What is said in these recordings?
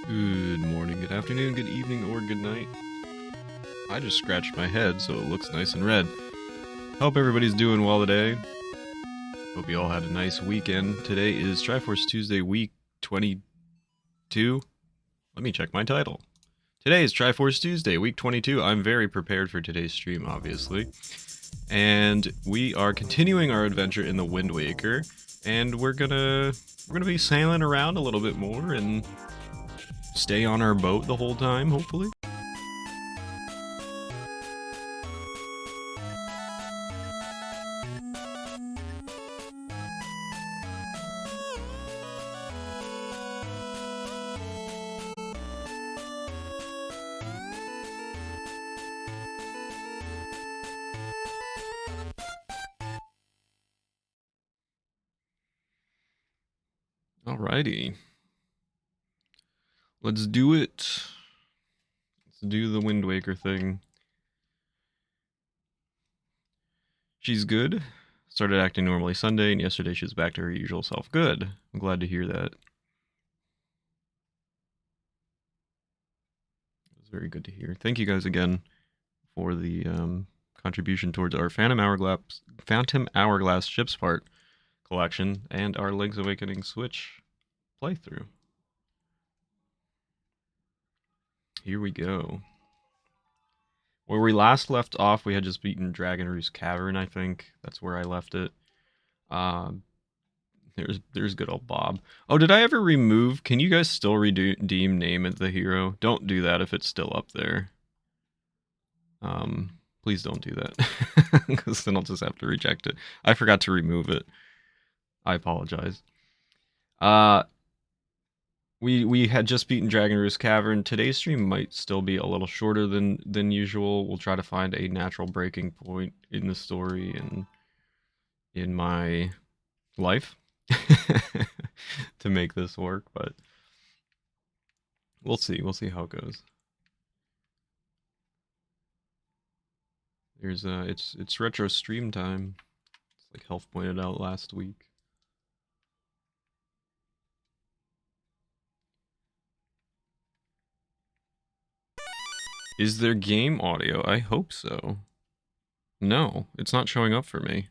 Good morning, good afternoon, good evening, or good night. I just scratched my head, so it looks nice and red. Hope everybody's doing well today. Hope you all had a nice weekend. Today is Triforce Tuesday, week 22. Let me check my title. Today is Triforce Tuesday, week 22. I'm very prepared for today's stream, obviously. And we are continuing our adventure in the Wind Waker, and we're gonna be sailing around a little bit more and stay on our boat the whole time, hopefully. Alrighty. Let's do it. Let's do the Wind Waker thing. She's good. Started acting normally Sunday, and yesterday she was back to her usual self. Good. I'm glad to hear that. It was very good to hear. Thank you guys again for the contribution towards our Phantom Hourglass Ships Part collection and our Link's Awakening Switch playthrough. Here we go. Where we last left off, we had just beaten Dragon Roost Cavern, I think. That's where I left it. There's good old Bob. Oh, did I ever remove... Can you guys still redeem name of the hero? Don't do that if it's still up there. Please don't do that. Because then I'll just have to reject it. I forgot to remove it. I apologize. We had just beaten Dragon Roost Cavern. Today's stream might still be a little shorter than usual. We'll try to find a natural breaking point in the story and in my life to make this work, but we'll see. We'll see how it goes. There's it's retro stream time. It's like Health pointed out last week. Is there game audio? I hope so. No, it's not showing up for me.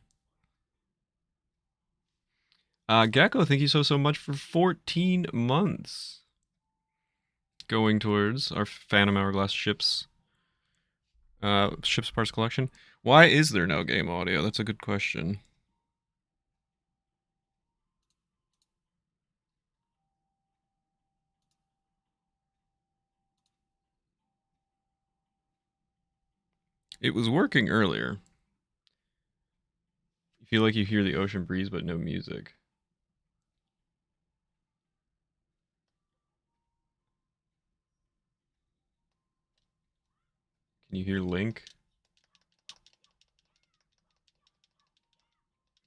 Gecko, thank you so much for 14 months. Going towards our Phantom Hourglass ships parts collection. Why is there no game audio? That's a good question. It was working earlier. You feel like you hear the ocean breeze, but no music. Can you hear Link?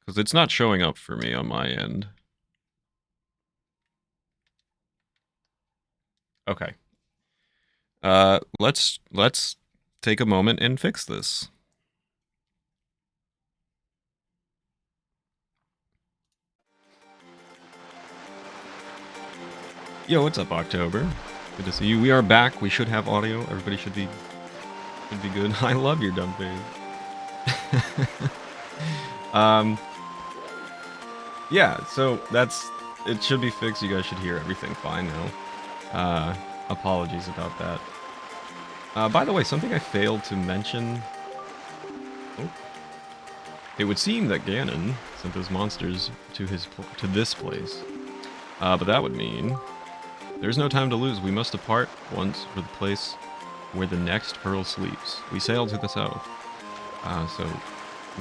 Because it's not showing up for me on my end. Okay. Let's take a moment and fix this. Yo, what's up, October? Good to see you. We are back. We should have audio. Everybody should be good. I love your dumb face. Yeah, so it should be fixed. You guys should hear everything fine now. Apologies about that. By the way, something I failed to mention. Oh. It would seem that Ganon sent those monsters to this place. But that would mean there's no time to lose. We must depart once for the place where the next pearl sleeps. We sail to the south. So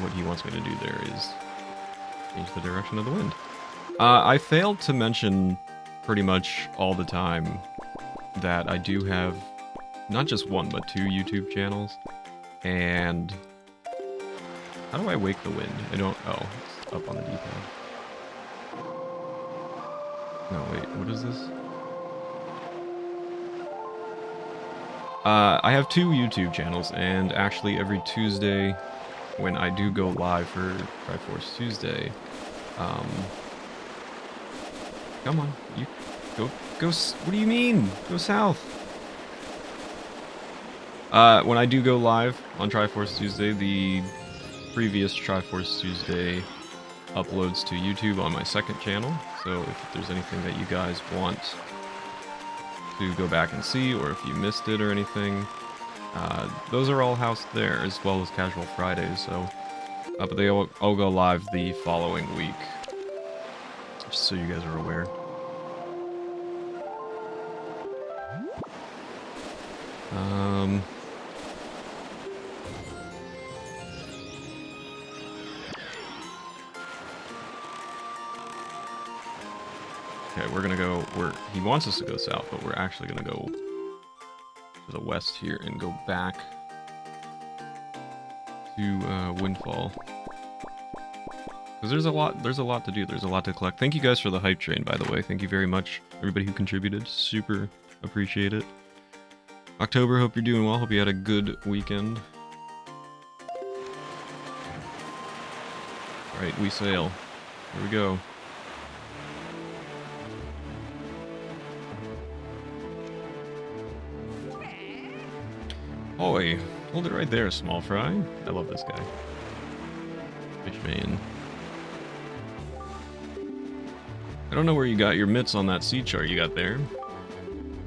what he wants me to do there is change the direction of the wind. I failed to mention pretty much all the time that I do have not just one, but 2 YouTube channels. And how do I wake the wind? I don't... Oh, it's up on the D-pad. No, wait, what is this? I have 2 YouTube channels, and actually every Tuesday when I do go live for Triforce Tuesday, come on, What do you mean? Go south. When I do go live on Triforce Tuesday, the previous Triforce Tuesday uploads to YouTube on my second channel. So if there's anything that you guys want to go back and see, or if you missed it or anything, those are all housed there, as well as Casual Fridays. So, but they all go live the following week, just so you guys are aware. Okay, we're gonna go he wants us to go south, but we're actually gonna go to the west here and go back to Windfall. Because there's a lot to do, there's a lot to collect. Thank you guys for the hype train, by the way. Thank you very much, everybody who contributed. Super appreciate it. October, hope you're doing well. Hope you had a good weekend. Alright, we sail. Here we go. Oi, hold it right there, small fry. I love this guy. Fishman. I don't know where you got your mitts on that sea chart you got there,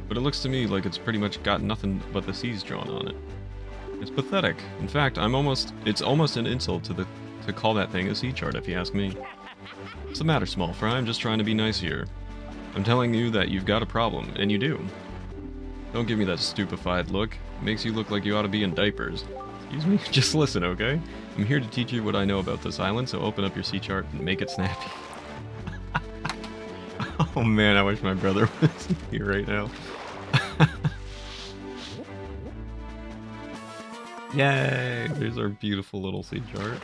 but it looks to me like it's pretty much got nothing but the seas drawn on it. It's pathetic. In fact, it's almost an insult to call that thing a sea chart, if you ask me. What's the matter, small fry? I'm just trying to be nice here. I'm telling you that you've got a problem, and you do. Don't give me that stupefied look. It makes you look like you ought to be in diapers. Excuse me? Just listen, okay? I'm here to teach you what I know about this island, so open up your sea chart and make it snappy. Oh man, I wish my brother was here right now. Yay! There's our beautiful little sea chart.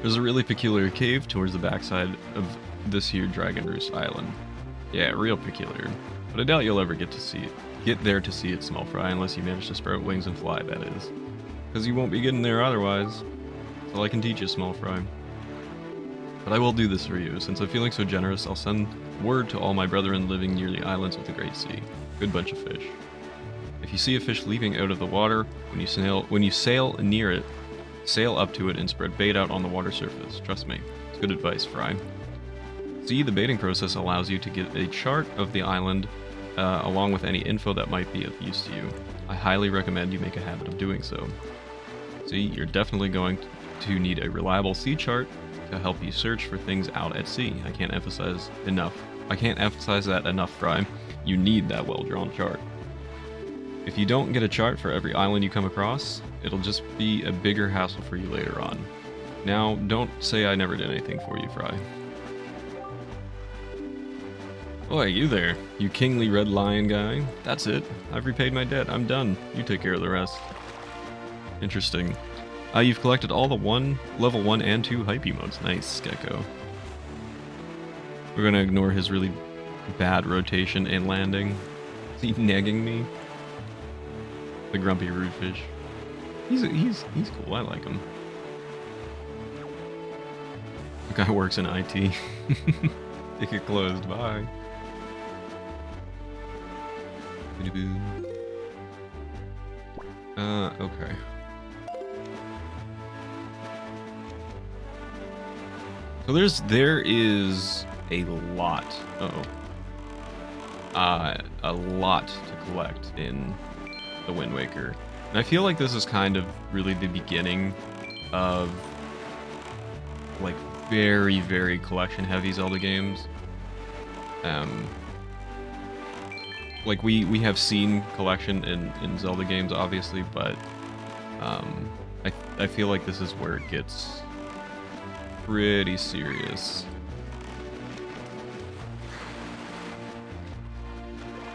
There's a really peculiar cave towards the backside of this here Dragon Roost Island. Yeah, real peculiar. But I doubt you'll ever get there to see it, small fry, unless you manage to sprout wings and fly, that is. Because you won't be getting there otherwise. That's all I can teach you, small fry. But I will do this for you. Since I'm feeling so generous, I'll send word to all my brethren living near the islands of the Great Sea. Good bunch of fish. If you see a fish leaping out of the water, when you sail near it, sail up to it and spread bait out on the water surface. Trust me, it's good advice, Fry. See, the baiting process allows you to get a chart of the island, along with any info that might be of use to you. I highly recommend you make a habit of doing so. See, you're definitely going to need a reliable sea chart to help you search for things out at sea. I can't emphasize that enough, Fry. You need that well-drawn chart. If you don't get a chart for every island you come across, it'll just be a bigger hassle for you later on. Now, don't say I never did anything for you, Fry. Oi, you there, you kingly red lion guy. That's it. I've repaid my debt. I'm done. You take care of the rest. Interesting. You've collected all the level 1 and 2 hype emotes. Nice, Gecko. We're gonna ignore his really bad rotation and landing. Is he negging me? The grumpy rude fish. He's cool. I like him. The guy works in IT. Take it closed. Bye. Okay. So there is a lot. A lot to collect in the Wind Waker, and I feel like this is kind of really the beginning of like very, very collection-heavy Zelda games. Like we have seen collection in Zelda games, obviously, but I feel like this is where it gets pretty serious.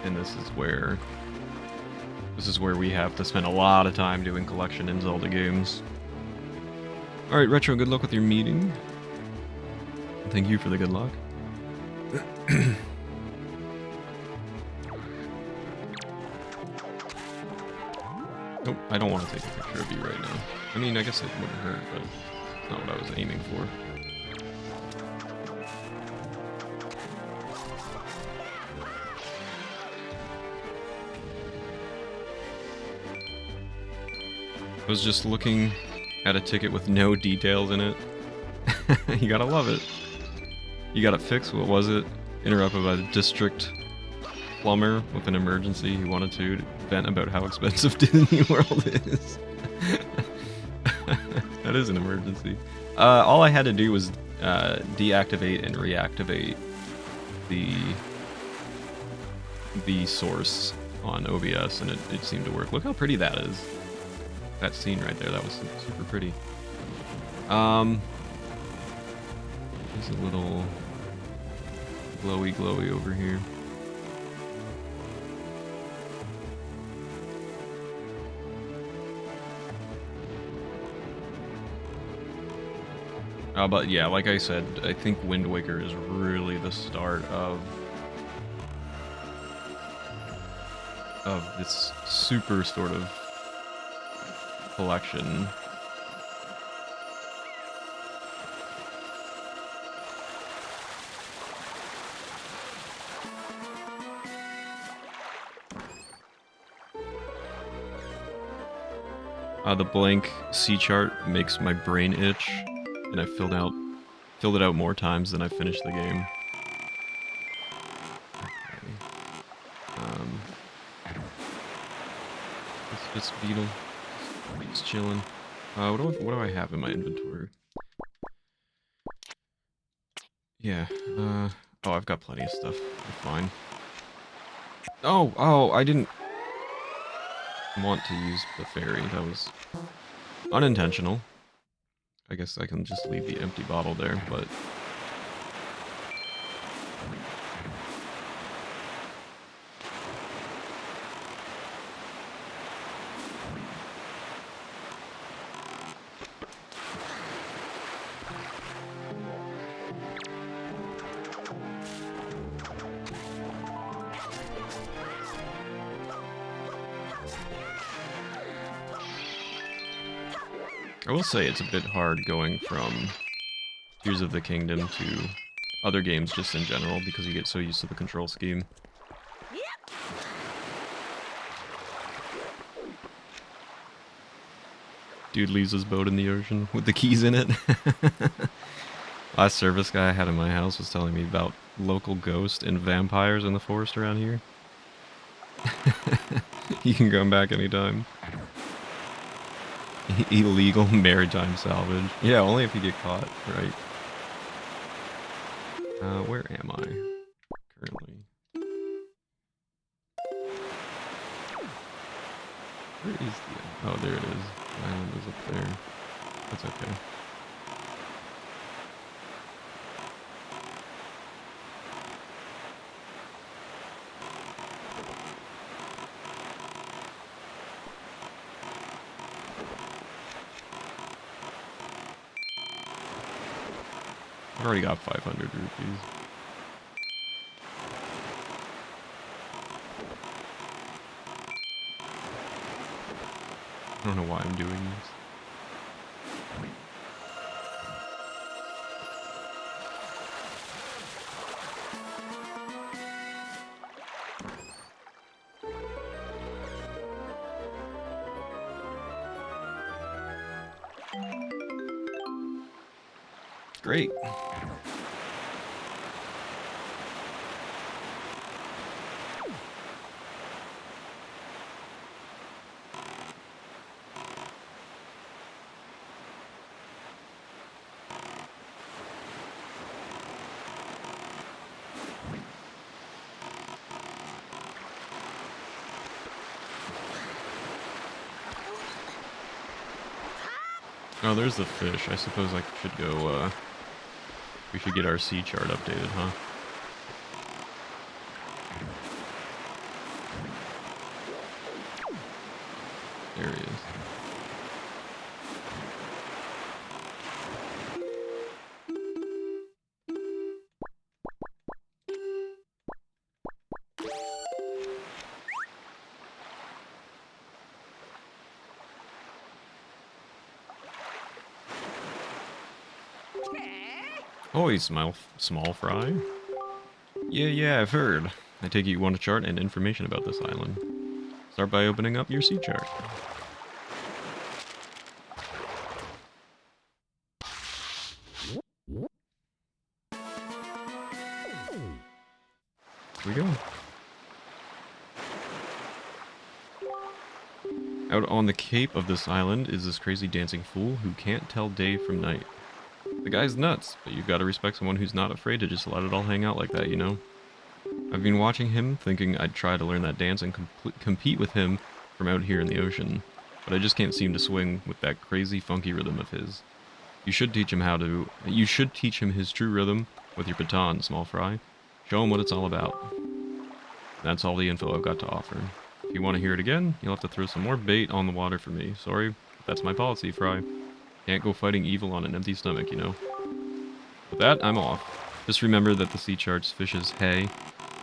And this is where we have to spend a lot of time doing collection in Zelda games. Alright, Retro, good luck with your meeting. Thank you for the good luck. Nope, I don't want to take a picture of you right now. I mean, I guess it wouldn't hurt, but it's not what I was aiming for. I was just looking at a ticket with no details in it. You gotta love it. You got it fixed. What was it? Interrupted by the district plumber with an emergency. He wanted to vent about how expensive Disney World is. That is an emergency. All I had to do was deactivate and reactivate the source on OBS, and it seemed to work. Look how pretty that is. That scene right there, that was super pretty. There's a little glowy over here. But yeah, like I said, I think Wind Waker is really the start of this super sort of collection. The blank C chart makes my brain itch, and I filled it out more times than I finished the game. Okay. This beetle, just chilling. What do I have in my inventory? Yeah. Oh, I've got plenty of stuff. I'm fine. Oh, I didn't want to use the fairy. That was unintentional. I guess I can just leave the empty bottle there, but... I will say it's a bit hard going from Tears of the Kingdom to other games just in general, because you get so used to the control scheme. Dude leaves his boat in the ocean with the keys in it. Last service guy I had in my house was telling me about local ghosts and vampires in the forest around here. You can come back anytime. Illegal maritime salvage. Yeah, only if you get caught, right? Where am I currently? Where is the... Oh, there it is. The island is up there. That's okay. I've already got 500 rupees. I don't know why I'm doing this. Great. Oh, there's the fish. I suppose I should go, we should get our sea chart updated, huh? There he is. Oh, he's small fry? Yeah, I've heard. I take it you want a chart and information about this island. Start by opening up your sea chart. we go. Out on the cape of this island is this crazy dancing fool who can't tell day from night. The guy's nuts, but you've got to respect someone who's not afraid to just let it all hang out like that, you know? I've been watching him, thinking I'd try to learn that dance and compete with him from out here in the ocean, but I just can't seem to swing with that crazy funky rhythm of his. You should teach him his true rhythm with your baton, small fry. Show him what it's all about. That's all the info I've got to offer. If you want to hear it again, you'll have to throw some more bait on the water for me. Sorry, but that's my policy, Fry. Can't go fighting evil on an empty stomach, you know. With that, I'm off. Just remember that the sea charts fish's hay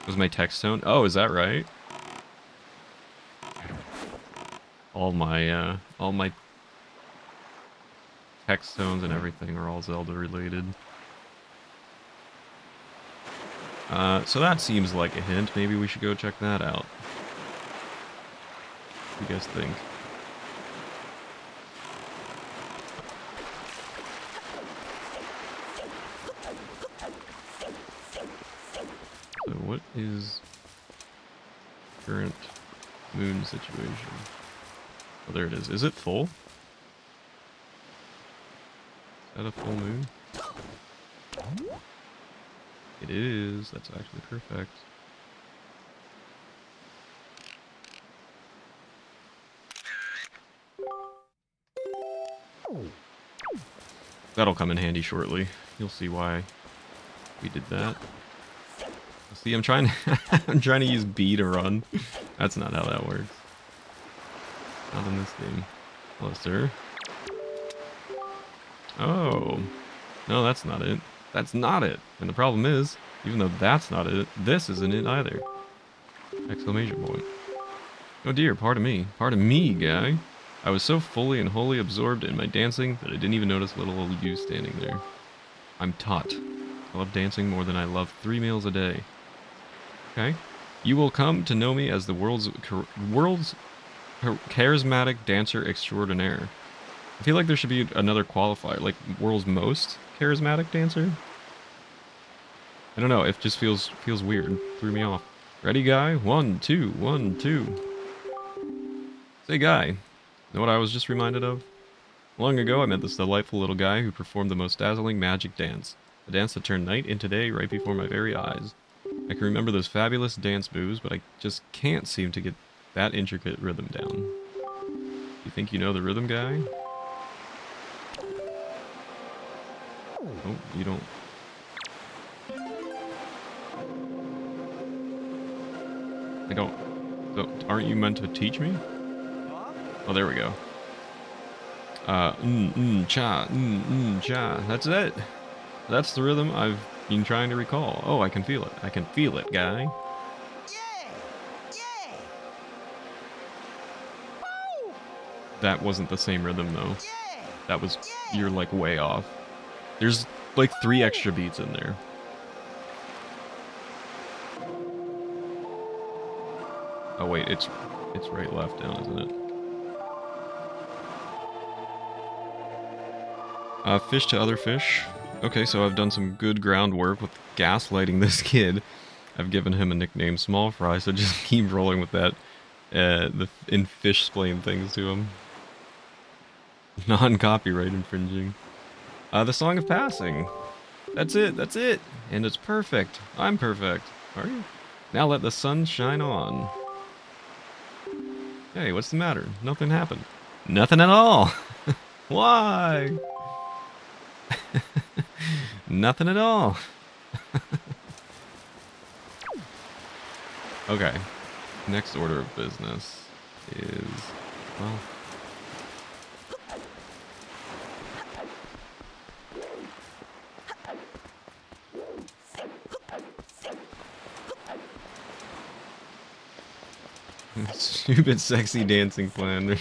was my text tone. Oh, is that right? All my text tones and everything are all Zelda related. So that seems like a hint. Maybe we should go check that out. What do you guys think? So what is current moon situation? Oh, there it is. Is it full? Is that a full moon? It is. That's actually perfect. That'll come in handy shortly. You'll see why we did that. See, I'm trying to I'm trying to use B to run. That's not how that works. Not in this game. Hello, sir. Oh. No, that's not it. That's not it. And the problem is, even though that's not it, this isn't it either. Exclamation point. Oh dear, pardon me. Pardon me, guy. I was so fully and wholly absorbed in my dancing that I didn't even notice little old you standing there. I'm taught. I love dancing more than I love 3 meals a day. Okay? You will come to know me as the world's charismatic dancer extraordinaire. I feel like there should be another qualifier, like world's most charismatic dancer. I don't know, it just feels weird. Threw me off. Ready, guy? 1, 2, 1, 2. Say, guy. Know what I was just reminded of? Long ago, I met this delightful little guy who performed the most dazzling magic dance. A dance that turned night into day right before my very eyes. I can remember those fabulous dance moves, but I just can't seem to get that intricate rhythm down. You think you know the rhythm, guy? Oh, you don't. I don't. So, aren't you meant to teach me? Oh, there we go. Cha. That's it. That's the rhythm I've been trying to recall. Oh, I can feel it. I can feel it, guy. Yeah. That wasn't the same rhythm, though. That was... You're, like, way off. There's, like, 3 extra beats in there. Oh, wait, it's right left down, isn't it? Fish to other fish. Okay, so I've done some good groundwork with gaslighting this kid. I've given him a nickname, Small Fry, so just keep rolling with that. In fish-splain things to him. Non-copyright infringing. The Song of Passing. That's it. And it's perfect. I'm perfect. Are you? Now let the sun shine on. Hey, what's the matter? Nothing happened. Nothing at all. Why? Nothing at all. Okay. Next order of business is, well... Stupid sexy dancing plan.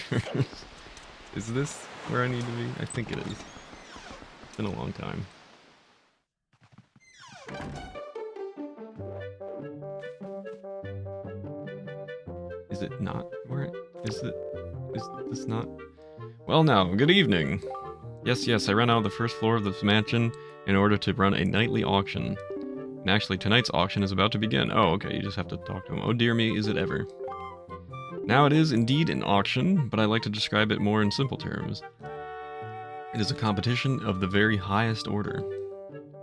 Is this where I need to be? I think it is. It's been a long time. Is it not? Where is it? Is this not? Well now, good evening. Yes, I ran out of the first floor of this mansion in order to run a nightly auction. And actually, tonight's auction is about to begin. Oh, okay, you just have to talk to him. Oh dear me, is it ever. Now it is indeed an auction, but I like to describe it more in simple terms. It is a competition of the very highest order.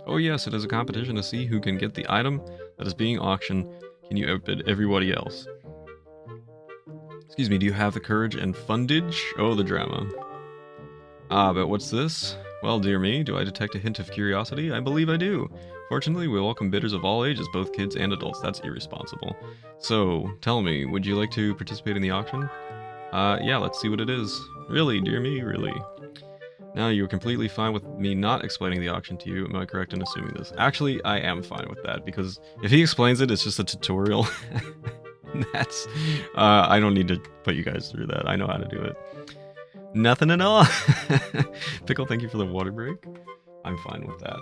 Oh yes, it is a competition to see who can get the item that is being auctioned. Can you outbid everybody else? Excuse me, do you have the courage and fundage? Oh, the drama. Ah, but what's this? Well, dear me, do I detect a hint of curiosity? I believe I do. Fortunately, we welcome bidders of all ages, both kids and adults. That's irresponsible. So, tell me, would you like to participate in the auction? Yeah, let's see what it is. Really, dear me, really. Now, you're completely fine with me not explaining the auction to you. Am I correct in assuming this? Actually, I am fine with that, because if he explains it, it's just a tutorial. That's... I don't need to put you guys through that. I know how to do it. Nothing at all. Pickle, thank you for the water break. I'm fine with that.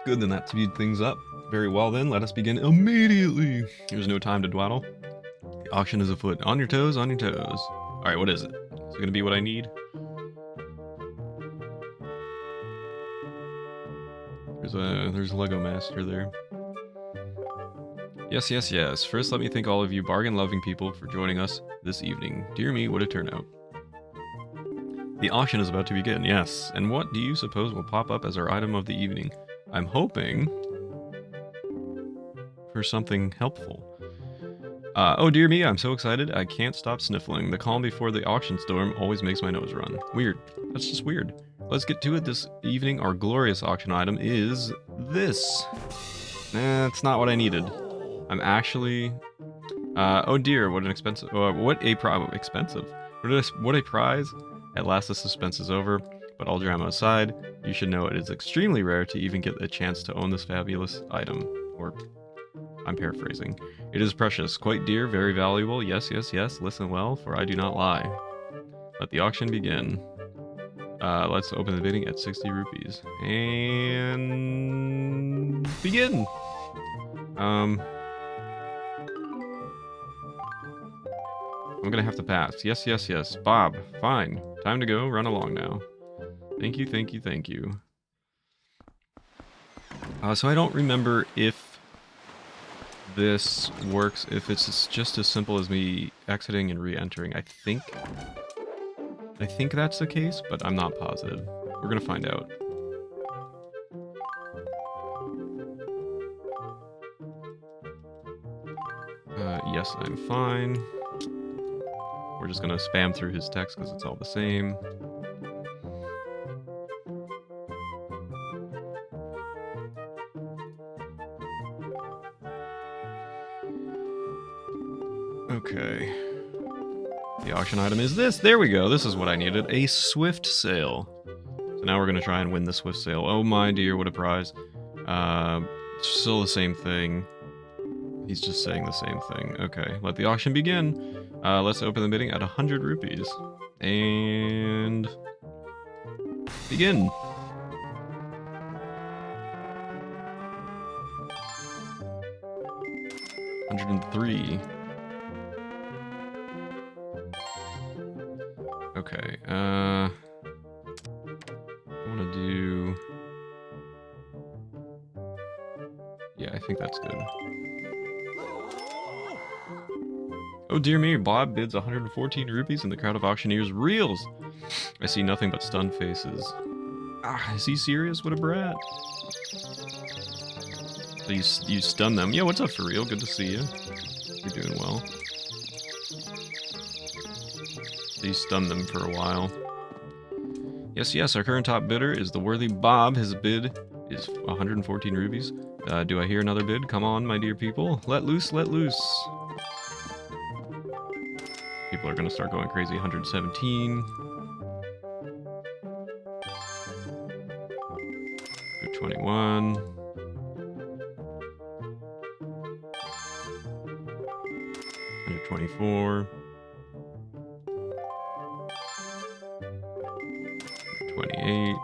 Good, then that speed things up. Very well then, let us begin immediately. There's no time to dawdle. The auction is afoot. On your toes, on your toes. Alright, what is it? Is it gonna be what I need? There's a Lego Master there. Yes, yes, yes. First, let me thank all of you bargain-loving people for joining us this evening. Dear me, what a turnout. The auction is about to begin, yes. And what do you suppose will pop up as our item of the evening? I'm hoping for something helpful. Oh dear me, I'm so excited, I can't stop sniffling. The calm before the auction storm always makes my nose run. Weird. That's just weird. Let's get to it. This evening, our glorious auction item is this. Nah, it's not what I needed. I'm actually... oh dear, what an expensive... what a prize. At last the suspense is over, but all drama aside, you should know it is extremely rare to even get a chance to own this fabulous item. Or, I'm paraphrasing. It is precious, quite dear, very valuable. Yes, yes, yes, listen well, for I do not lie. Let the auction begin. Let's open the bidding at 60 rupees. And... begin! I'm gonna have to pass. Yes, yes, yes. Bob, fine. Time to go. Run along now. Thank you, thank you, thank you. So I don't remember if this works, if it's just as simple as me exiting and re-entering. I think that's the case, but I'm not positive. We're gonna find out. Yes, I'm fine. We're just gonna spam through his text because it's all the same. Okay. The auction item is this. There we go. This is what I needed. A swift sale. So now we're gonna try and win the swift sale. Oh my dear, what a prize. Still the same thing. He's just saying the same thing. Okay, let the auction begin. Let's open the bidding at 100 rupees. And... begin. $103. Okay, I wanna do... yeah, I think that's good. Oh dear me, Bob bids 114 rupees and the crowd of auctioneers reels. I see nothing but stunned faces. Ah, is he serious? What a brat. So you stun them. Yeah, what's up for real? Good to see you. You're doing well. So you stun them for a while. Yes, yes, our current top bidder is the worthy Bob. His bid is 114 rupees. Do I hear another bid? Come on, my dear people. Let loose, let loose. People are going to start going crazy. 117. 21. 124. 128.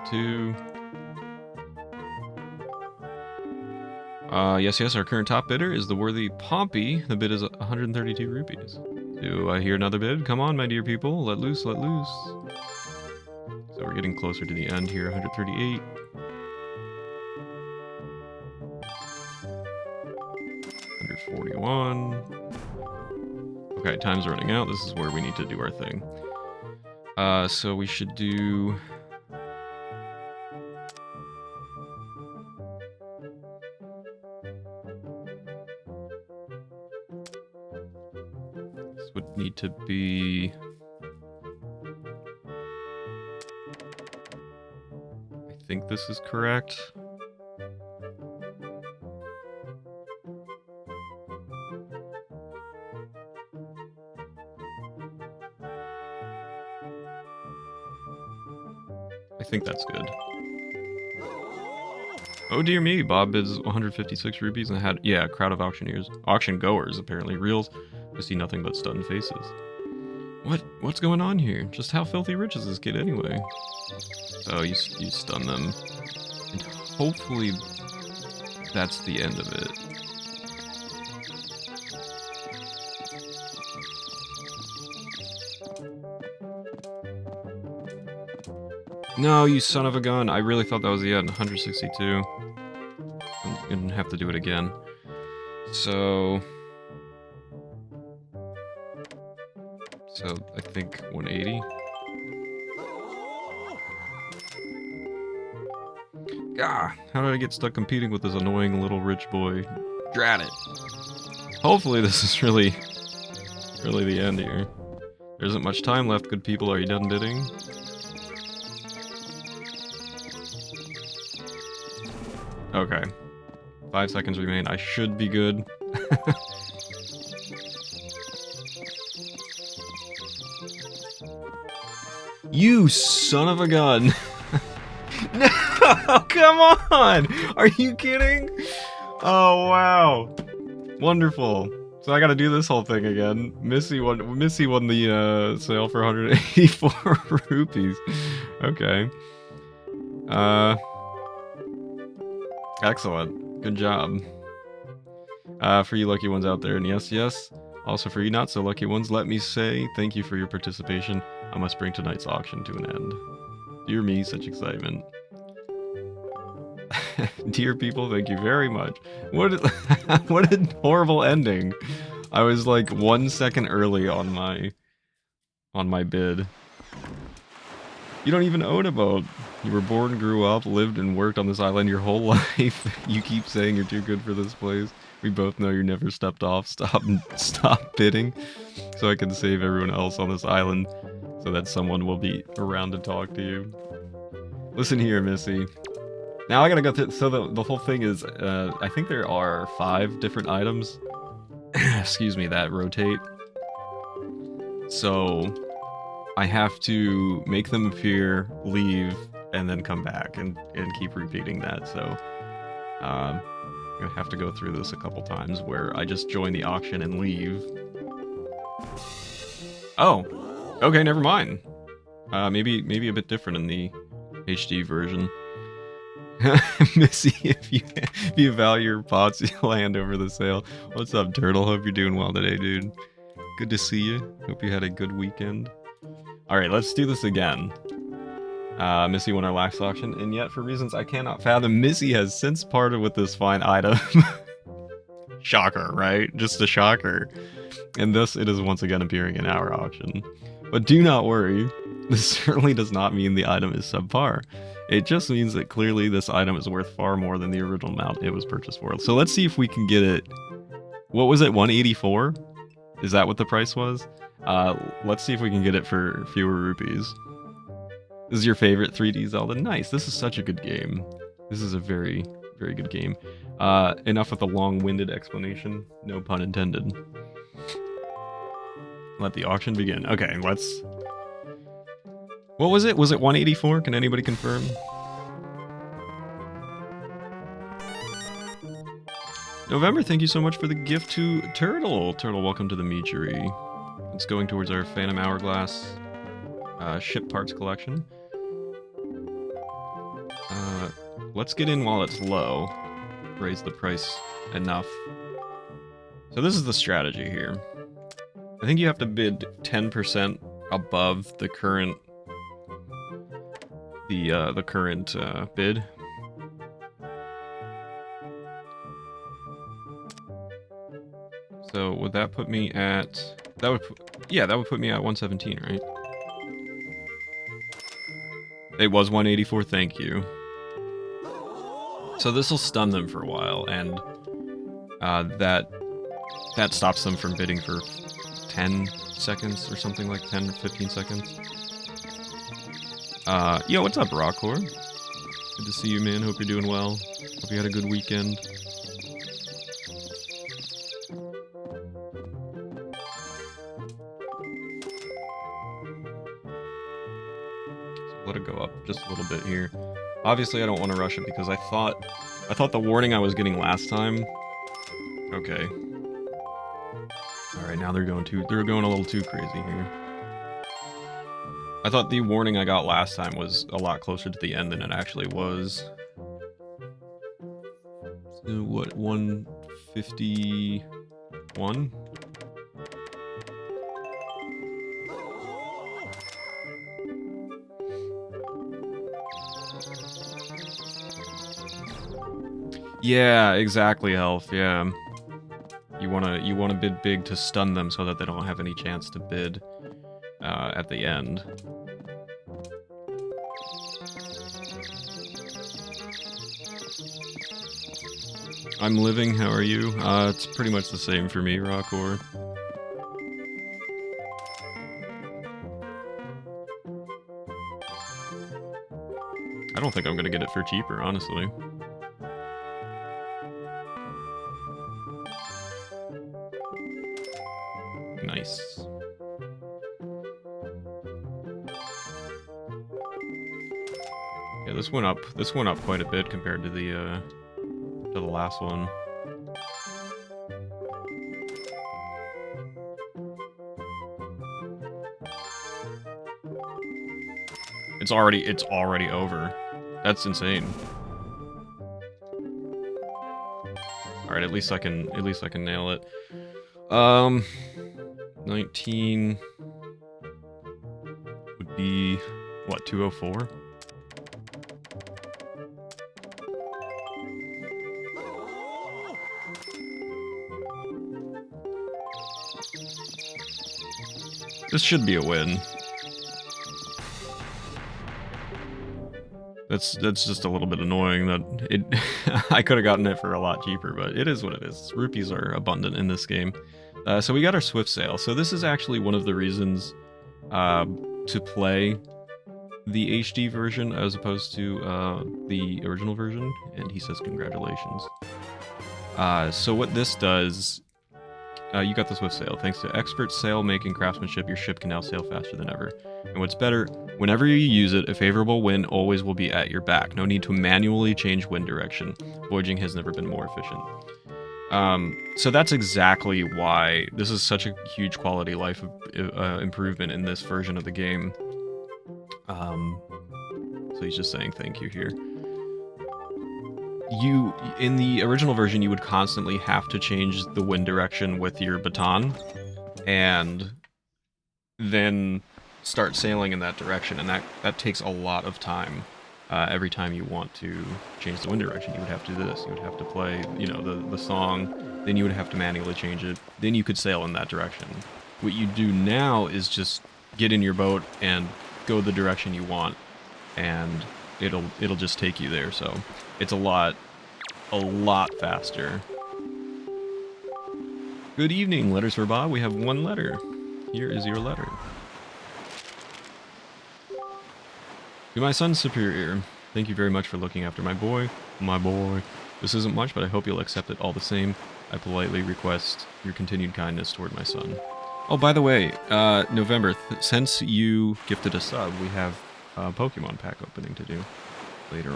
132. Yes, yes, our current top bidder is the worthy Pompey. The bid is 132 rupees. Do I hear another bid? Come on, my dear people. Let loose, let loose. So we're getting closer to the end here. 138. 141. Okay, time's running out. This is where we need to do our thing. So we should do... This would need to be... I think this is correct. I think that's good. Oh dear me, Bob bids 156 rupees and had, yeah, a crowd of auctioneers. Auction goers, apparently. Reels, I see nothing but stunned faces. What's going on here? Just how filthy rich is this kid anyway? Oh, you stun them. And hopefully that's the end of it. No, you son of a gun. I really thought that was the end. 162. I'm gonna have to do it again. So I think 180. Gah! How did I get stuck competing with this annoying little rich boy? Drat it. Hopefully this is really the end here. There isn't much time left, good people. Are you done bidding? Okay. 5 seconds remain. I should be good. You son of a gun! No! Come on! Are you kidding? Oh wow! Wonderful. So I gotta do this whole thing again. Missy won the sale for 184 rupees. Okay. Excellent. Good job. For you lucky ones out there, and yes. Also for you not so lucky ones, let me say thank you for your participation. I must bring tonight's auction to an end. Dear me, such excitement. Dear people, thank you very much. What a horrible ending. I was like 1 second early on my bid. You don't even own a boat. You were born, grew up, lived and worked on this island your whole life. You keep saying you're too good for this place. We both know you never stepped off. Stop bidding, so I can save everyone else on this island, so that someone will be around to talk to you. Listen here, Missy. Now I gotta go through, so the whole thing is, I think there are 5 different items, excuse me, that rotate. So, I have to make them appear, leave, and then come back, and keep repeating that, so, I'm gonna have to go through this a couple times, where I just join the auction and leave. Oh! Okay, never mind. Maybe a bit different in the HD version. Missy, if you value your pots, you'll hand over the sale. What's up, Turtle? Hope you're doing well today, dude. Good to see you. Hope you had a good weekend. Alright, let's do this again. Missy won our last auction, and yet, for reasons I cannot fathom, Missy has since parted with this fine item. Shocker, right? Just a shocker. And thus, it is once again appearing in our auction. But do not worry, this certainly does not mean the item is subpar. It just means that clearly this item is worth far more than the original amount it was purchased for. So let's see if we can get it. What was it, 184? Is that what the price was? Let's see if we can get it for fewer rupees. This is your favorite 3D Zelda? Nice, this is such a good game. This is a very, very good game. Enough with the long-winded explanation. No pun intended. Let the auction begin. Okay, let's... What was it? Was it 184? Can anybody confirm? November, thank you so much for the gift to Turtle. Turtle, welcome to the meatery. It's going towards our Phantom Hourglass ship parts collection. Let's get in while it's low. Raise the price enough. So this is the strategy here. I think you have to bid 10% above the current bid. So would that put me at that would put me at 117, right? It was 184, thank you. So this will stun them for a while, and that stops them from bidding for 10 seconds or something, like 10 or 15 seconds. Yo, what's up, Rockcore? Good to see you, man. Hope you're doing well. Hope you had a good weekend. So let it go up just a little bit here. Obviously, I don't want to rush it because I thought the warning I was getting last time. Okay. All right, now they're going a little too crazy here. I thought the warning I got last time was a lot closer to the end than it actually was. So what, 151? Yeah, exactly, Health, yeah. You wanna bid big to stun them so that they don't have any chance to bid at the end. I'm living, how are you? It's pretty much the same for me, Rockor. I don't think I'm gonna get it for cheaper, honestly. Nice. Yeah, this went up quite a bit compared to the last one. It's already over. That's insane. All right, at least I can nail it. 19 would be what, 204? This should be a win. That's just a little bit annoying that it I could have gotten it for a lot cheaper, but it is what it is. Rupees are abundant in this game. So we got our Swift Sale. So this is actually one of the reasons to play the HD version as opposed to the original version. And he says congratulations. So what this does, you got the Swift Sail. Thanks to expert sail making craftsmanship, your ship can now sail faster than ever. And what's better, whenever you use it, a favorable wind always will be at your back. No need to manually change wind direction. Voyaging has never been more efficient. So that's exactly why this is such a huge quality life improvement in this version of the game. So he's just saying thank you here. In the original version, you would constantly have to change the wind direction with your baton, and then start sailing in that direction, and that takes a lot of time. Every time you want to change the wind direction, you would have to do this. You would have to play, the song, then you would have to manually change it, then you could sail in that direction. What you do now is just get in your boat and go the direction you want, and it'll just take you there. So it's a lot faster. Good evening, Letters for Bob. We have one letter. Here is your letter. To my son Superior, thank you very much for looking after my boy. This isn't much, but I hope you'll accept it all the same. I politely request your continued kindness toward my son. Oh, by the way, November, since you gifted a sub, we have a Pokemon pack opening to do later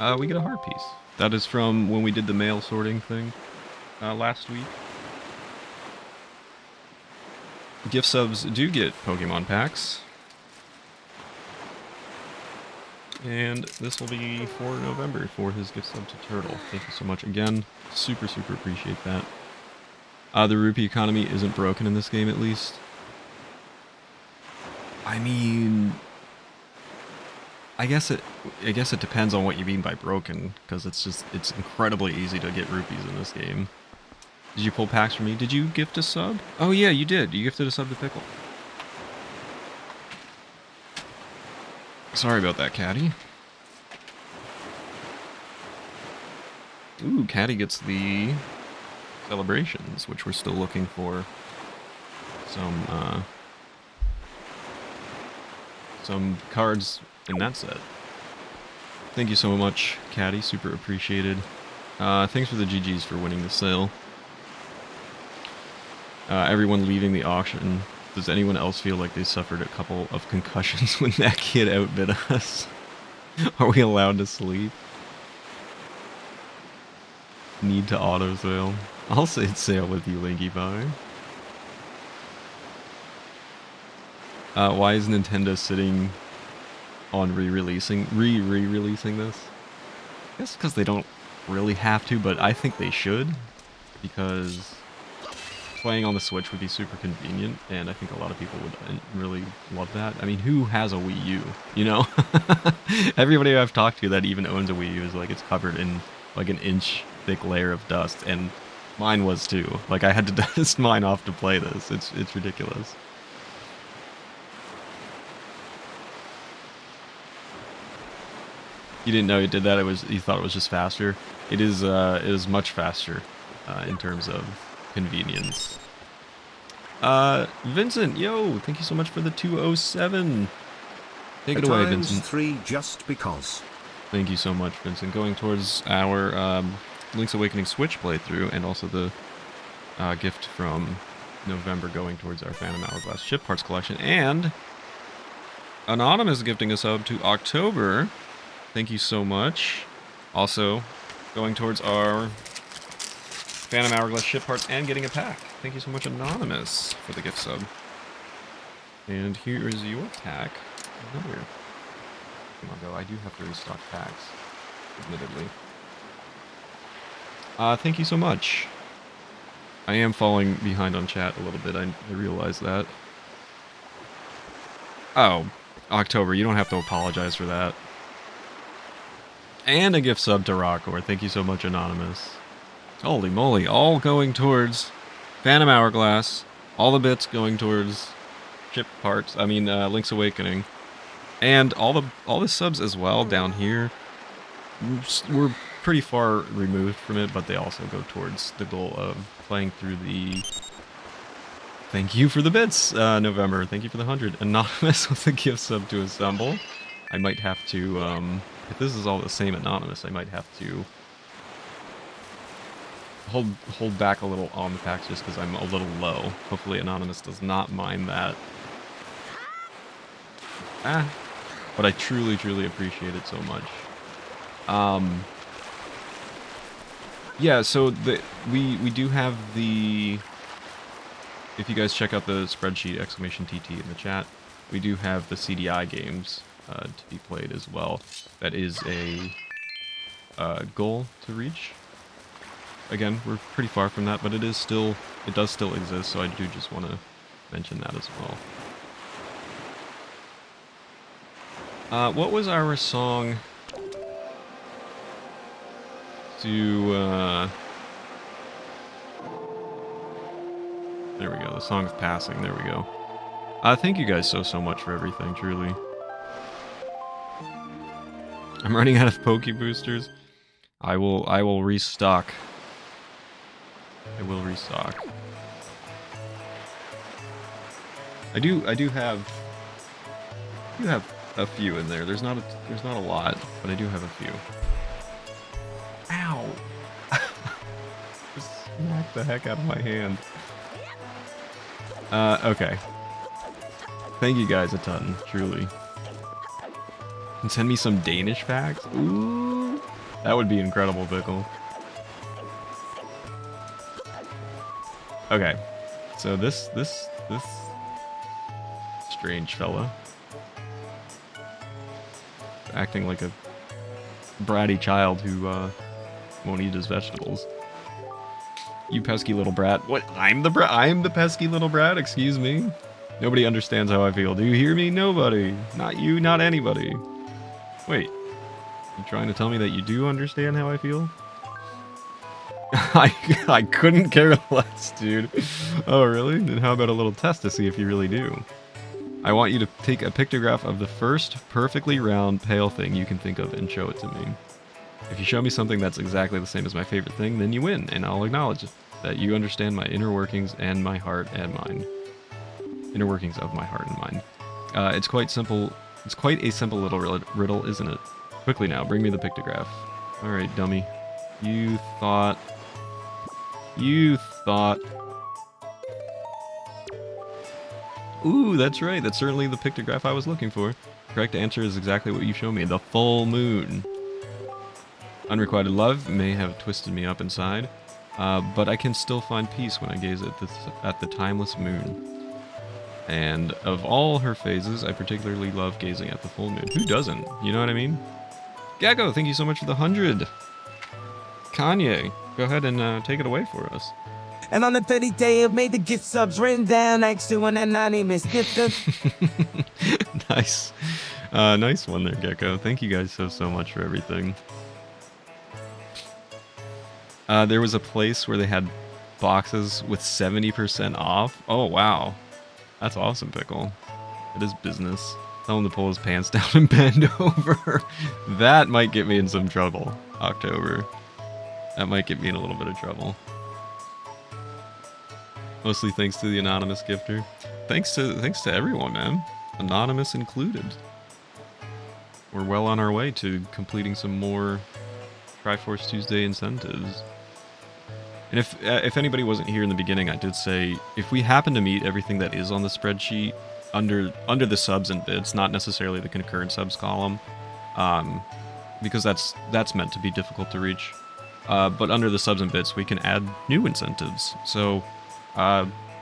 on. We get a heart piece. That is from when we did the mail sorting thing last week. Gift subs do get Pokemon packs. And this will be for November for his gift sub to Turtle. Thank you so much again. Super, super appreciate that. The rupee economy isn't broken in this game, at least. I mean, I guess it depends on what you mean by broken, because it's incredibly easy to get rupees in this game. Did you pull packs for me? Did you gift a sub? Oh yeah, you did. You gifted a sub to Pickle. Sorry about that, Caddy. Ooh, Caddy gets the celebrations, which we're still looking for some cards in that set. Thank you so much, Caddy. Super appreciated. Thanks for the GGs for winning the sale. Everyone leaving the auction. Does anyone else feel like they suffered a couple of concussions when that kid outbid us? Are we allowed to sleep? Need to auto sale. I'll say sale with you, Linky Pie. Why is Nintendo sitting on re-releasing this? I guess because they don't really have to, but I think they should, because playing on the Switch would be super convenient, and I think a lot of people would really love that. I mean, who has a Wii U, you know? Everybody I've talked to that even owns a Wii U is like, it's covered in like an inch thick layer of dust, and mine was too. Like, I had to dust mine off to play this. It's ridiculous. You didn't know you did that? You thought it was just faster? It is much faster in terms of convenience. Vincent, yo, thank you so much for the 207. Take it away, Vincent. 3 just because. Thank you so much, Vincent. Going towards our Link's Awakening Switch playthrough, and also the gift from November going towards our Phantom Hourglass Ship Parts collection, and Anonymous gifting us up to October. Thank you so much. Also, going towards our Phantom Hourglass Ship Parts and getting a pack. Thank you so much, Anonymous, for the gift sub. And here is your pack. Another. Although I do have to restock packs, admittedly. Thank you so much. I am falling behind on chat a little bit, I realize that. Oh, October, you don't have to apologize for that. And a gift sub to Rockor. Thank you so much, Anonymous. Holy moly, all going towards Phantom Hourglass. All the bits going towards Ship Parts. I mean, Link's Awakening. And all the subs as well down here. We're pretty far removed from it, but they also go towards the goal of playing through the... Thank you for the bits, November. Thank you for the 100. Anonymous with a gift sub to Assemble. I might have to, if this is all the same Anonymous, I might have to hold back a little on the packs just because I'm a little low. Hopefully Anonymous does not mind that. But I truly, truly appreciate it so much. Yeah, so we do have the... If you guys check out the spreadsheet, !TT in the chat, we do have the CDI games to be played as well. That is a goal to reach. Again, we're pretty far from that, but it does still exist, so I do just want to mention that as well. What was our song to, there we go, the Song of Passing, there we go. Thank you guys so much for everything, truly. I'm running out of Poke Boosters. I will restock. I will restock. I do have a few in there. There's not a lot, but I do have a few. Ow! Just smacked the heck out of my hand. Okay. Thank you guys a ton, truly. And send me some Danish packs? Ooh! That would be incredible, Pickle. Okay. So this strange fella. Acting like a bratty child who, won't eat his vegetables. You pesky little brat. What? I'm the brat? I'm the pesky little brat? Excuse me? Nobody understands how I feel. Do you hear me? Nobody. Not you, not anybody. Wait. You trying to tell me that you do understand how I feel? I couldn't care less, dude. Oh, really? Then how about a little test to see if you really do? I want you to take a pictograph of the first perfectly round, pale thing you can think of and show it to me. If you show me something that's exactly the same as my favorite thing, then you win, and I'll acknowledge that you understand my inner workings and my heart and mind. Inner workings of my heart and mind. It's quite simple. It's quite a simple little riddle, isn't it? Quickly now, bring me the pictograph. Alright, dummy. You thought... Ooh, that's right. That's certainly the pictograph I was looking for. Correct answer is exactly what you showed me. The full moon. Unrequited love may have twisted me up inside, but I can still find peace when I gaze at the timeless moon. And of all her phases, I particularly love gazing at the full moon. Who doesn't? You know what I mean? Gecko, thank you so much for the 100. Kanye, go ahead and take it away for us. And on the 30th day of May, the gift subs written down next to an anonymous gifter. Nice. Nice one there, Gecko. Thank you guys so much for everything. There was a place where they had boxes with 70% off. Oh, wow. That's awesome, Pickle. It is business. Tell him to pull his pants down and bend over. That might get me in some trouble, October. That might get me in a little bit of trouble. Mostly thanks to the anonymous gifter. Thanks to everyone, man. Anonymous included. We're well on our way to completing some more Triforce Tuesday incentives. And if anybody wasn't here in the beginning, I did say if we happen to meet everything that is on the spreadsheet under the subs and bits, not necessarily the concurrent subs column, because that's meant to be difficult to reach. But under the subs and bits, we can add new incentives. So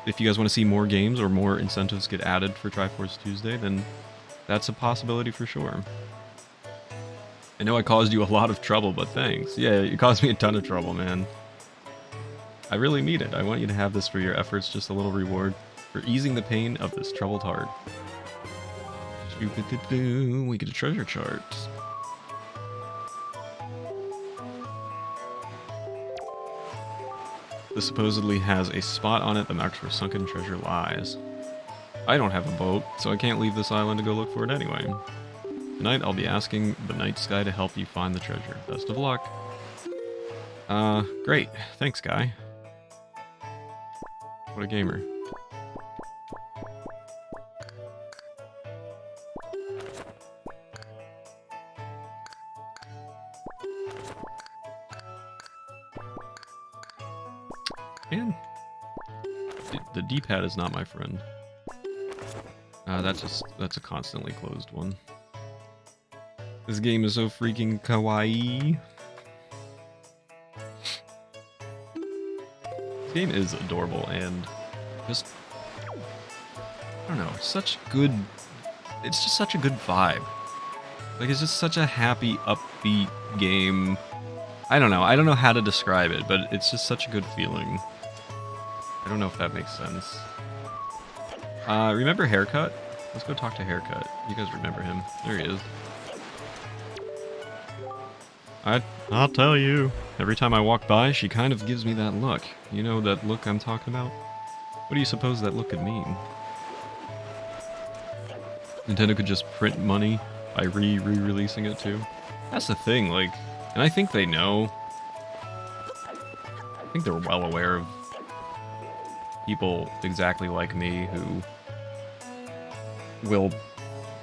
if you guys want to see more games or more incentives get added for Triforce Tuesday, then that's a possibility for sure. I know I caused you a lot of trouble, but thanks. Yeah, you caused me a ton of trouble, man. I really mean it. I want you to have this for your efforts, just a little reward for easing the pain of this troubled heart. We get a treasure chart. This supposedly has a spot on it that marks where sunken treasure lies. I don't have a boat, so I can't leave this island to go look for it anyway. Tonight I'll be asking the night sky to help you find the treasure. Best of luck. Great. Thanks, guy. What a gamer. Man. The D-pad is not my friend. That's a constantly closed one. This game is so freaking kawaii. This game is adorable and just, I don't know, it's just such a good vibe. Like, it's just such a happy, upbeat game. I don't know how to describe it, but it's just such a good feeling. I don't know if that makes sense. Remember Haircut? Let's go talk to Haircut. You guys remember him. There he is. I'll tell you. Every time I walk by, she kind of gives me that look. You know that look I'm talking about? What do you suppose that look could mean? Nintendo could just print money by re-releasing it too. That's the thing, like, and I think they know. I think they're well aware of people exactly like me who will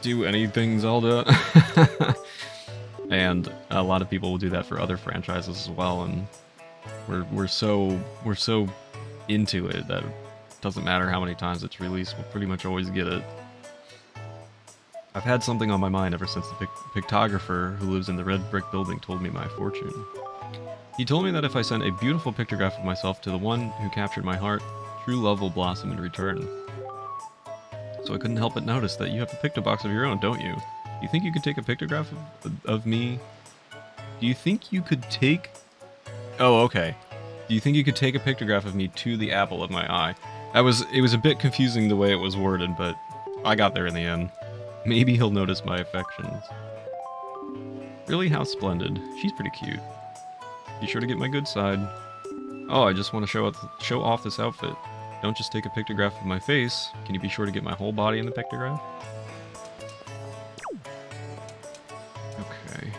do anything Zelda. And a lot of people will do that for other franchises as well, and we're so into it that it doesn't matter how many times it's released, we'll pretty much always get it. I've had something on my mind ever since the pictographer who lives in the red brick building told me my fortune. He told me that if I sent a beautiful pictograph of myself to the one who captured my heart, true love will blossom in return. So I couldn't help but notice that you have a pictobox of your own, don't you? Do you think you could take a pictograph of me? Do you think you could take... Oh, okay. Do you think you could take a pictograph of me to the apple of my eye? It was a bit confusing the way it was worded, but I got there in the end. Maybe he'll notice my affections. Really? How splendid. She's pretty cute. Be sure to get my good side. Oh, I just want to show off this outfit. Don't just take a pictograph of my face. Can you be sure to get my whole body in the pictograph? Okay.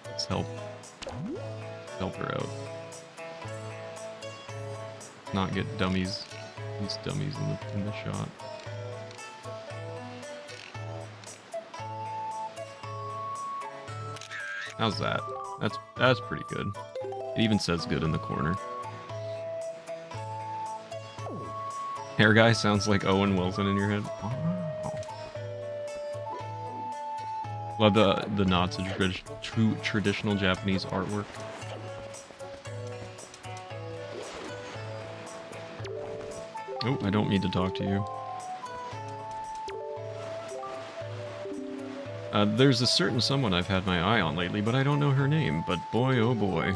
Let's help her out. Not get these dummies in the shot. How's that? That's pretty good. It even says good in the corner. Hair guy sounds like Owen Wilson in your head. Wow. Love the nods to true traditional Japanese artwork. Oh, I don't need to talk to you. There's a certain someone I've had my eye on lately, but I don't know her name. But boy, oh boy.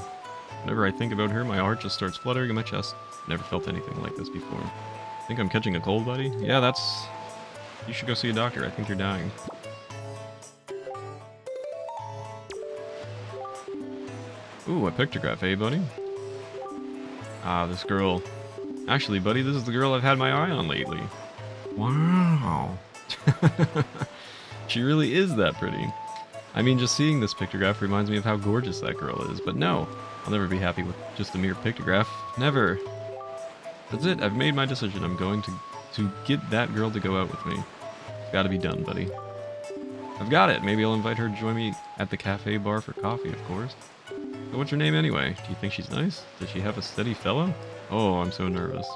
Whenever I think about her, my heart just starts fluttering in my chest. Never felt anything like this before. Think I'm catching a cold, buddy? Yeah, that's... You should go see a doctor. I think you're dying. Ooh, a pictograph, eh, buddy? Ah, this girl. Actually, buddy, this is the girl I've had my eye on lately. Wow. She really is that pretty. I mean, just seeing this pictograph reminds me of how gorgeous that girl is, but no. I'll never be happy with just a mere pictograph. Never. That's it. I've made my decision. I'm going to get that girl to go out with me. It's gotta be done, buddy. I've got it. Maybe I'll invite her to join me at the cafe bar for coffee, of course. So what's her name anyway? Do you think she's nice? Does she have a steady fellow? Oh, I'm so nervous.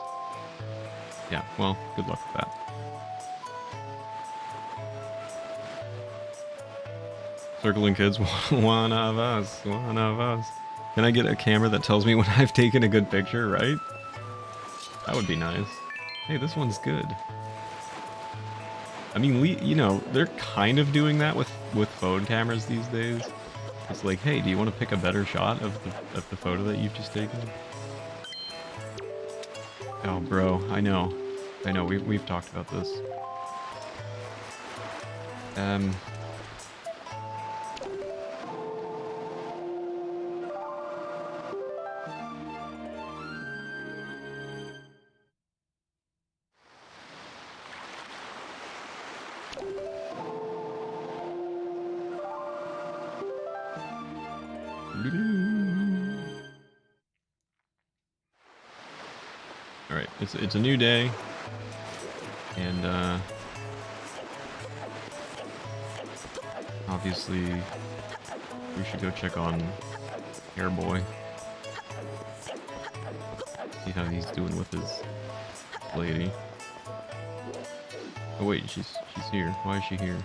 Yeah, well, good luck with that. Circling kids, one of us, one of us. Can I get a camera that tells me when I've taken a good picture, right? That would be nice. Hey, this one's good. I mean, you know, they're kind of doing that with phone cameras these days. It's like, hey, do you want to pick a better shot of the photo that you've just taken? Oh, bro, I know, we've talked about this. Alright, it's a new day, and obviously we should go check on Airboy. See how he's doing with his lady. Oh wait, she's here. Why is she here?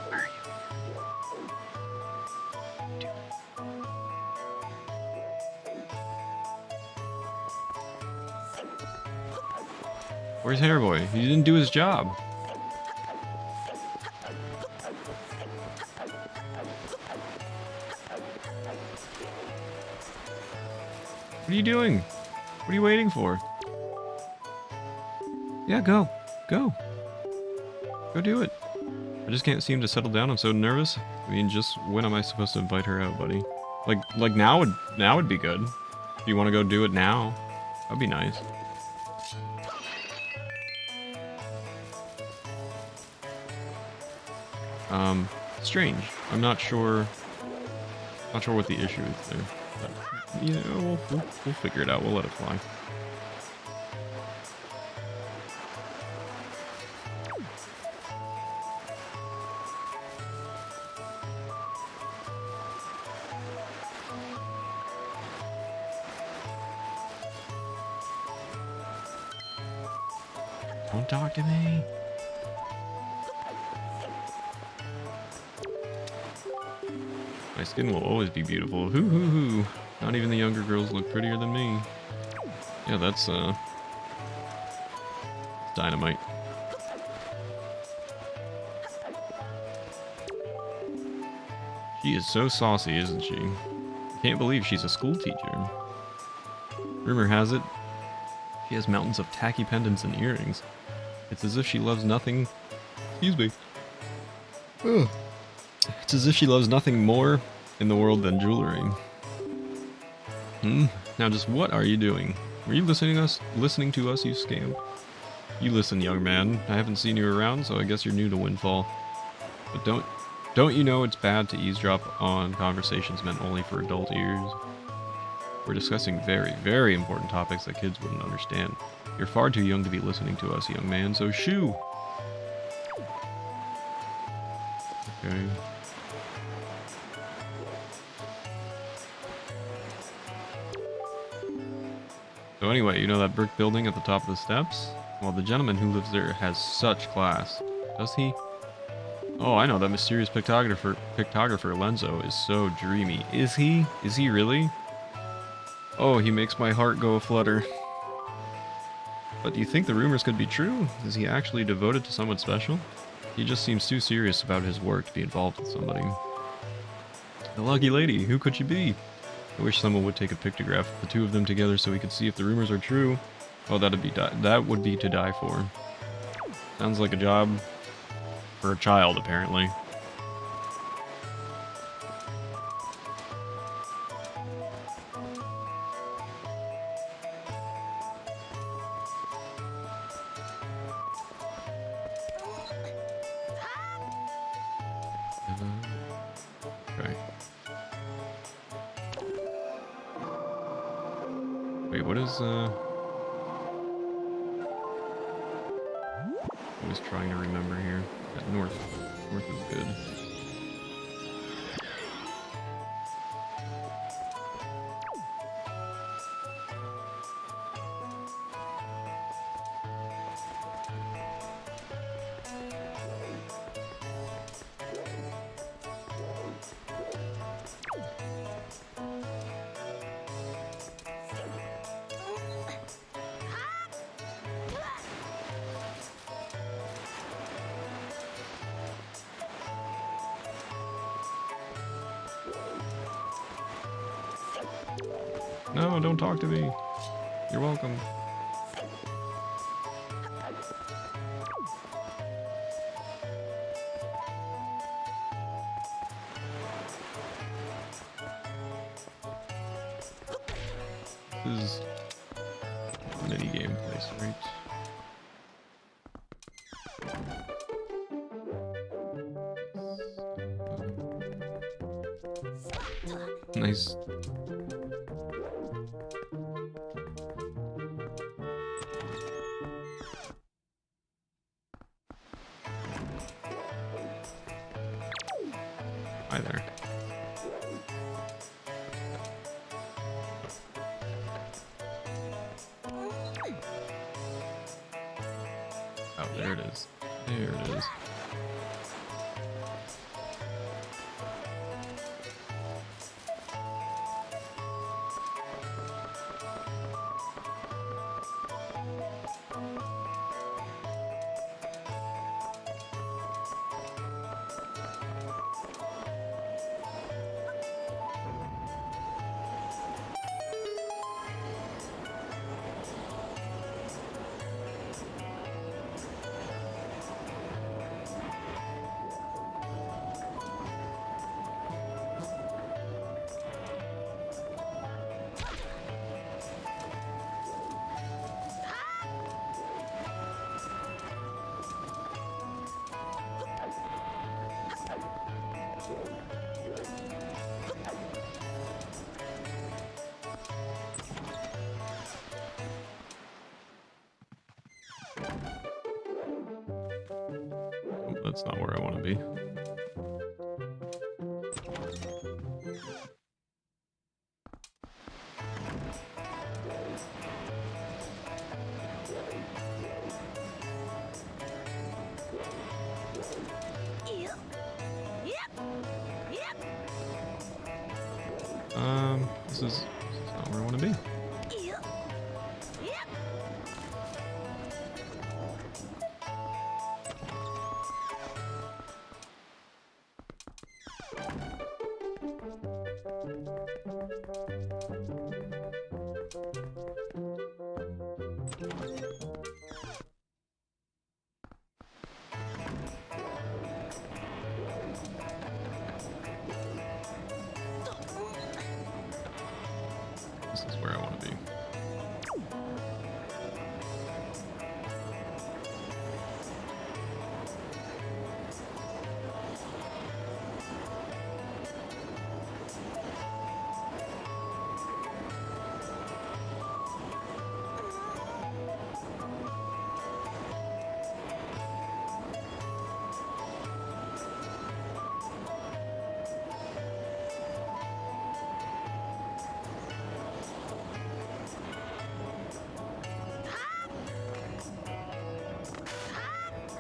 Where are you? Where's Hairboy? He didn't do his job. What are you doing? What are you waiting for? Yeah, go. Go. Go do it. I just can't seem to settle down. I'm so nervous. I mean, just when am I supposed to invite her out, buddy? Like now would be good. If you want to go do it now, that'd be nice. Strange. I'm not sure what the issue is there. But, you know, we'll figure it out. We'll let it fly. Don't talk to me. My skin will always be beautiful. Hoo hoo hoo. Not even the younger girls look prettier than me. Yeah, that's dynamite. She is so saucy, isn't she? Can't believe she's a school teacher. Rumor has it, she has mountains of tacky pendants and earrings. It's as if she loves nothing. Excuse me. Ugh. It's as if she loves nothing more in the world than jewelry. Now just what are you doing? Were you listening to us, you scamp? You listen, young man. I haven't seen you around, so I guess you're new to Windfall. But don't you know it's bad to eavesdrop on conversations meant only for adult ears? We're discussing very, very important topics that kids wouldn't understand. You're far too young to be listening to us, young man, so shoo! Okay. So anyway, you know that brick building at the top of the steps? Well, the gentleman who lives there has such class. Does he? Oh, I know, that mysterious pictographer Lenzo is so dreamy. Is he? Is he really? Oh, he makes my heart go aflutter. But do you think the rumors could be true? Is he actually devoted to someone special? He just seems too serious about his work to be involved with somebody. The lucky lady, who could she be? I wish someone would take a pictograph of the two of them together so we could see if the rumors are true. Oh, that would be to die for. Sounds like a job for a child, apparently. Okay. Wait, what is, I was trying to remember here. That north is good. No, don't talk to me. You're welcome. This is mini game place, right? Nice. Hi there. Oh, there it is. There it is. Oh, that's not where I want to be. This is not where I want to be. This is where I want to be.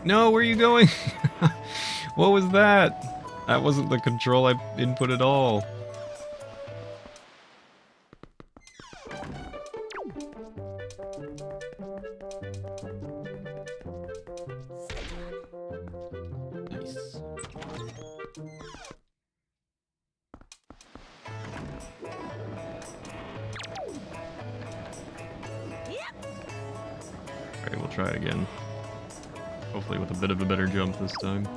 No, where are you going? What was that? That wasn't the control I input at all. Nice. Alright, we'll try it again. Hopefully with a bit of a better jump this time.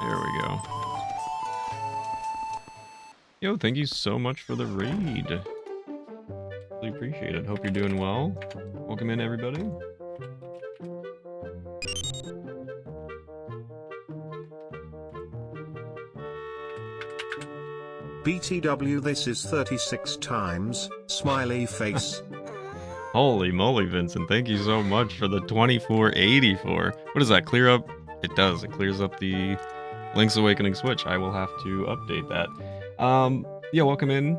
There we go. Yo, thank you so much for the raid. Really appreciate it. Hope you're doing well. Welcome in, everybody. BTW, this is 36 times, smiley face. Holy moly, Vincent. Thank you so much for the 2484. What does that clear up? It does. It clears up the Link's Awakening Switch. I will have to update that. Yeah, welcome in.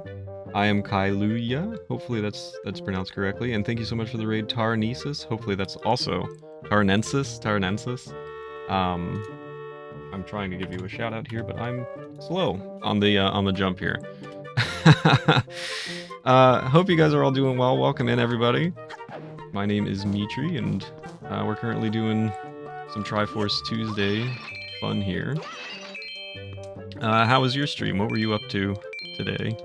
I am Kailuya. Hopefully that's pronounced correctly. And thank you so much for the raid, Tarnesis. Hopefully that's also Tarnensis. I'm trying to give you a shout out here, but I'm slow on the jump here. Hope you guys are all doing well. Welcome in, everybody. My name is Mitri, and we're currently doing some Triforce Tuesday fun here. How was your stream? What were you up to today?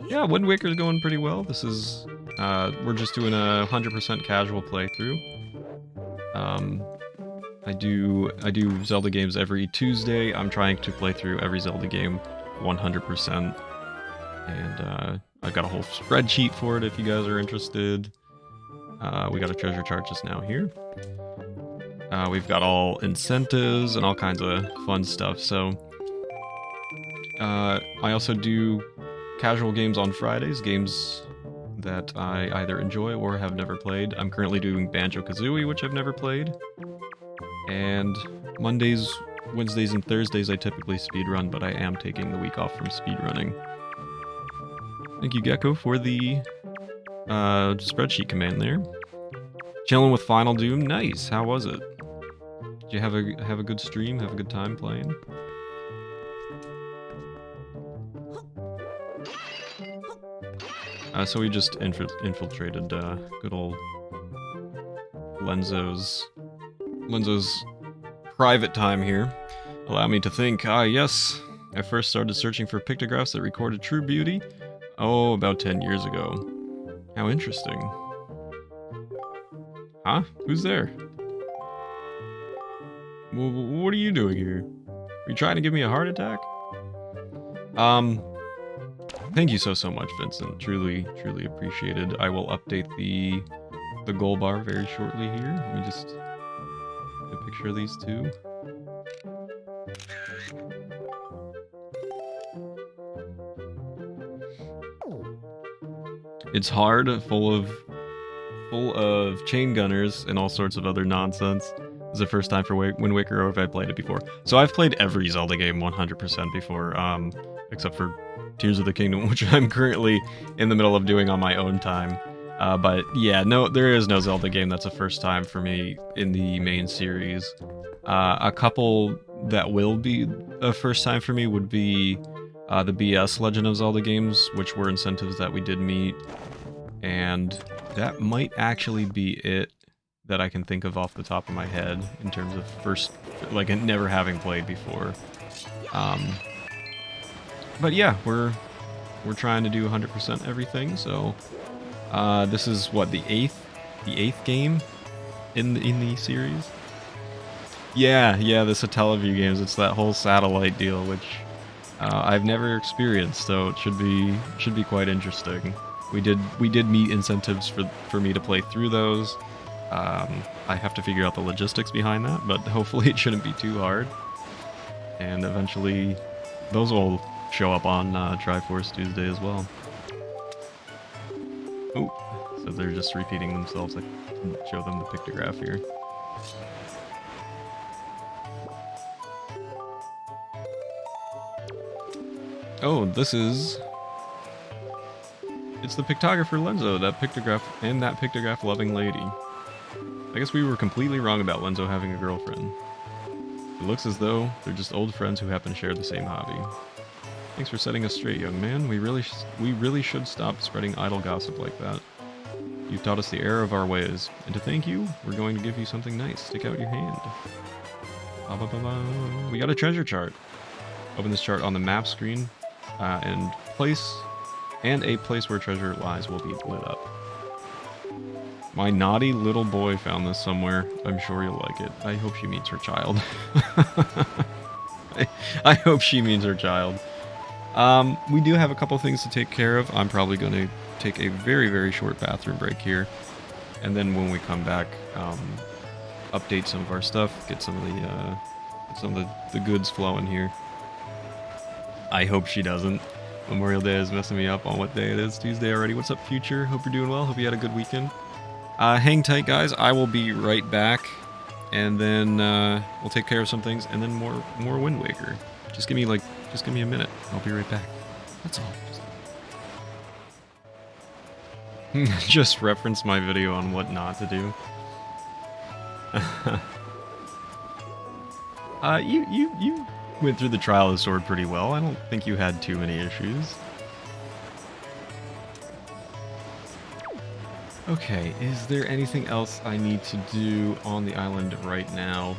Yeah, Wind Waker's going pretty well. This is, we're just doing a 100% casual playthrough. I do Zelda games every Tuesday. I'm trying to play through every Zelda game 100%. And I've got a whole spreadsheet for it if you guys are interested. We got a treasure chart just now here. We've got all incentives and all kinds of fun stuff. So I also do casual games on Fridays, games that I either enjoy or have never played. I'm currently doing Banjo-Kazooie, which I've never played. And Mondays, Wednesdays, and Thursdays I typically speedrun, but I am taking the week off from speedrunning. Thank you, Gecko, for the spreadsheet command there. Chilling with Final Doom. Nice. How was it? Did you have a good stream? Have a good time playing? So we just infiltrated good old Lenzo's private time here. Allow me to think. Ah, yes. I first started searching for pictographs that recorded true beauty. Oh, about 10 years ago. How interesting. Huh? Who's there? What are you doing here? Are you trying to give me a heart attack? Thank you so much, Vincent. Truly appreciated. I will update the goal bar very shortly here. Let me just get a picture of these two. It's hard, full of chain gunners and all sorts of other nonsense. This is the first time for Wind Waker, or have I played it before? So I've played every Zelda game 100% before, except for Tears of the Kingdom, which I'm currently in the middle of doing on my own time. But yeah, no, there is no Zelda game that's a first time for me in the main series. A couple that will be a first time for me would be the BS Legend of Zelda games, which were incentives that we did meet, and that might actually be it that I can think of off the top of my head in terms of first, like, never having played before. But yeah, we're trying to do 100% everything, so this is what, the eighth game in the series. Yeah, the Satellaview games. It's that whole satellite deal, which I've never experienced, so it should be quite interesting. We did meet incentives for me to play through those. I have to figure out the logistics behind that, but hopefully it shouldn't be too hard. And eventually, those will show up on Triforce Tuesday as well. Oh, so they're just repeating themselves. I can show them the pictograph here. Oh, it's the pictographer Lenzo, that pictograph loving lady. I guess we were completely wrong about Lenzo having a girlfriend. It looks as though they're just old friends who happen to share the same hobby. Thanks for setting us straight, young man. We really should stop spreading idle gossip like that. You've taught us the error of our ways, and to thank you, we're going to give you something nice. Stick out your hand. Ba -ba -ba -ba. We got a treasure chart. Open this chart on the map screen, and a place where treasure lies will be lit up. My naughty little boy found this somewhere. I'm sure you'll like it. I hope she meets her child. I hope she meets her child. We do have a couple things to take care of. I'm probably going to take a very, very short bathroom break here. And then when we come back, update some of our stuff, get some of the goods flowing here. I hope she doesn't. Memorial Day is messing me up on what day it is. Tuesday already. What's up, Future? Hope you're doing well. Hope you had a good weekend. Hang tight, guys. I will be right back. And then we'll take care of some things. And then more Wind Waker. Just give me a minute. I'll be right back. That's all. Just reference my video on what not to do. You went through the Trial of the Sword pretty well. I don't think you had too many issues. Okay, is there anything else I need to do on the island right now?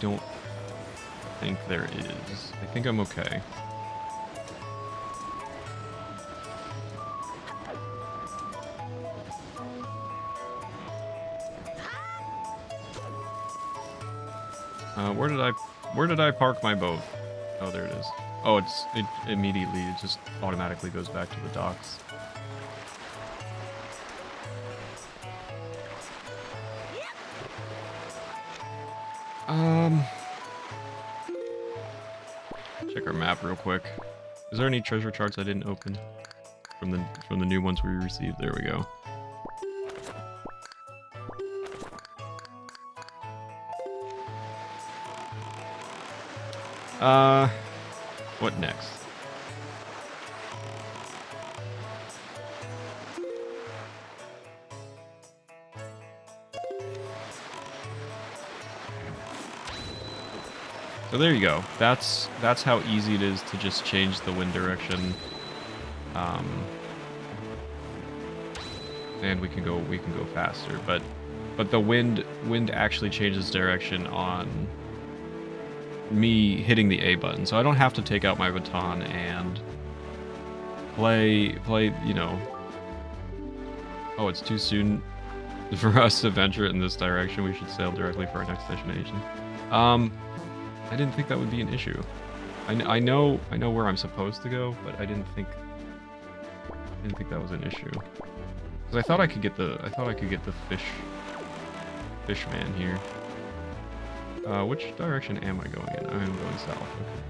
Don't think there is. I think I'm okay. Where did I park my boat? Oh, there it is. Oh, it immediately just automatically goes back to the docks. Check our map real quick. Is there any treasure charts I didn't open from the new ones we received? There we go. What next? So there you go. That's how easy it is to just change the wind direction. And we can go faster, but the wind actually changes direction on me hitting the A button, so I don't have to take out my baton and play, you know. Oh, it's too soon for us to venture in this direction. We should sail directly for our next destination. I didn't think that would be an issue. I know where I'm supposed to go, but I didn't think that was an issue. Because I thought I could get the fish man here. Which direction am I going in? I am going south. Okay.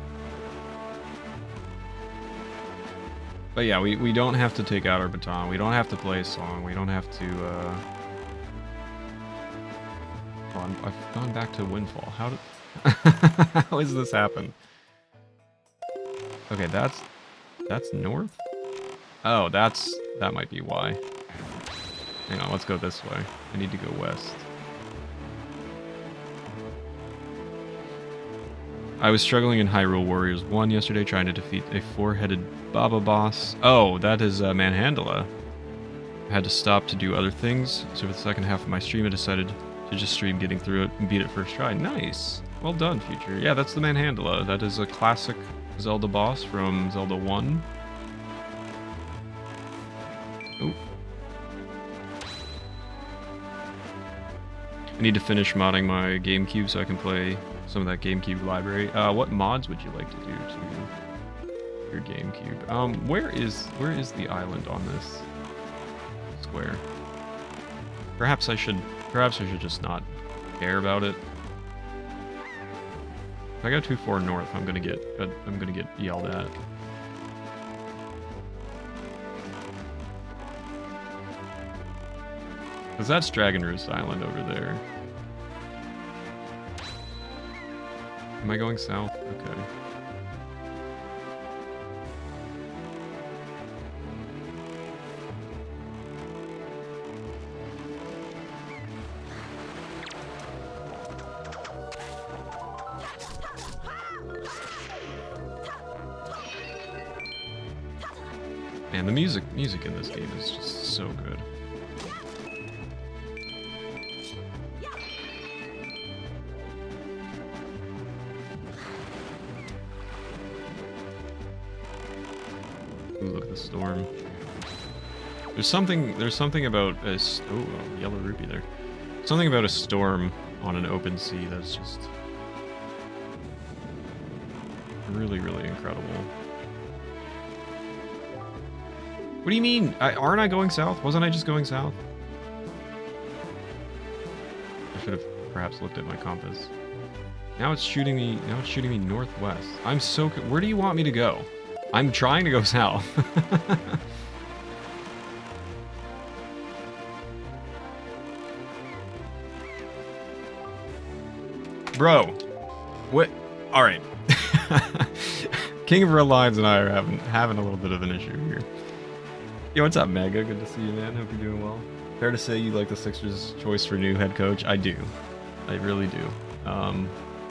But yeah, we don't have to take out our baton. We don't have to play a song. We don't have to. Oh, I've gone back to Windfall. How has this happened? Okay, that's north. Oh, that might be why. Hang on, let's go this way. I need to go west. I was struggling in Hyrule Warriors 1 yesterday trying to defeat a four-headed Baba boss. Oh, that is Manhandla. I had to stop to do other things, so for the second half of my stream I decided to just stream getting through it and beat it first try. Nice! Well done, Future. Yeah, that's the Manhandla. That is a classic Zelda boss from Zelda 1. Oh. I need to finish modding my GameCube so I can play some of that GameCube library. What mods would you like to do to your GameCube? Where is the island on this square? Perhaps I should just not care about it. If I go too far north, I'm gonna get yelled at. Cause that's Dragon Roost Island over there. Am I going south? Okay. Man, the music in this game is just so good. Ooh, look at the storm. There's something about a yellow rupee there. Something about a storm on an open sea that's just really, really incredible. What do you mean? Aren't I going south? Wasn't I just going south? I should have perhaps looked at my compass. Now it's shooting me. Now it's shooting me northwest. I'm so. Where do you want me to go? I'm trying to go south. Bro, what? All right. King of Real Lives and I are having a little bit of an issue here. Yo, what's up, Mega? Good to see you, man. Hope you're doing well. Fair to say you like the Sixers' choice for new head coach? I do. I really do.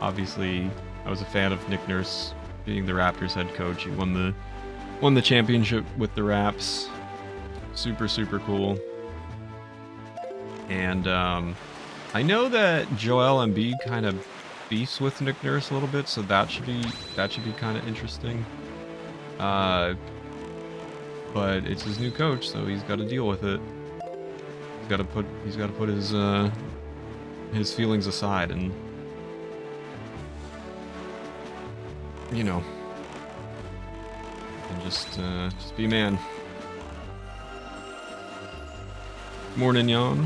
Obviously, I was a fan of Nick Nurse being the Raptors head coach. He won the championship with the Raps. Super, super cool. And I know that Joel Embiid kind of beefs with Nick Nurse a little bit, so that should be kind of interesting. But it's his new coach, so he's got to deal with it. He's got to put his feelings aside and, you know, and just be man. Morning, y'all.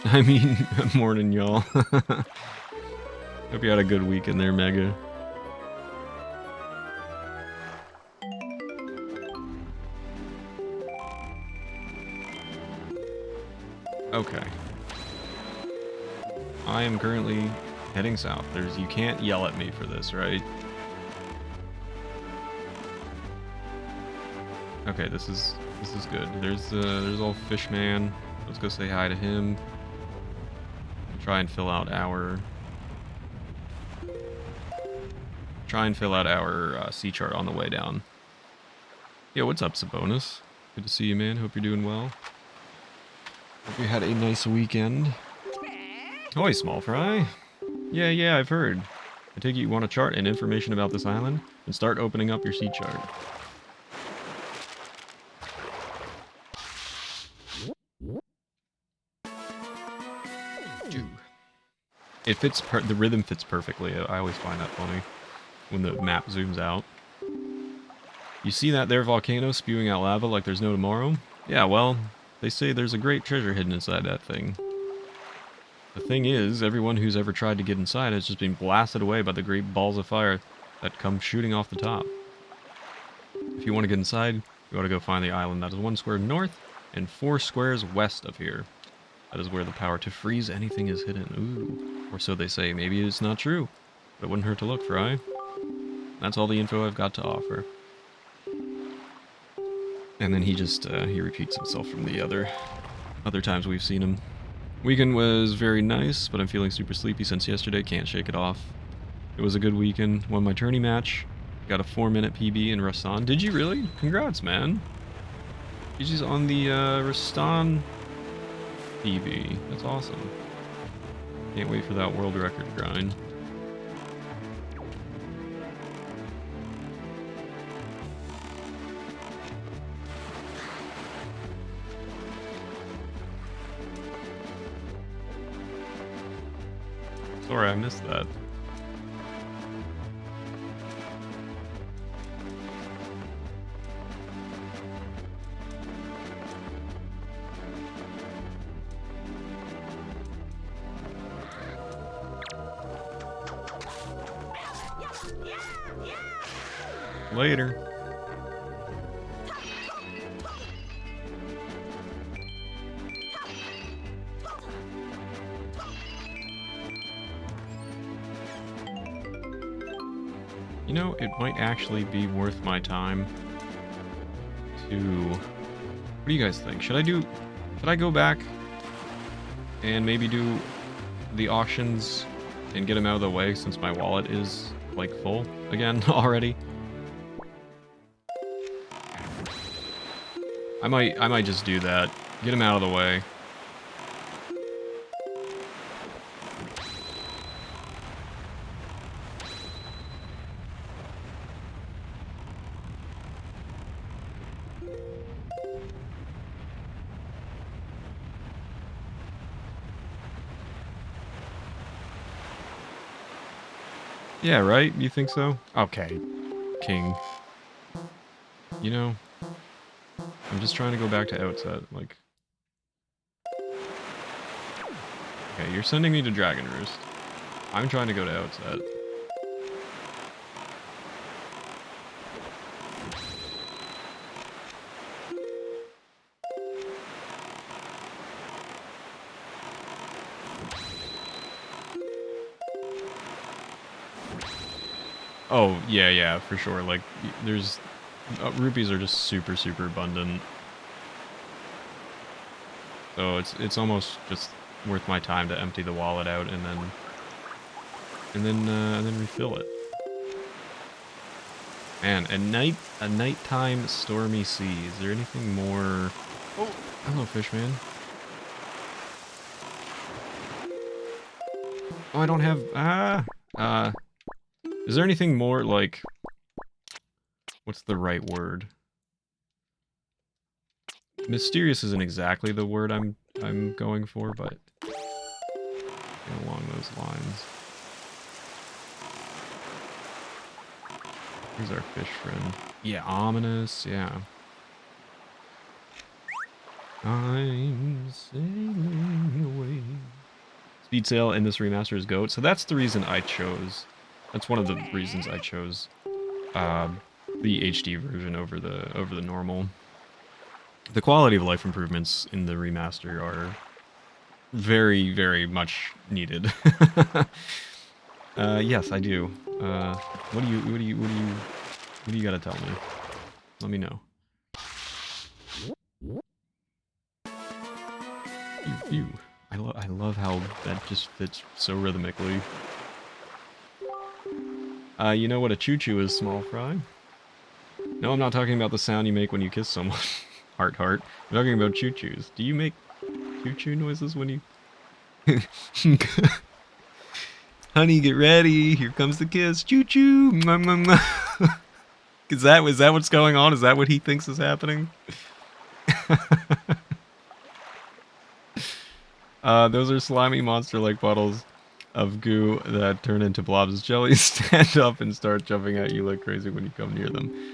I mean, morning, y'all. Hope you had a good weekend there, Mega. Okay. I am currently heading south. You can't yell at me for this, right? Okay, this is good. There's old Fishman. Let's go say hi to him. Try and fill out our sea chart on the way down. Yo, what's up, Sabonis? Good to see you, man. Hope you're doing well. Hope you had a nice weekend. Oi, small fry. Yeah, I've heard. I take it you want a chart and information about this island, and start opening up your sea chart. It fits. The rhythm fits perfectly. I always find that funny when the map zooms out. You see that there volcano spewing out lava like there's no tomorrow? Yeah, well, they say there's a great treasure hidden inside that thing. The thing is, everyone who's ever tried to get inside has just been blasted away by the great balls of fire that come shooting off the top. If you want to get inside, you ought to go find the island that is 1 square north and 4 squares west of here. That is where the power to freeze anything is hidden. Ooh. Or so they say. Maybe it's not true. But it wouldn't hurt to look, Fry. That's all the info I've got to offer. And then he just, he repeats himself from the other times we've seen him. Weekend was very nice, but I'm feeling super sleepy since yesterday. Can't shake it off. It was a good weekend. Won my tourney match. Got a 4-minute PB in Rastan. Did you really? Congrats, man. He's on the Rastan PB. That's awesome. Can't wait for that world record grind. Sorry, I missed that. Later. You know, it might actually be worth my time to... What do you guys think? Should I go back and maybe do the auctions and get them out of the way since my wallet is, like, full again already? I might just do that. Get them out of the way. Yeah, right? You think so? Okay, King. You know, I'm just trying to go back to Outset, like... Okay, you're sending me to Dragon Roost. I'm trying to go to Outset. Oh, yeah, for sure. Like, there's... rupees are just super, super abundant. So it's almost just worth my time to empty the wallet out and then refill it. Man, a nighttime stormy sea. Is there anything more? Oh, hello, Fishman. Oh, I don't have is there anything more like? What's the right word? Mysterious isn't exactly the word I'm going for, but along those lines. Here's our fish friend. Yeah, ominous, yeah. I'm sailing away. Speed sail in this remaster is GOAT, so that's the reason I chose. That's one of the reasons I chose the HD version over the normal. The quality of life improvements in the remaster are very, very much needed. Yes, I do. What do you gotta tell me? Let me know. Ew. I love how that just fits so rhythmically. You know what a choo-choo is, small fry? No, I'm not talking about the sound you make when you kiss someone. Heart. I'm talking about choo-choos. Do you make choo-choo noises when you... Honey, get ready. Here comes the kiss. Choo-choo. Is that what's going on? Is that what he thinks is happening? Those are slimy monster-like bottles of goo that turn into blobs of jelly. Stand up and start jumping at you like crazy when you come near them.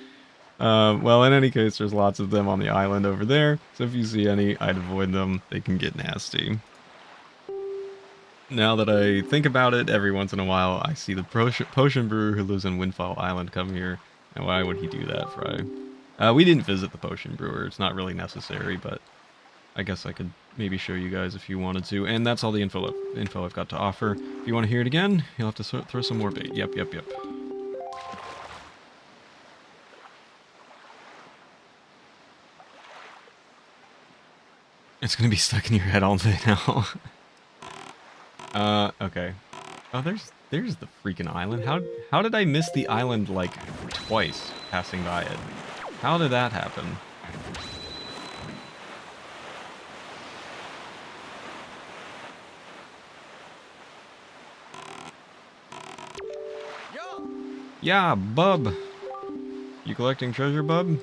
Well, in any case, there's lots of them on the island over there, so if you see any, I'd avoid them. They can get nasty. Now that I think about it, every once in a while, I see the potion brewer who lives in Windfall Island come here. And why would he do that, Fry? We didn't visit the potion brewer. It's not really necessary, but I guess I could maybe show you guys if you wanted to. And that's all the info I've got to offer. If you want to hear it again, you'll have to throw some more bait. Yep. It's gonna be stuck in your head all day now. Okay. Oh, There's the freaking island. How did I miss the island like twice passing by it? How did that happen? Yeah, bub. You collecting treasure, bub?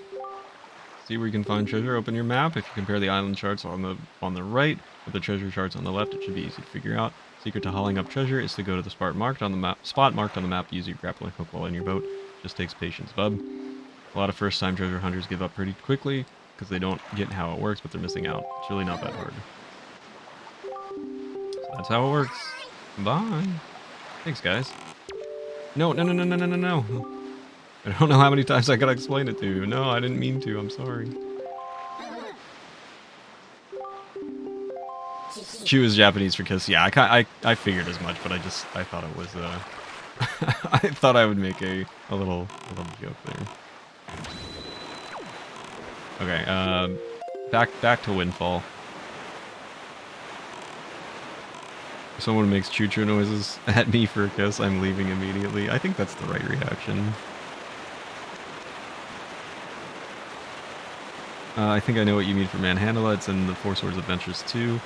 See where you can find treasure. Open your map. If you compare the island charts on the right with the treasure charts on the left, it should be easy to figure out. Secret to hauling up treasure is to go to the spot marked on the map. Use your grappling hook while in your boat. Just takes patience, bub. A lot of first-time treasure hunters give up pretty quickly because they don't get how it works, but they're missing out. It's really not that hard. So that's how it works. Bye. Thanks, guys. No. I don't know how many times I gotta explain it to you. No, I didn't mean to. I'm sorry. Chew is Japanese for kiss. Yeah, I figured as much, but I thought it was I thought I would make a little joke there. Okay, back to Windfall. If someone makes choo-choo noises at me for a kiss, I'm leaving immediately. I think that's the right reaction. I think I know what you mean for Manhandla. It's in the Four Swords Adventures 2.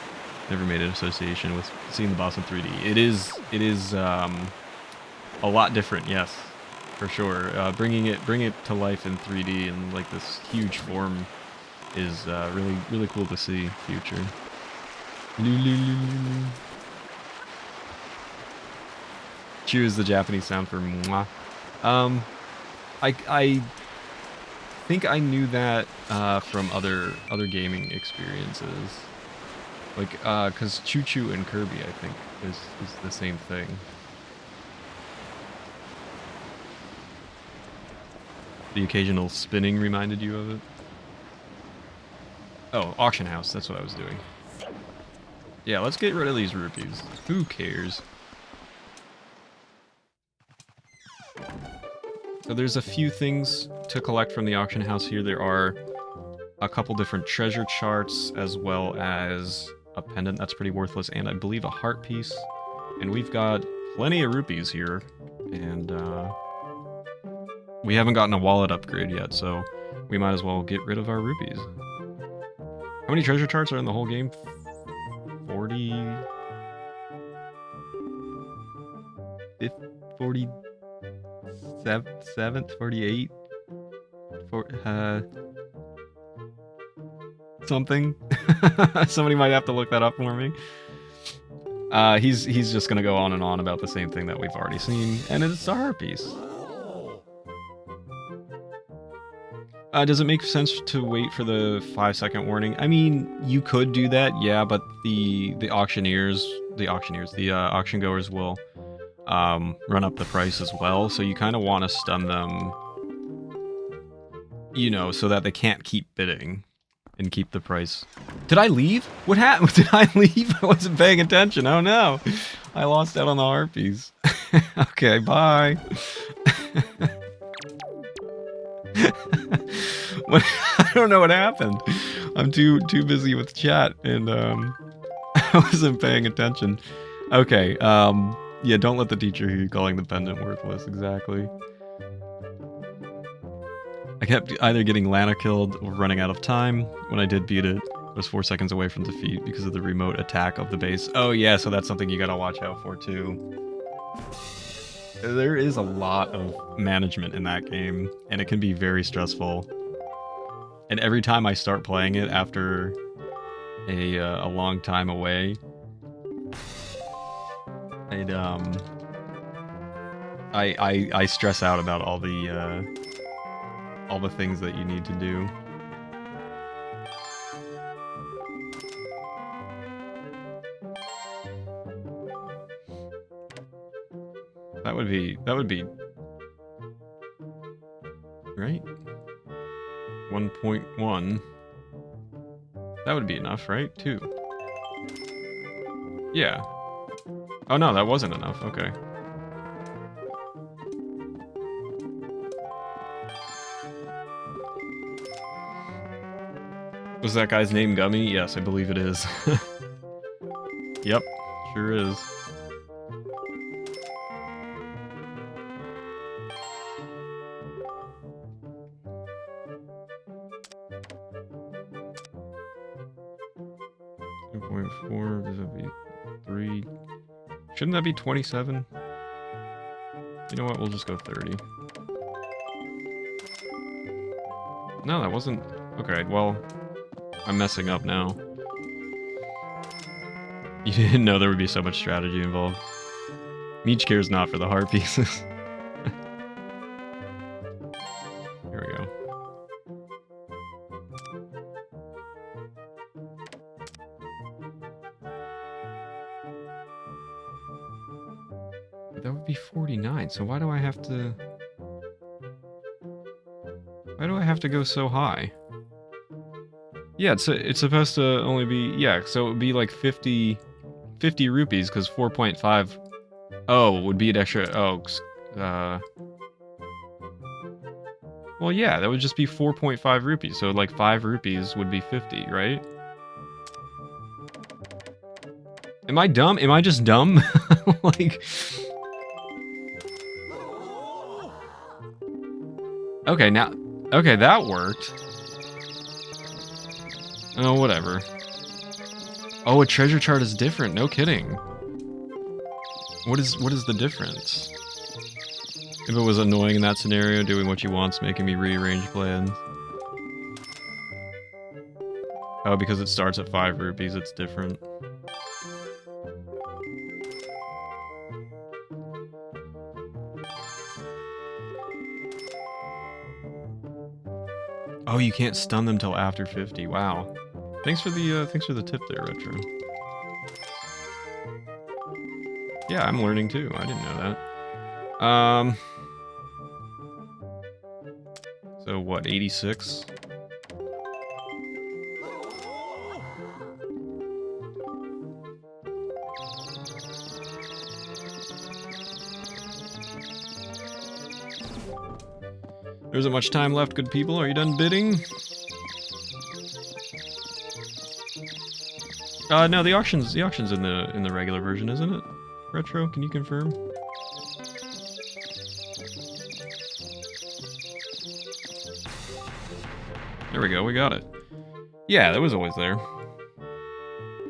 Never made an association with seeing the boss in 3D. It is a lot different, yes, for sure. Bringing it to life in 3D in like this huge form is really cool to see. Future. Chew is the Japanese sound for mwah. I think I knew that from other gaming experiences. Like, cause Choo Choo and Kirby, I think, is the same thing. The occasional spinning reminded you of it? Oh, auction house, that's what I was doing. Yeah, let's get rid of these rupees. Who cares? So there's a few things to collect from the auction house here. There are a couple different treasure charts, as well as a pendant that's pretty worthless, and I believe a heart piece. And we've got plenty of rupees here, and we haven't gotten a wallet upgrade yet, so we might as well get rid of our rupees. How many treasure charts are in the whole game? 40... 48? Something? Somebody might have to look that up for me. He's just gonna go on and on about the same thing that we've already seen, and it's a heart piece. Does it make sense to wait for the 5-second warning? I mean, you could do that, yeah, but the auction goers will run up the price as well, so you kind of want to stun them, you know, so that they can't keep bidding and keep the price. Did I leave? What happened? Did I leave? I wasn't paying attention. Oh no, I lost out on the harpies. Okay, bye. I don't know what happened. I'm too busy with chat, and I wasn't paying attention. Okay, yeah, don't let the teacher hear you calling the pendant worthless, exactly. I kept either getting Lana killed or running out of time. When I did beat it, I was 4 seconds away from defeat because of the remote attack of the base. Oh yeah, so that's something you gotta watch out for too. There is a lot of management in that game, and it can be very stressful. And every time I start playing it after a long time away, I stress out about all the things that you need to do. That would be right? 1.1. That would be enough, right? 2. Yeah. Oh no, that wasn't enough. Okay. Was that guy's name Gummy? Yes, I believe it is. Yep, sure is. 2.4, this would be 3. Shouldn't that be 27? You know what, we'll just go 30. No, that wasn't... Okay, well, I'm messing up now. You didn't know there would be so much strategy involved. Meech cares not for the heart pieces. Here we go. That would be 49, so why do I have to... Why do I have to go so high? Yeah, it's supposed to only be... Yeah, so it would be like 50 rupees, because 4.5... Oh, would be an extra... Oh, well, yeah, that would just be 4.5 rupees, so like 5 rupees would be 50, right? Am I dumb? Am I just dumb? Like... Okay, now... Okay, that worked. Oh, whatever. Oh, a treasure chart is different. No kidding. What is the difference? If it was annoying in that scenario, doing what you want's making me rearrange plans. Oh, because it starts at 5 rupees, it's different. Oh, you can't stun them till after 50. Wow. Thanks for the tip there, Retro. Yeah, I'm learning too. I didn't know that. So what, 86? There isn't much time left, good people. Are you done bidding? No, the auction's in the regular version, isn't it? Retro, can you confirm? There we go, we got it. Yeah, that was always there.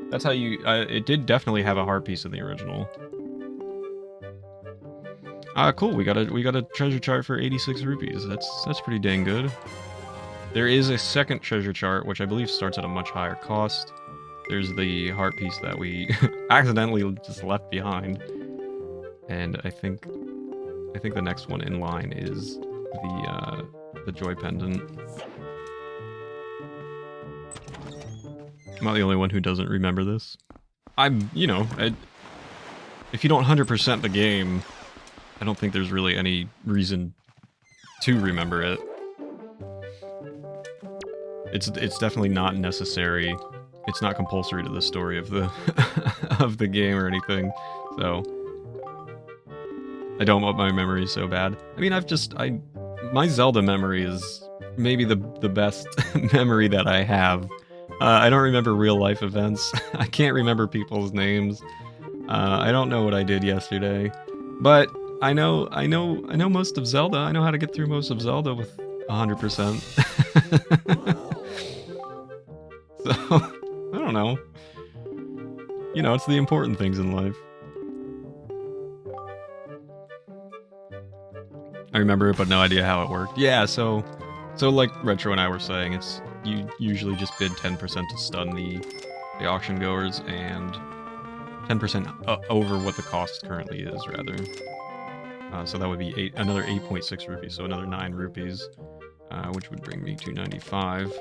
That's how you... it did definitely have a heart piece in the original. Cool, we got a treasure chart for 86 rupees. That's pretty dang good. There is a second treasure chart, which I believe starts at a much higher cost. There's the heart piece that we accidentally just left behind. And I think the next one in line is the joy pendant. I'm not the only one who doesn't remember this. If you don't 100% the game, I don't think there's really any reason to remember it. It's definitely not necessary. It's not compulsory to the story of the of the game or anything. So I don't want my memory so bad. I mean, my Zelda memory is maybe the best memory that I have. I don't remember real life events. I can't remember people's names. I don't know what I did yesterday, but I know most of Zelda. I know how to get through most of Zelda with 100%. So, I don't know. You know, it's the important things in life. I remember it, but no idea how it worked. Yeah, so like Retro and I were saying, it's you usually just bid 10% to stun the auction goers and 10% over what the cost currently is, rather. So that would be another 8.6 rupees, so another 9 rupees, which would bring me to 95.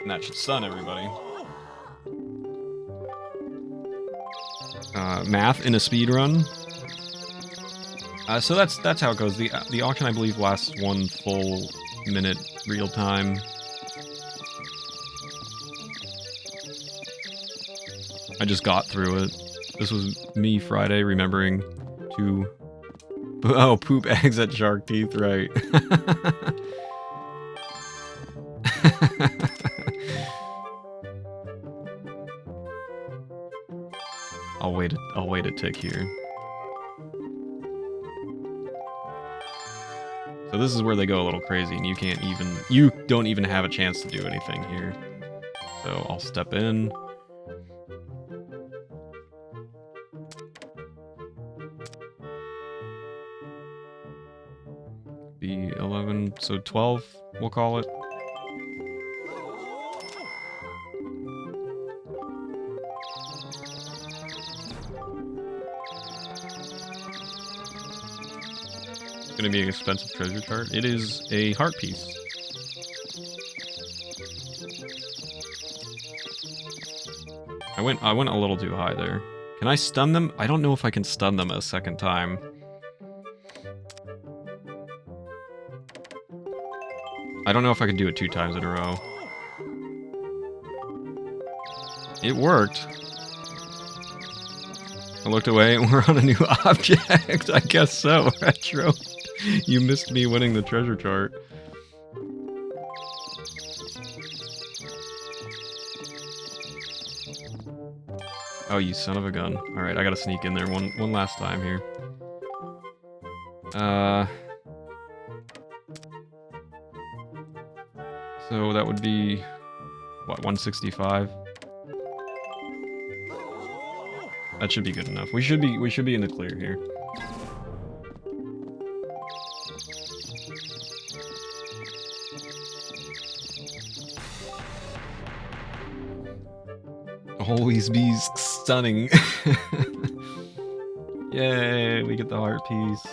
And that should stun everybody. Math in a speed run. So that's how it goes. The auction, I believe, lasts 1 full minute real time. I just got through it. This was me Friday remembering to... Oh, poop eggs at shark teeth, right. I'll wait a tick here. So this is where they go a little crazy, and you don't even have a chance to do anything here. So I'll step in. so 12, we'll call it. It's gonna be an expensive treasure chart. It is a heart piece. I went a little too high there. Can I stun them? I don't know if I can stun them a second time. I don't know if I can do it 2 times in a row. It worked. I looked away and we're on a new object. I guess so, Retro. You missed me winning the treasure chart. Oh, you son of a gun. Alright, I gotta sneak in there one last time here. So that would be, what, 165? That should be good enough. We should be in the clear here. Always be stunning. Yay, we get the heart piece.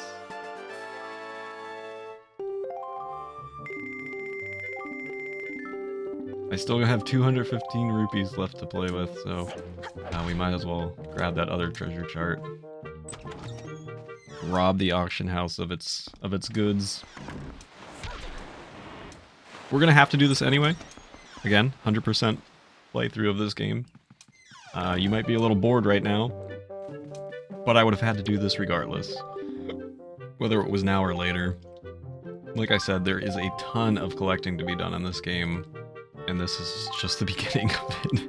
I still have 215 rupees left to play with, so we might as well grab that other treasure chart. Rob the auction house of its goods. We're gonna have to do this anyway. Again, 100% playthrough of this game. You might be a little bored right now, but I would have had to do this regardless, whether it was now or later. Like I said, there is a ton of collecting to be done in this game, and this is just the beginning of it.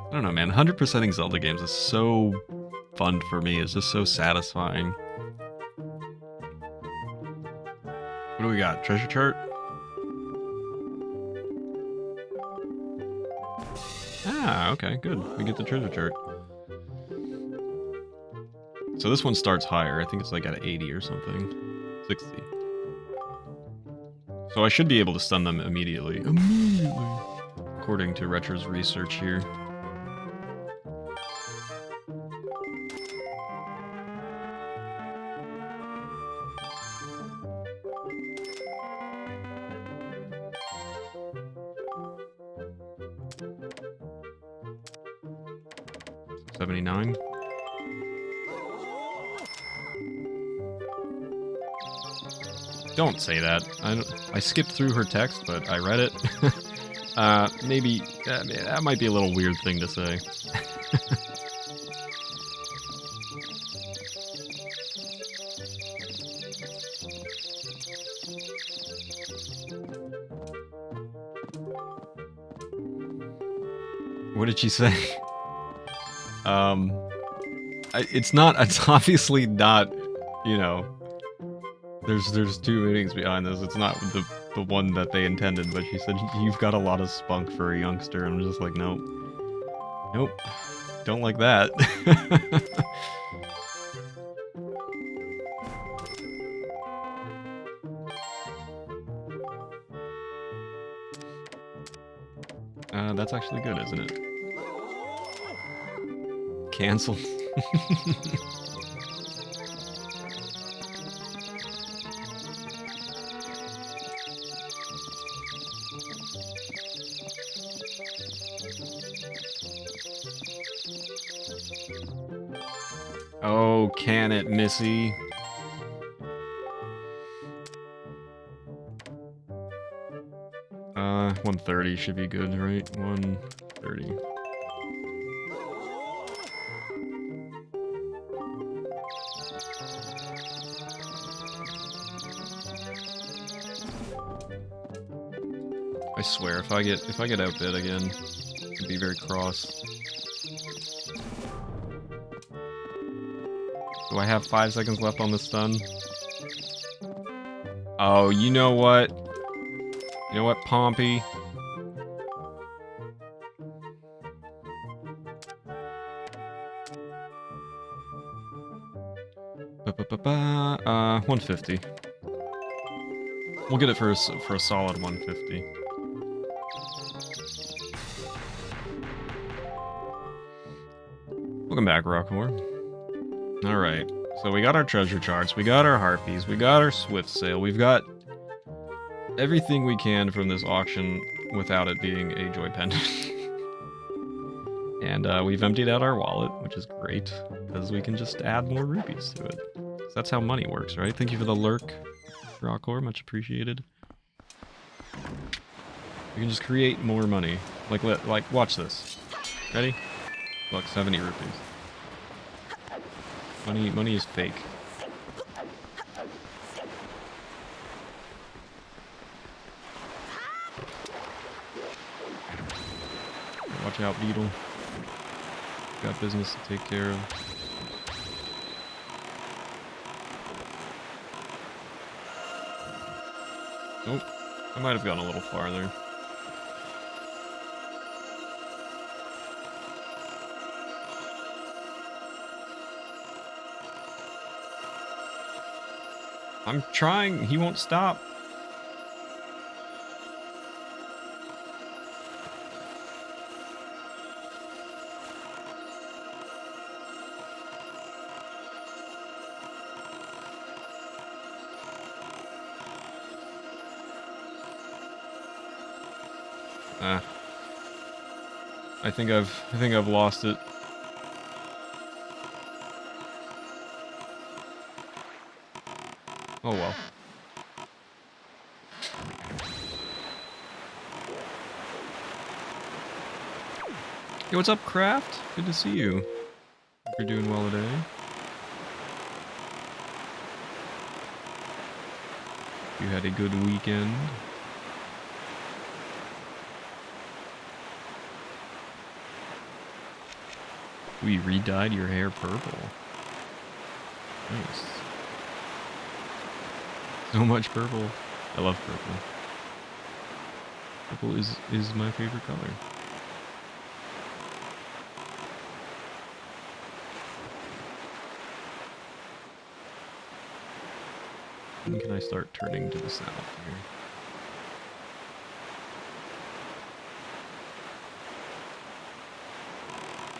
I don't know, man. 100%ing Zelda games is so fun for me. It's just so satisfying. What do we got? Treasure chart? Ah, okay, good. We get the treasure chart. So this one starts higher. I think it's like at 80 or something. 60. So I should be able to stun them immediately. Immediately! According to Retro's research here. $79. Don't say that. I skipped through her text, but I read it. Maybe that might be a little weird thing to say. What did she say? It's obviously not, you know, there's two meanings behind this. It's not the one that they intended, but she said, you've got a lot of spunk for a youngster. And I'm just like, nope. Nope. Don't like that. That's actually good, isn't it? Cancel. Oh, can it, Missy? Uh, 130 should be good, right? 130. I swear, if I get outbid again, I'd be very cross. Do I have 5 seconds left on the stun? Oh, you know what? You know what, Pompey? 150. We'll get it for a solid 150. Welcome back, Rockhor. Alright, so we got our treasure charts, we got our harpies, we got our swift sail, we've got everything we can from this auction without it being a joy pendant. And we've emptied out our wallet, which is great, because we can just add more rupees to it. So that's how money works, right? Thank you for the lurk, Rockhor, much appreciated. We can just create more money. Like, watch this. Ready? Look, 70 rupees. Money is fake. Watch out, Beetle. Got business to take care of. Nope. I might have gone a little farther. I'm trying. He won't stop. I think I've lost it. Oh well. Hey, what's up, Craft? Good to see you. Hope you're doing well today. You had a good weekend. We re-dyed your hair purple. Nice. So much purple. I love purple. Purple is my favorite color. When can I start turning to the south here?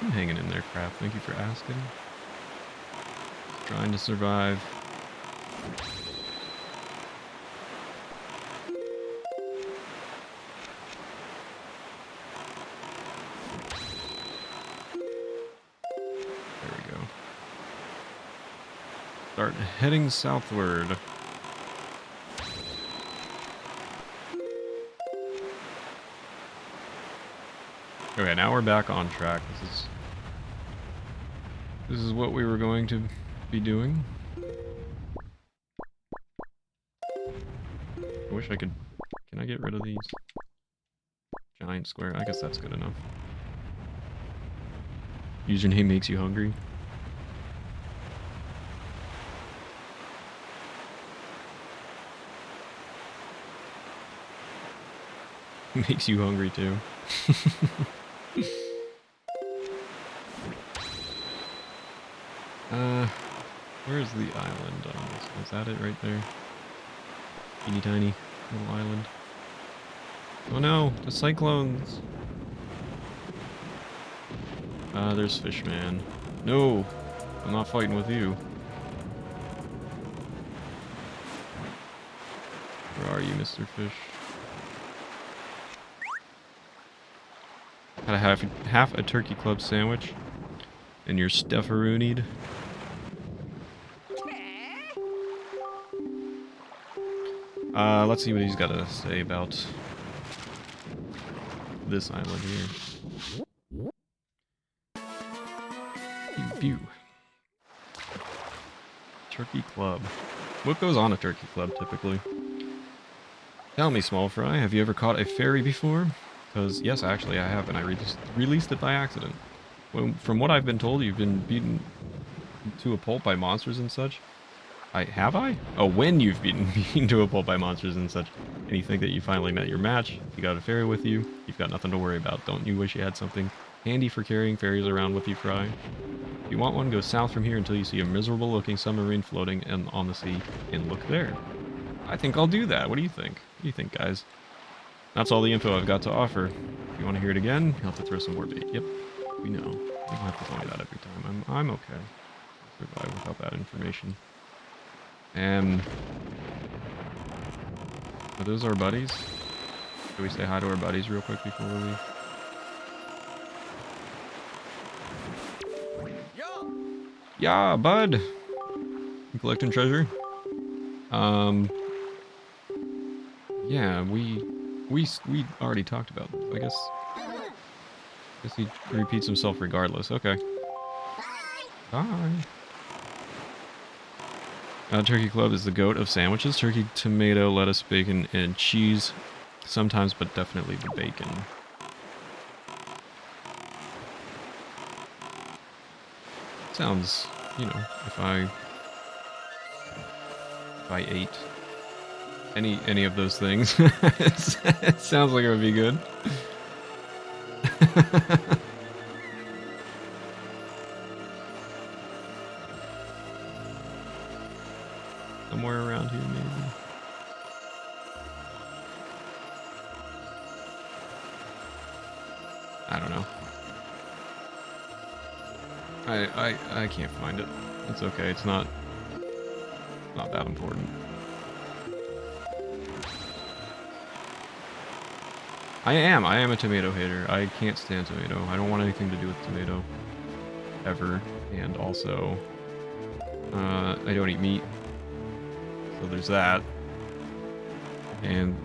I'm hanging in there, Craft. Thank you for asking. Trying to survive. There we go. Start heading southward. Okay, now we're back on track. This is what we were going to be doing. I wish I could... Can I get rid of these? Giant square. I guess that's good enough. Username makes you hungry. Makes you hungry too. Where's the island on this? Is that it right there? Teeny tiny little island. Oh no, the cyclones! There's Fishman. No! I'm not fighting with you. Where are you, Mr. Fish? Had a half a turkey club sandwich. And your stufferoonied. Let's see what he's got to say about this island here. Pew pew. Turkey club. What goes on a turkey club typically? Tell me, small fry, have you ever caught a fairy before? Because yes, actually I have, and I released it by accident. Well, from what I've been told, you've been beaten to a pulp by monsters and such. Have I? Oh, when you've beaten to a pulp by monsters and such, and you think that you finally met your match, if you got a fairy with you, you've got nothing to worry about. Don't you wish you had something handy for carrying fairies around with you, Fry? If you want one, go south from here until you see a miserable-looking submarine floating on the sea, and look there. I think I'll do that. What do you think? What do you think, guys? That's all the info I've got to offer. If you want to hear it again, you'll have to throw some more bait. Yep, we know. You don't have to tell me that every time. I'm okay. I'll survive without that information. And are those our buddies? Should we say hi to our buddies real quick before we leave? Yeah, bud. You collecting treasure? Yeah, we already talked about this. I guess he repeats himself regardless. Okay. Bye. Turkey Club is the goat of sandwiches. Turkey, tomato, lettuce, bacon, and cheese. Sometimes, but definitely the bacon. Sounds, you know, if I ate any of those things, it sounds like it would be good. Somewhere around here, maybe. I don't know. I can't find it. It's okay. It's not that important. I am a tomato hater. I can't stand tomato. I don't want anything to do with tomato ever. And also, I don't eat meat. So there's that.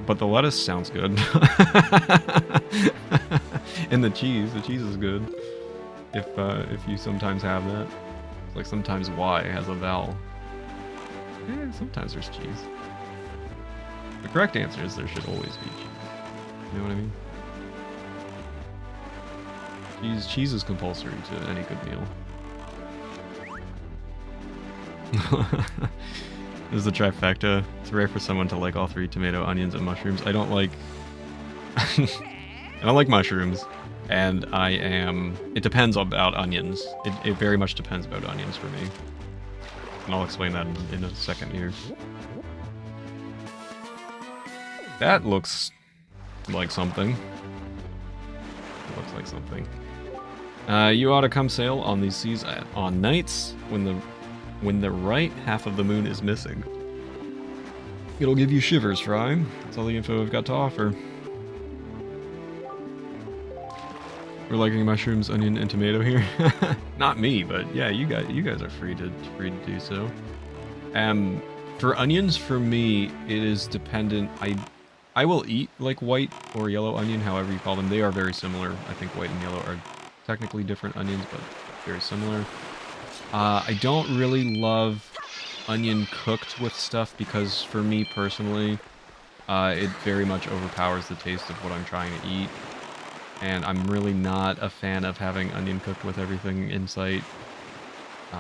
But the lettuce sounds good. And the cheese is good. If you sometimes have that. It's like sometimes Y has a vowel. Sometimes there's cheese. The correct answer is there should always be cheese. You know what I mean? Cheese is compulsory to any good meal. This is the trifecta. It's rare for someone to like all three: tomato, onions, and mushrooms. I don't like... I don't like mushrooms. And it depends about onions. It very much depends about onions for me. And I'll explain that in a second here. That looks like something. It looks like something. You ought to come sail on these seas on nights when the right half of the moon is missing. It'll give you shivers, Fry. That's all the info I've got to offer. We're liking mushrooms, onion, and tomato here. Not me, but yeah, you guys are free to do so. For onions, for me, it is dependent. I will eat like white or yellow onion, however you call them. They are very similar. I think white and yellow are technically different onions, but very similar. I don't really love onion cooked with stuff because for me personally, it very much overpowers the taste of what I'm trying to eat. And I'm really not a fan of having onion cooked with everything in sight.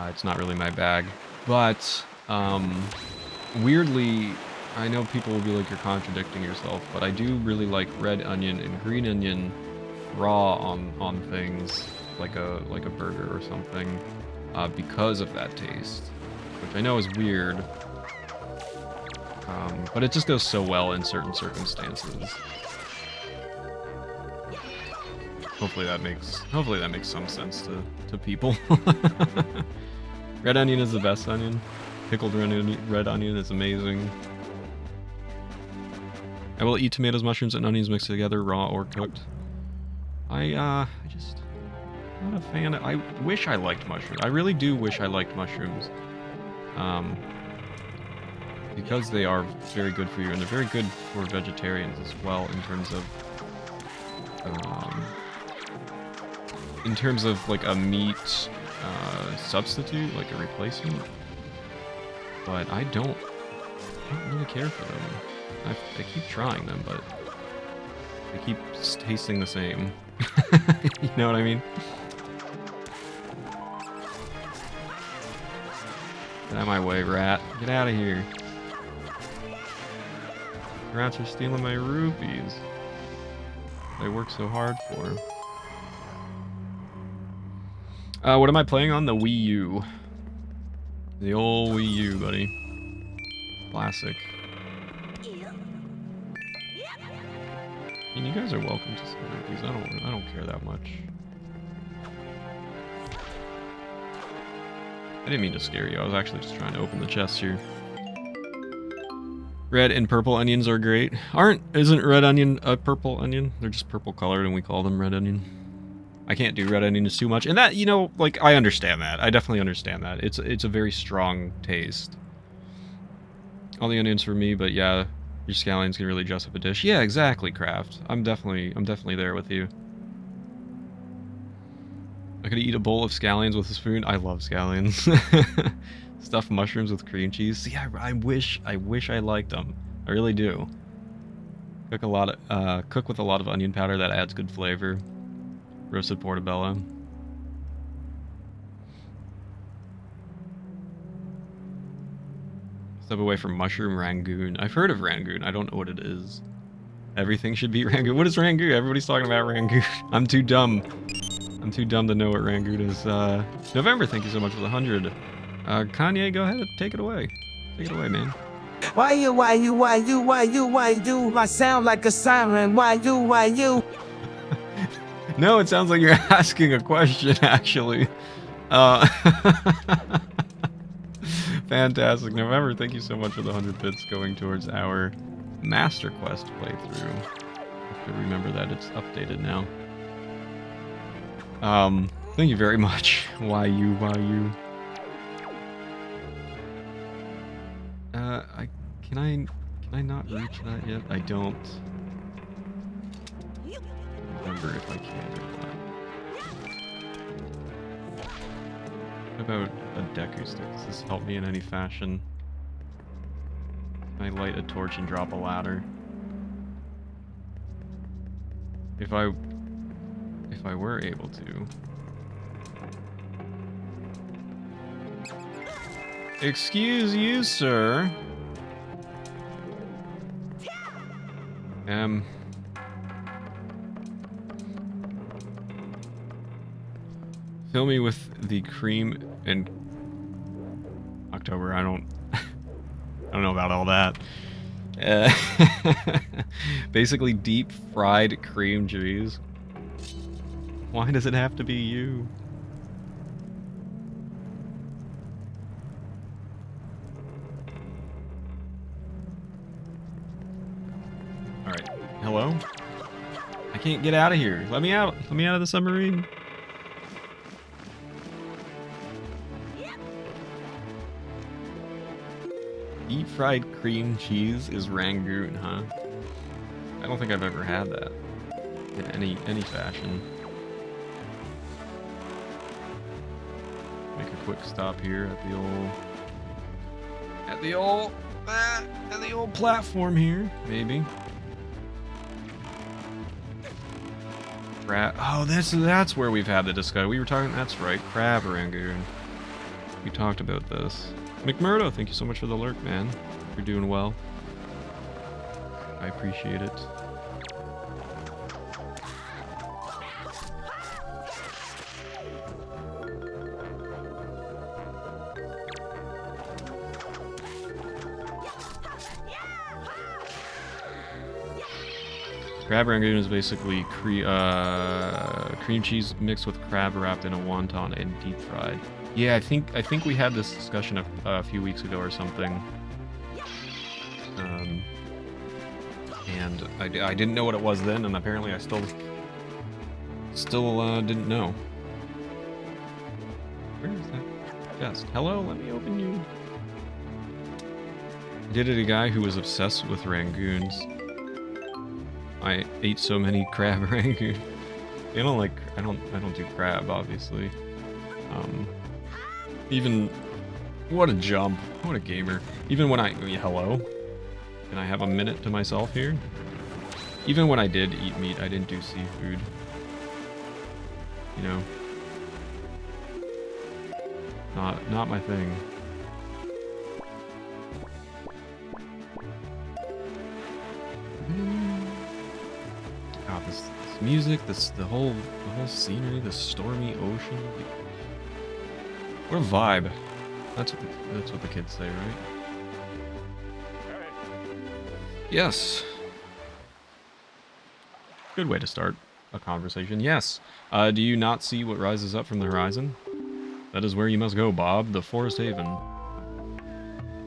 It's not really my bag. But, weirdly, I know people will be like, you're contradicting yourself, but I do really like red onion and green onion raw on things, like a burger or something, because of that taste. Which I know is weird. But it just goes so well in certain circumstances. Hopefully that makes some sense to people. Red onion is the best onion. Pickled red onion is amazing. I will eat tomatoes, mushrooms, and onions mixed together, raw or cooked. I just not a fan of... I wish I liked mushrooms. I really do wish I liked mushrooms. Because they are very good for you, and they're very good for vegetarians as well in terms of like a meat substitute, like a replacement. But I don't really care for them. I keep trying them, but they keep tasting the same. You know what I mean? Get out of my way, rat. Get out of here. Rats are stealing my rupees. I work so hard for. What am I playing on? The Wii U. The old Wii U, buddy. Classic. And you guys are welcome to some of these. I don't care that much. I didn't mean to scare you. I was actually just trying to open the chest here. Red and purple onions are great. Isn't red onion a purple onion? They're just purple colored and we call them red onion. I can't do red onions too much. And that, you know, like, I understand that. I definitely understand that. It's a very strong taste. All the onions for me, but yeah, your scallions can really dress up a dish. Yeah, exactly, Craft. I'm definitely there with you. I could eat a bowl of scallions with a spoon. I love scallions. Stuffed mushrooms with cream cheese. See, I wish I liked them. I really do. Cook with a lot of onion powder. That adds good flavor. Roasted portobello. Step away from mushroom rangoon. I've heard of rangoon. I don't know what it is. Everything should be rangoon. What is rangoon? Everybody's talking about rangoon. I'm too dumb. I'm too dumb to know what rangoon is. November, thank you so much for the 100. Kanye, go ahead and take it away. Take it away, man. Why you? I sound like a siren. Why you? No, it sounds like you're asking a question, actually. Fantastic. November, thank you so much for the 100 bits going towards our Master Quest playthrough. I have to remember that it's updated now. Thank you very much. Why you? Can I not reach that yet? I don't remember if I can or not. What about a Deku stick? Does this help me in any fashion? Can I light a torch and drop a ladder? If I were able to. Excuse you, sir. Fill me with the cream and October. I don't know about all that. Basically deep fried cream cheese. Why does it have to be you? Alright. Hello? I can't get out of here. Let me out. Let me out of the submarine. Deep fried cream cheese is rangoon, huh? I don't think I've ever had that in any fashion. Make a quick stop here at the old platform here, maybe. Crab. Oh, that's where we've had the discussion. We were talking. That's right, crab rangoon. We talked about this. McMurdo, thank you so much for the lurk, man. You're doing well. I appreciate it. Crab rangoon is basically cream cheese mixed with crab wrapped in a wonton and deep fried. Yeah, I think we had this discussion a few weeks ago or something. And I didn't know what it was then, and apparently I still didn't know. Where is that chest? Hello, let me open you. I did it a guy who was obsessed with rangoons. I ate so many crab rangoon. I don't do crab, obviously. Even, what a jump. What a gamer. Even when hello? Can I have a minute to myself here? Even when I did eat meat, I didn't do seafood. You know? Not my thing. God, this music, the whole scenery, the stormy ocean. What a vibe. That's what the kids say, right? Yes. Good way to start a conversation. Yes. Do you not see what rises up from the horizon? That is where you must go, Bob. The Forest Haven.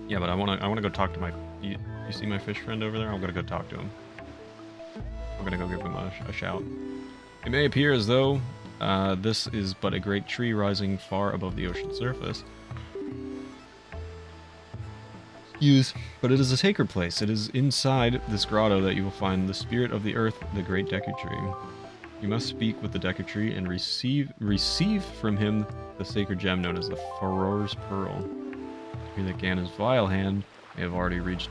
Yeah, but I wanna go talk to my. You see my fish friend over there? I'm gonna go talk to him. I'm gonna go give him a shout. It may appear as though this is but a great tree rising far above the ocean surface. But it is a sacred place. It is inside this grotto that you will find the spirit of the earth, the great Deku Tree. You must speak with the Deku Tree and receive from him the sacred gem known as the Furor's Pearl. Hear that Ganon's vile hand may have already reached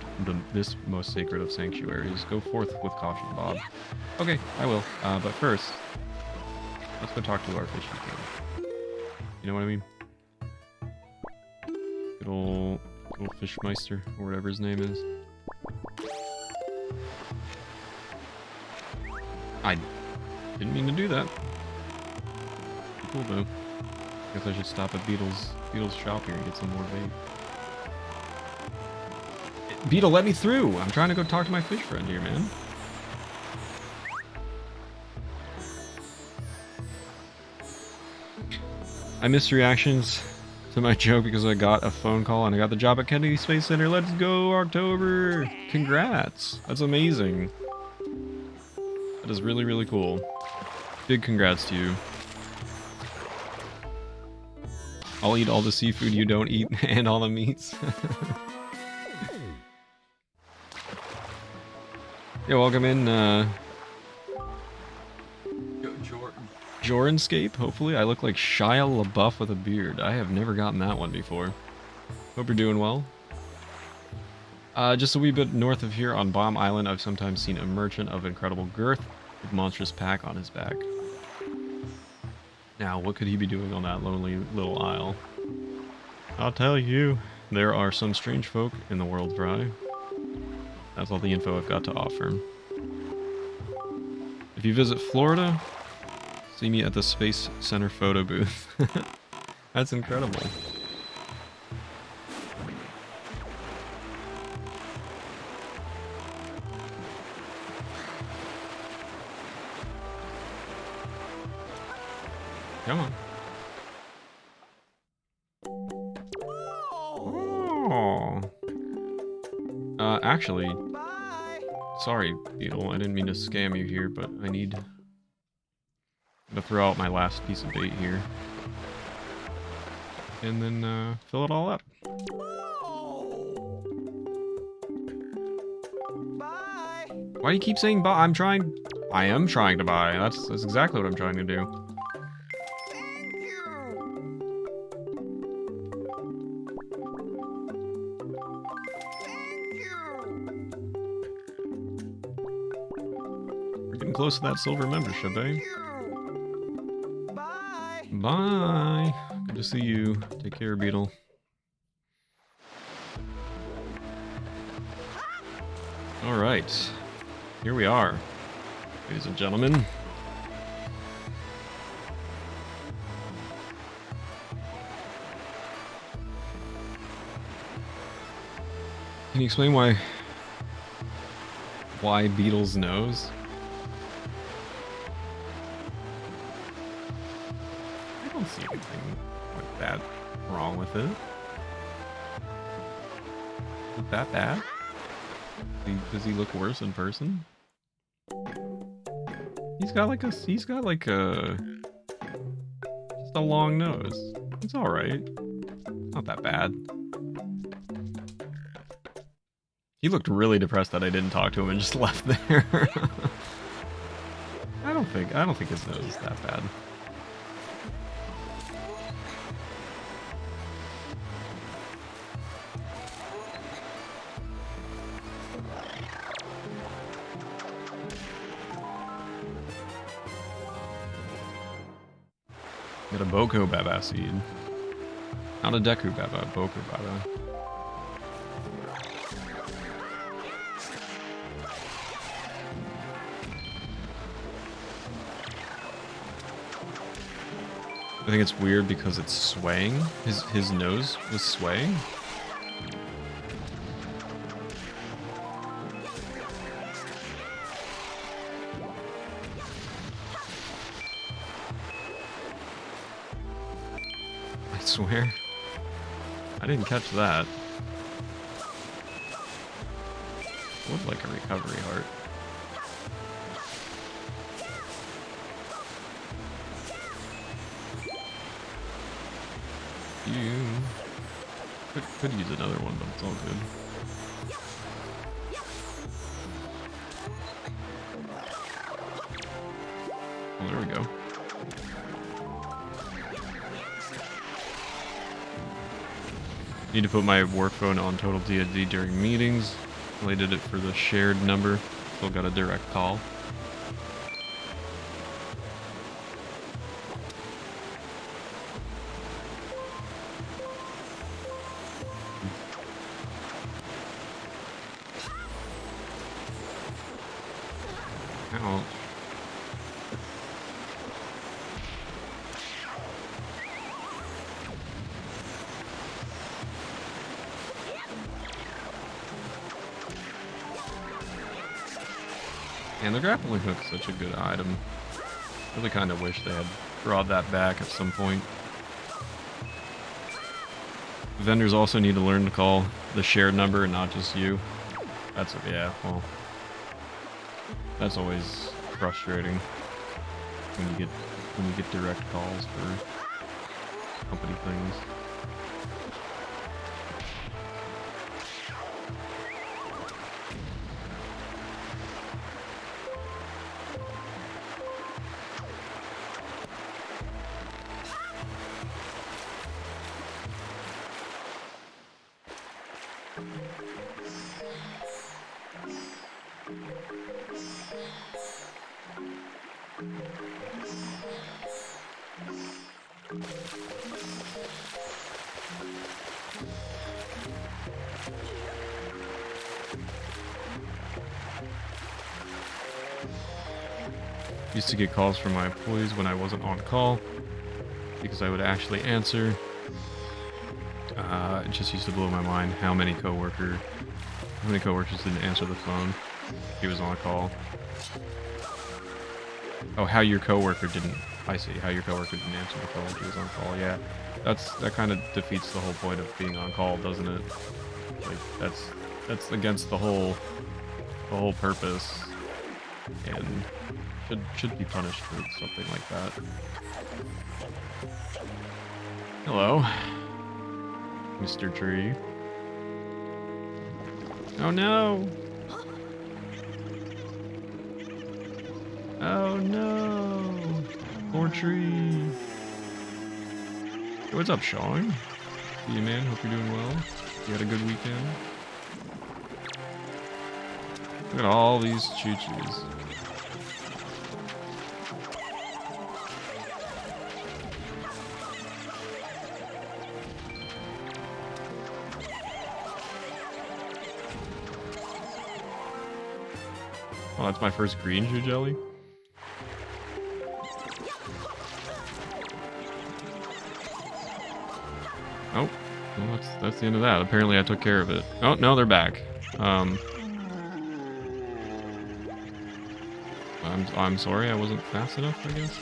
this most sacred of sanctuaries. Go forth with caution, Bob. Okay, I will. But first, let's go talk to our fishy friend. You know what I mean? Good old Fishmeister, or whatever his name is. I didn't mean to do that. Cool though. Guess I should stop at Beetle's shop here and get some more bait. Beetle, let me through! I'm trying to go talk to my fish friend here, man. I missed reactions to my joke because I got a phone call and I got the job at Kennedy Space Center. Let's go, October! Congrats! That's amazing. That is really, really cool. Big congrats to you. I'll eat all the seafood you don't eat and all the meats. Yeah, welcome in, Jorenscape, hopefully. I look like Shia LaBeouf with a beard. I have never gotten that one before. Hope you're doing well. Just a wee bit north of here on Bomb Island, I've sometimes seen a merchant of incredible girth with monstrous pack on his back. Now, what could he be doing on that lonely little isle? I'll tell you, there are some strange folk in the world, Fry. That's all the info I've got to offer. If you visit Florida, see me at the Space Center photo booth. That's incredible. Come on. Oh. Actually, sorry, Beetle. I didn't mean to scam you here, but I need to throw out my last piece of bait here. And then fill it all up. Why do you keep saying buy? I am trying to buy. That's exactly what I'm trying to do. We're getting close to that silver membership, eh? Bye. Good to see you. Take care, Beetle. All right. Here we are, ladies and gentlemen. Can you explain why Beetle's nose? I don't see anything like that wrong with it. Is it that bad? Does he look worse in person? He's got like a just a long nose. It's all right. Not that bad. He looked really depressed that I didn't talk to him and just left there. I don't think his nose is that bad. Get a Boko Baba seed. Not a Deku Baba, Boko Baba. I think it's weird because it's swaying. His nose was swaying. I swear. I didn't catch that. Would like a recovery heart. You could use another one, but it's all good. Oh, there we go. Need to put my work phone on total TSD during meetings. Only did it for the shared number. Still got a direct call. Ouch. And the grappling hook is such a good item. Really kind of wish they had brought that back at some point. Vendors also need to learn to call the shared number and not just you. That's, yeah, well, that's always frustrating when you get direct calls for company things. Used to get calls from my employees when I wasn't on call because I would actually answer. It just used to blow my mind how many coworkers didn't answer the phone if he was on call. Oh, how your coworker didn't. I see. How your coworker didn't answer the phone if he was on call. Yeah, that kind of defeats the whole point of being on call, doesn't it? Like that's against the whole purpose, and should be punished for something like that. Hello, Mr. Tree. Oh no! Oh no! Poor Tree. Hey, what's up, Sean? Yeah, man. Hope you're doing well. You had a good weekend. Look at all these choo-choos. Oh, that's my first green shoe jelly. Oh, well, that's the end of that. Apparently I took care of it. Oh, no, they're back. I'm sorry, I wasn't fast enough, I guess.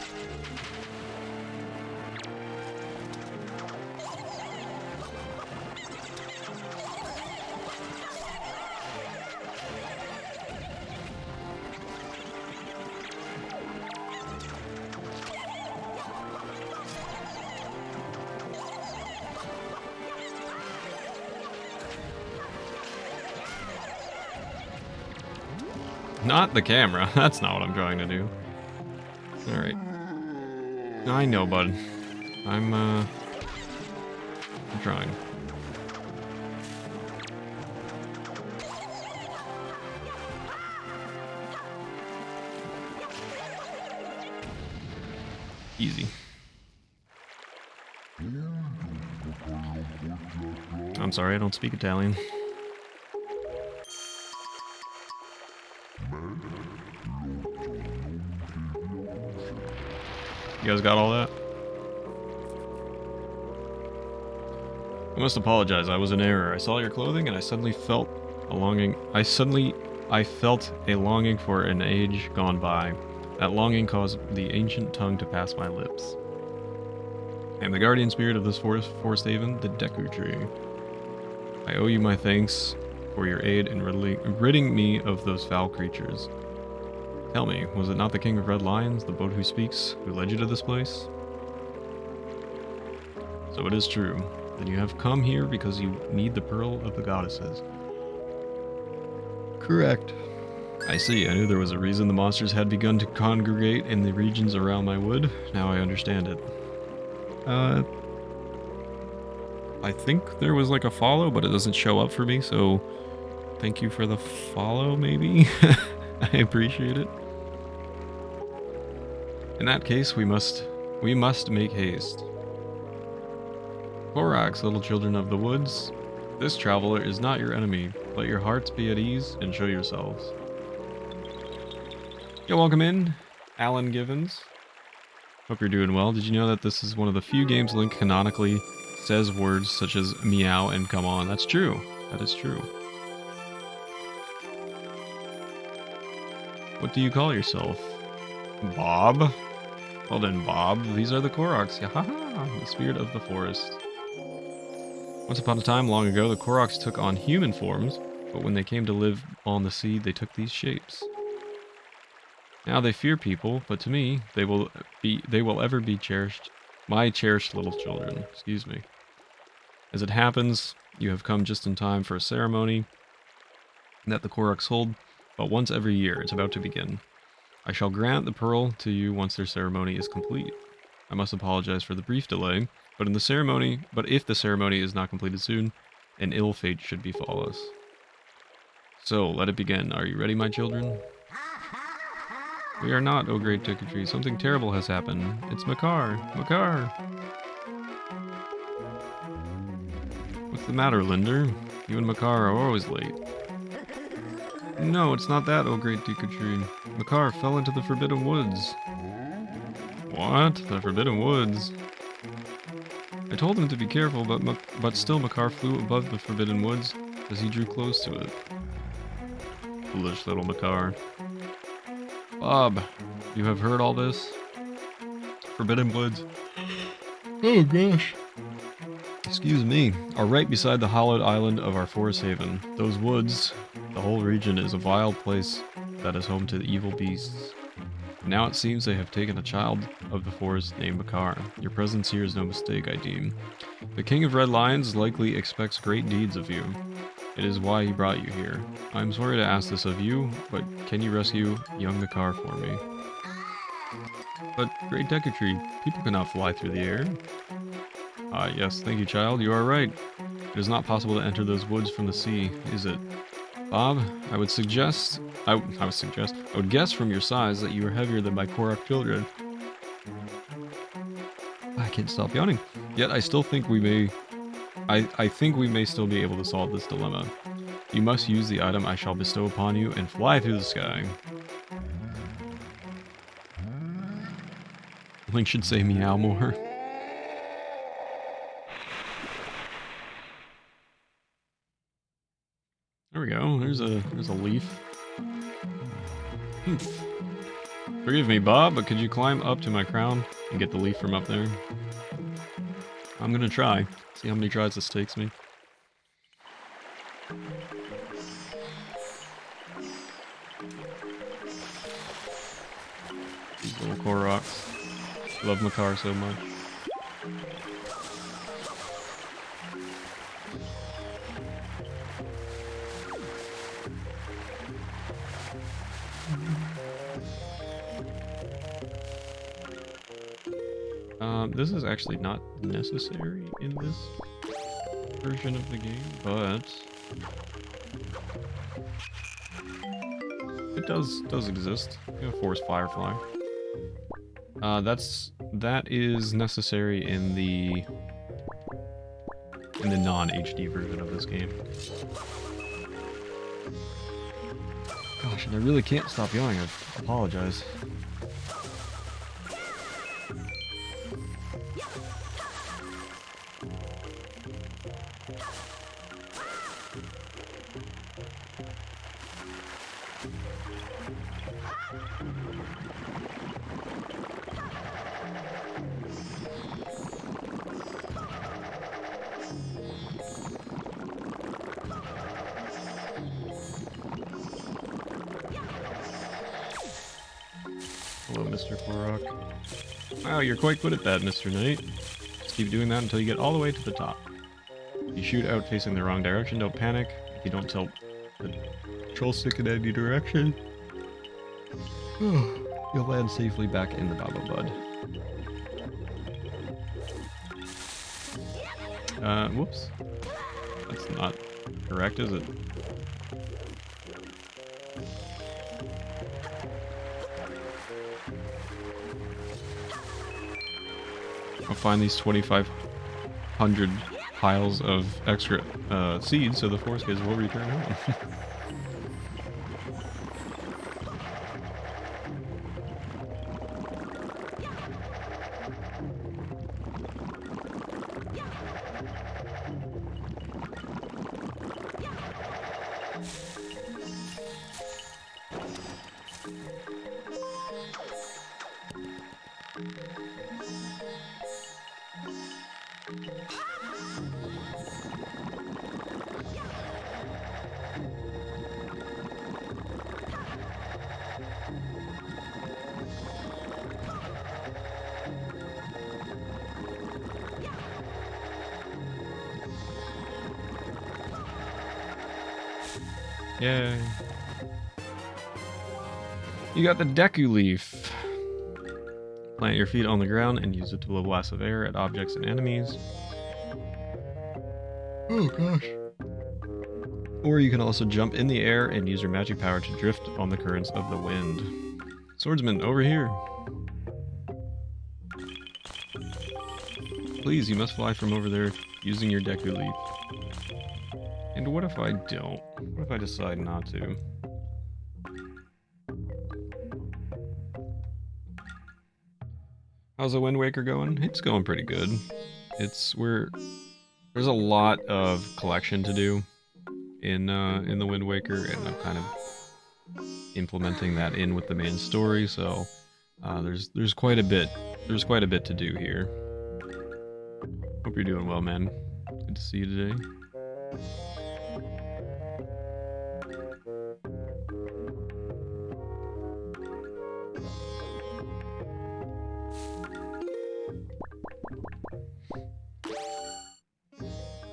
Not the camera. That's not what I'm trying to do. Alright. I know, bud. I'm trying. Easy. I'm sorry, I don't speak Italian. You guys got all that? I must apologize. I was in error. I saw your clothing and I suddenly felt a longing. I felt a longing for an age gone by. That longing caused the ancient tongue to pass my lips. I am the guardian spirit of this forest haven, the Deku Tree. I owe you my thanks for your aid in ridding me of those foul creatures. Tell me, was it not the King of Red Lions, the boat who speaks, who led you to this place? So it is true. Then you have come here because you need the Pearl of the Goddesses. Correct. I see. I knew there was a reason the monsters had begun to congregate in the regions around my wood. Now I understand it. I think there was like a follow, but it doesn't show up for me, so thank you for the follow, maybe? I appreciate it. In that case, we must make haste. Korax, little children of the woods, this traveler is not your enemy. Let your hearts be at ease and show yourselves. Yo, welcome in, Alan Givens. Hope you're doing well. Did you know that this is one of the few games Link canonically says words such as meow and come on? That's true. That is true. What do you call yourself? Bob? Well then, Bob, these are the Koroks. Yahaha, the spirit of the forest. Once upon a time, long ago, the Koroks took on human forms, but when they came to live on the sea, they took these shapes. Now they fear people, but to me, they will ever be cherished, my cherished little children. Excuse me. As it happens, you have come just in time for a ceremony that the Koroks hold, but once every year. It's about to begin. I shall grant the pearl to you once their ceremony is complete. I must apologize for the brief delay, but if the ceremony is not completed soon, an ill fate should befall us. So, let it begin. Are you ready, my children? We are not, O great Deku Tree. Something terrible has happened. It's Makar. Makar! What's the matter, Linder? You and Makar are always late. No, it's not that, O great Deku Tree. Makar fell into the Forbidden Woods. What? The Forbidden Woods? I told him to be careful, but still Makar flew above the Forbidden Woods as he drew close to it. Foolish little Makar. Bob, you have heard all this? Forbidden Woods. Oh gosh. Excuse me, are right beside the hallowed island of our forest haven. Those woods, the whole region is a vile place that is home to the evil beasts. Now it seems they have taken a child of the forest named Makar. Your presence here is no mistake, I deem. The King of Red Lions likely expects great deeds of you. It is why he brought you here. I am sorry to ask this of you, but can you rescue young Makar for me? But, great Deku Tree, people cannot fly through the air. Yes, thank you, child. You are right. It is not possible to enter those woods from the sea, is it? Bob, I would guess from your size that you are heavier than my Korok children. I can't stop yawning. Yet I still think we may... I think we may still be able to solve this dilemma. You must use the item I shall bestow upon you and fly through the sky. Link should say meow more. There we go. There's a leaf. Forgive me, Bob, but could you climb up to my crown and get the leaf from up there? I'm gonna try. See how many tries this takes me. These little Koroks. Love Makar so much. This is actually not necessary in this version of the game, but it does exist. You know, Forest Firefly. That is necessary in the non-HD version of this game. Gosh, and I really can't stop yawning. I apologize. Hello, Mr. Korok. Wow, you're quite good at that, Mr. Knight. Just keep doing that until you get all the way to the top. If you shoot out facing the wrong direction, don't panic. If you don't tilt the control stick in any direction, you'll land safely back in the Baba Bud. Whoops. That's not correct, is it? I'll find these 2,500 piles of extra seeds so the forest kids will return home. Yay. You got the Deku Leaf. Plant your feet on the ground and use it to blow blasts of air at objects and enemies. Oh gosh. Or you can also jump in the air and use your magic power to drift on the currents of the wind. Swordsman, over here. Please, you must fly from over there using your Deku Leaf. And what if I don't? What if I decide not to? How's the Wind Waker going? It's going pretty good. There's a lot of collection to do in the Wind Waker, and I'm kind of implementing that in with the main story. So there's quite a bit. There's quite a bit to do here. Hope you're doing well, man. Good to see you today.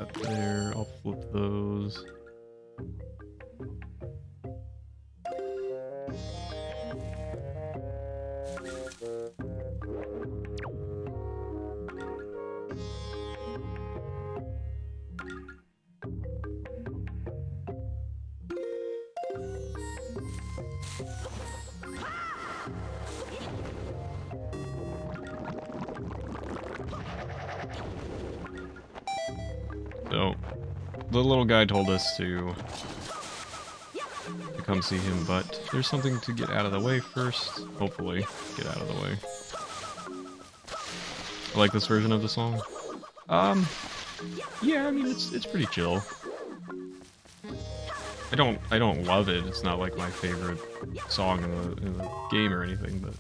Up there, I'll flip those. So, the little guy told us to come see him, but there's something to get out of the way first. Hopefully, get out of the way. I like this version of the song. Yeah, I mean it's pretty chill. I don't love it. It's not like my favorite song in the game or anything, but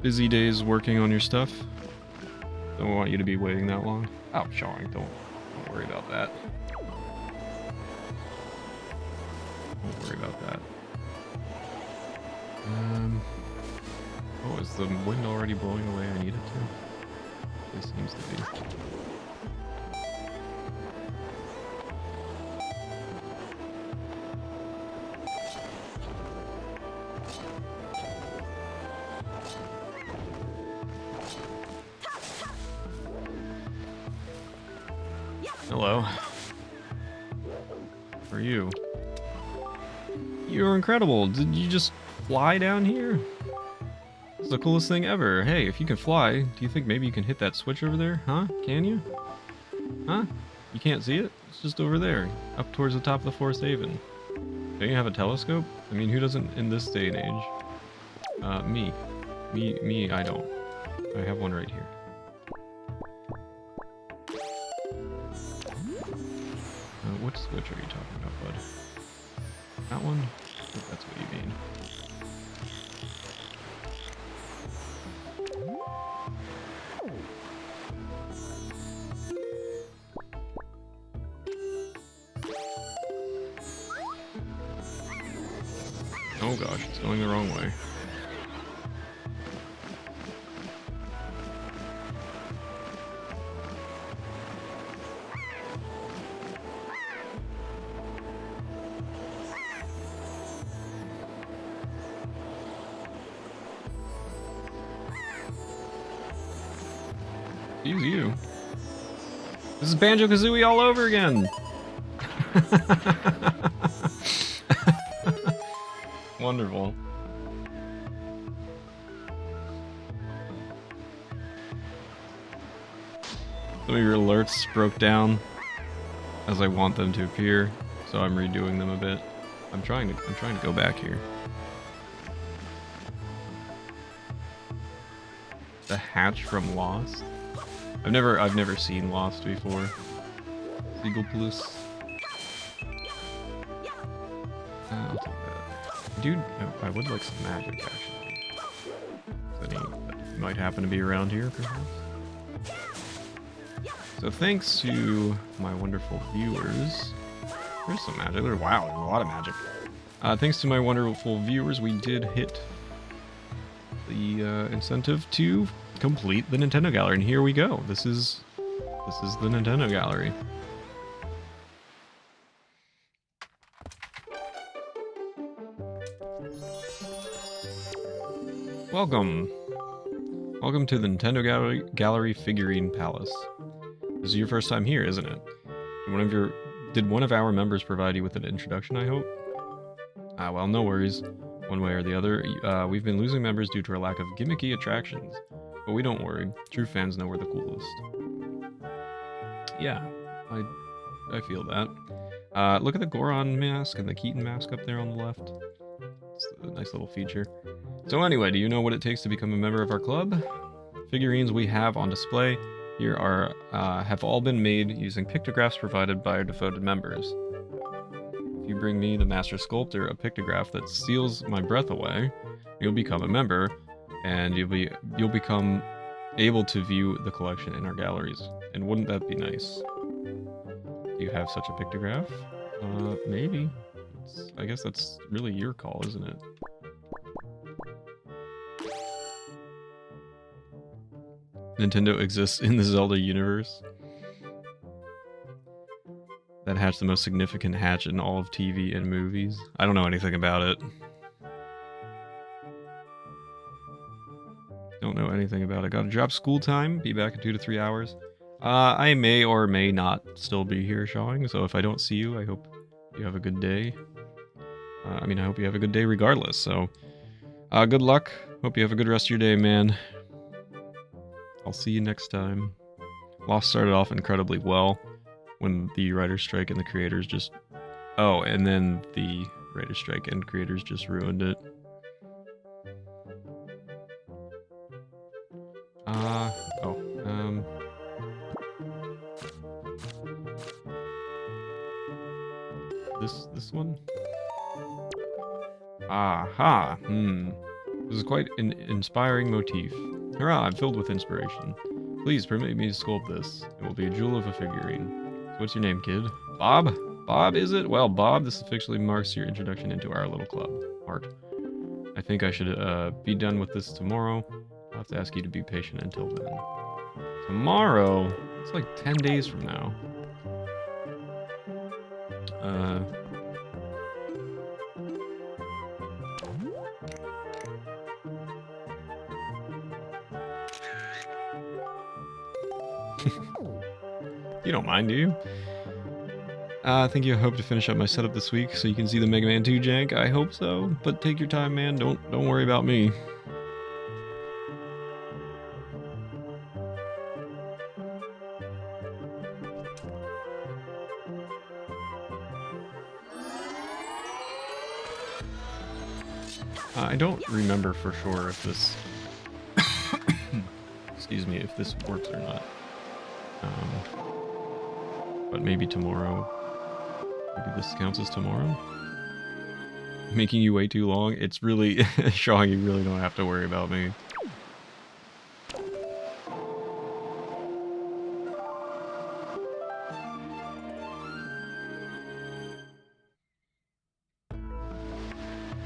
busy days working on your stuff. Don't want you to be waiting that long. Oh, Sean, don't worry about that. Don't worry about that. Oh, is the wind already blowing the way I need it to? It seems to be. Hello. How are you? You're incredible. Did you just fly down here? This is the coolest thing ever. Hey, if you can fly, do you think maybe you can hit that switch over there? Huh? Can you? Huh? You can't see it? It's just over there, up towards the top of the Forest Haven. Don't you have a telescope? I mean, who doesn't in this day and age? Me, I don't. I have one right here. What switch are you talking about, bud? That one? if that's what you mean. Oh gosh, it's going the wrong way. Excuse you. This is Banjo-Kazooie all over again! Wonderful. Some of your alerts broke down as I want them to appear, so I'm redoing them a bit. I'm trying to go back here. The hatch from Lost. I've never seen Lost before. Seagull Plus. I'll take that. Dude, I would like some magic actually. Any might happen to be around here, perhaps. So thanks to my wonderful viewers. There's some magic. Wow, there's a lot of magic. Thanks to my wonderful viewers, we did hit the incentive to complete the Nintendo Gallery, and here we go. This is the Nintendo Gallery. Welcome to the Nintendo Gallery Figurine Palace. This is your first time here, isn't it? Did one of our members provide you with an introduction, I hope? Well, no worries. One way or the other, we've been losing members due to our lack of gimmicky attractions. But we don't worry. True fans know we're the coolest. Yeah, I feel that. Look at the Goron mask and the Keaton mask up there on the left. It's a nice little feature. So anyway, do you know what it takes to become a member of our club? Figurines we have on display here have all been made using pictographs provided by our devoted members. If you bring me, the Master Sculptor, a pictograph that steals my breath away, you'll become a member, and you'll become able to view the collection in our galleries. And wouldn't that be nice? Do you have such a pictograph? Maybe. I guess that's really your call, isn't it? Nintendo exists in the Zelda universe. That hatch the most significant hatch in all of TV and movies. I don't know anything about it. Don't know anything about it. Gotta drop school time. Be back in 2 to 3 hours. I may or may not still be here showing, so if I don't see you, I hope you have a good day. I hope you have a good day regardless, so... good luck. Hope you have a good rest of your day, man. I'll see you next time. Lost started off incredibly well when the writer's strike and the creators just... Oh, and then the writer's strike and creators just ruined it. This one? Aha! This is quite an inspiring motif. Hurrah, I'm filled with inspiration. Please permit me to sculpt this. It will be a jewel of a figurine. So what's your name, kid? Bob? Bob, is it? Well, Bob, this officially marks your introduction into our little club. Art. I think I should be done with this tomorrow. I'll have to ask you to be patient until then. Tomorrow? It's like 10 days from now. You don't mind, do you? I think you hope to finish up my setup this week so you can see the Mega Man 2 jank. I hope so, but take your time, man. Don't worry about me. I don't remember for sure if this excuse me, if this works or not. But maybe tomorrow. Maybe this counts as tomorrow? making you wait too long. It's really showing you really don't have to worry about me.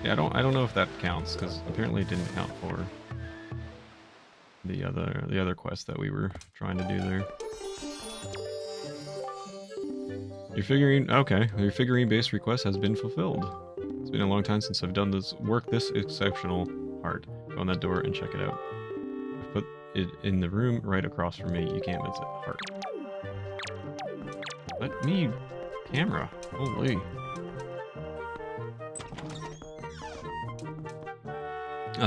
Yeah, I don't know if that counts, because apparently it didn't count for the other quest that we were trying to do there. Your figurine, okay, your figurine-based request has been fulfilled. It's been a long time since I've done this work this exceptional hard. Go on that door and check it out. I've put it in the room right across from me. You can't miss it. Heart. Let me... camera. Holy.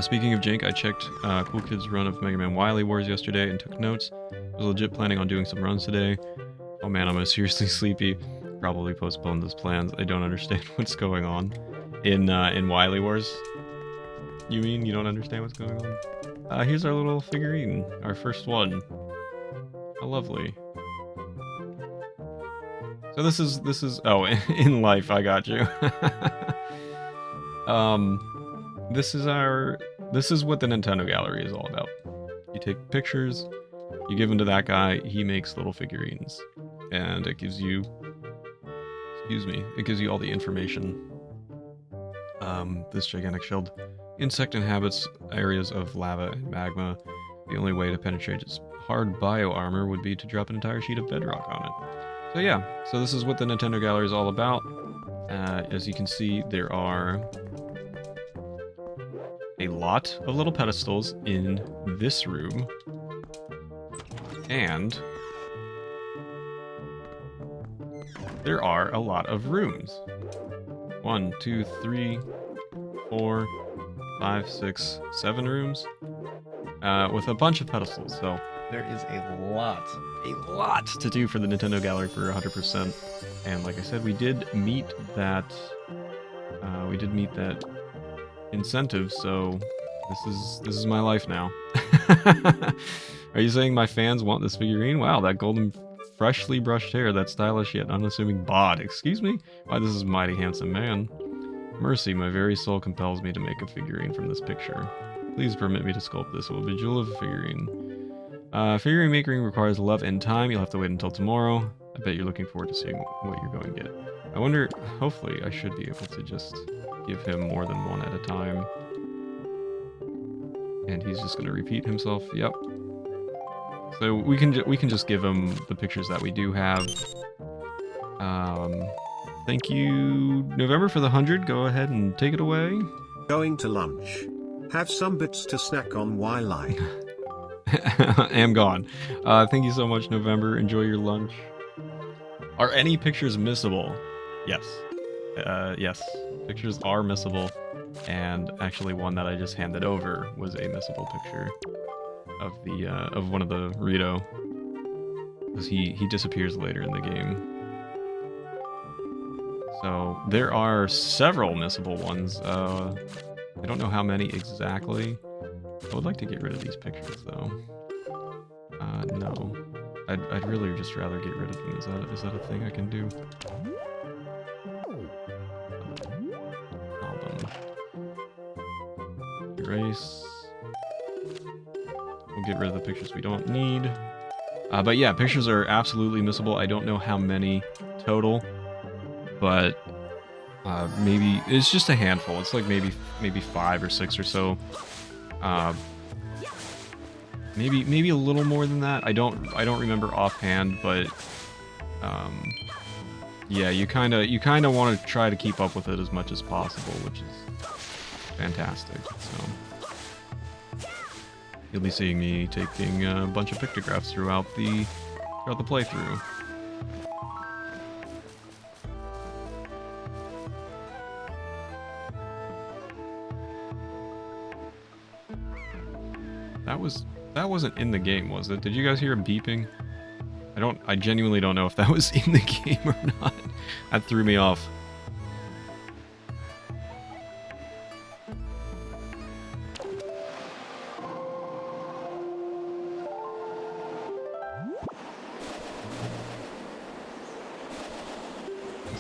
Speaking of jank, I checked Cool Kid's run of Mega Man Wily Wars yesterday and took notes. I was legit planning on doing some runs today. Oh man, I'm seriously sleepy. Probably postpone those plans. I don't understand what's going on. In Wily Wars? You mean you don't understand what's going on? Here's our little figurine. Our first one. How lovely. So this is oh, in life, I got you. This is what the Nintendo Gallery is all about. You take pictures, you give them to that guy, he makes little figurines. And it gives you, excuse me, it gives you all the information. This gigantic shelled insect inhabits areas of lava and magma. The only way to penetrate its hard bio armor would be to drop an entire sheet of bedrock on it. So yeah, so this is what the Nintendo Gallery is all about. As you can see, there are a lot of little pedestals in this room, and there are a lot of rooms. 1, 2, 3, 4, 5, 6, 7 rooms, with a bunch of pedestals. So there is a lot to do for the Nintendo Gallery for 100%. And like I said, we did meet that incentive, so this is my life now. Are you saying my fans want this figurine? Wow, that golden freshly brushed hair, that stylish yet unassuming bod. Excuse me? Why, this is a mighty handsome man. Mercy, my very soul compels me to make a figurine from this picture. Please permit me to sculpt this. It will be a jewel of a figurine. Figurine making requires love and time. You'll have to wait until tomorrow. I bet you're looking forward to seeing what you're going to get. I wonder, hopefully I should be able to just give him more than one at a time. And he's just going to repeat himself. Yep. So we can just give him the pictures that we do have. Thank you, November, for the 100. Go ahead and take it away. Going to lunch. Have some bits to snack on while I am gone. Thank you so much, November. Enjoy your lunch. Are any pictures missable? Yes. Yes. Pictures are missable. And actually one that I just handed over was a missable picture of the of one of the Rito. Because he disappears later in the game. So there are several missable ones. I don't know how many exactly. I would like to get rid of these pictures though. No. I'd really just rather get rid of them. Is that a thing I can do? Album. Erase. We'll get rid of the pictures we don't need. But yeah, pictures are absolutely missable. I don't know how many total, but maybe it's just a handful. It's like maybe 5 or 6 or so. Maybe a little more than that. I don't remember offhand, but yeah, you kind of want to try to keep up with it as much as possible, which is fantastic. So you'll be seeing me taking a bunch of pictographs throughout the playthrough. That wasn't in the game, was it? Did you guys hear a beeping? I genuinely don't know if that was in the game or not. That threw me off.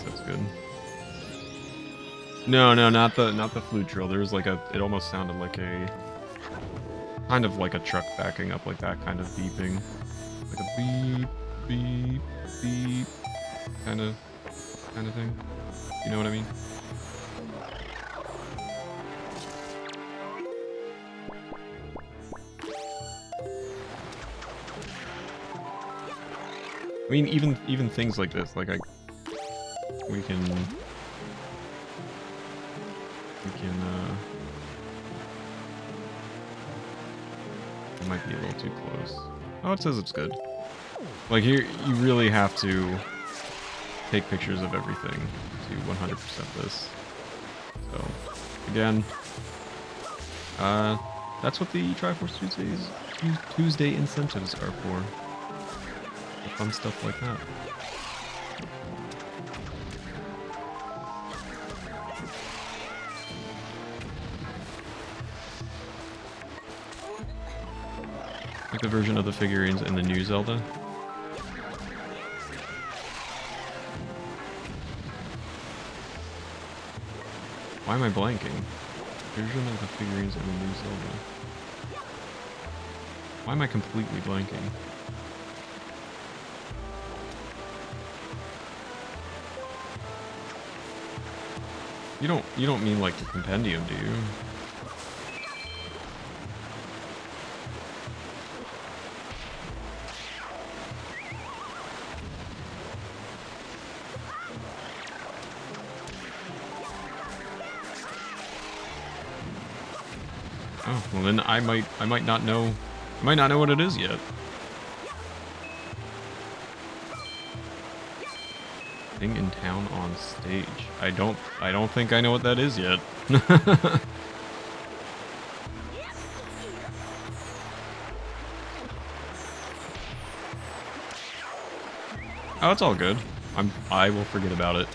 That's good. No, no, not the flute drill. There was like a. It almost sounded like a. Kind of like a truck backing up, like that kind of beeping, like a beep, beep, beep, kind of thing. You know what I mean? I mean, even things like this, like we can, it might be a little too close. Oh, it says it's good. Like here, you really have to take pictures of everything to 100% this. So, again, that's what the Triforce Tuesday incentives are for. Fun stuff like that. Like the version of the figurines in the new Zelda. Why am I blanking? Version of the figurines in the new Zelda. Why am I completely blanking? You don't mean like the compendium, do you? Oh, well then I might not know what it is yet. Thing in town on stage. I don't think I know what that is yet. Oh, it's all good. I will forget about it.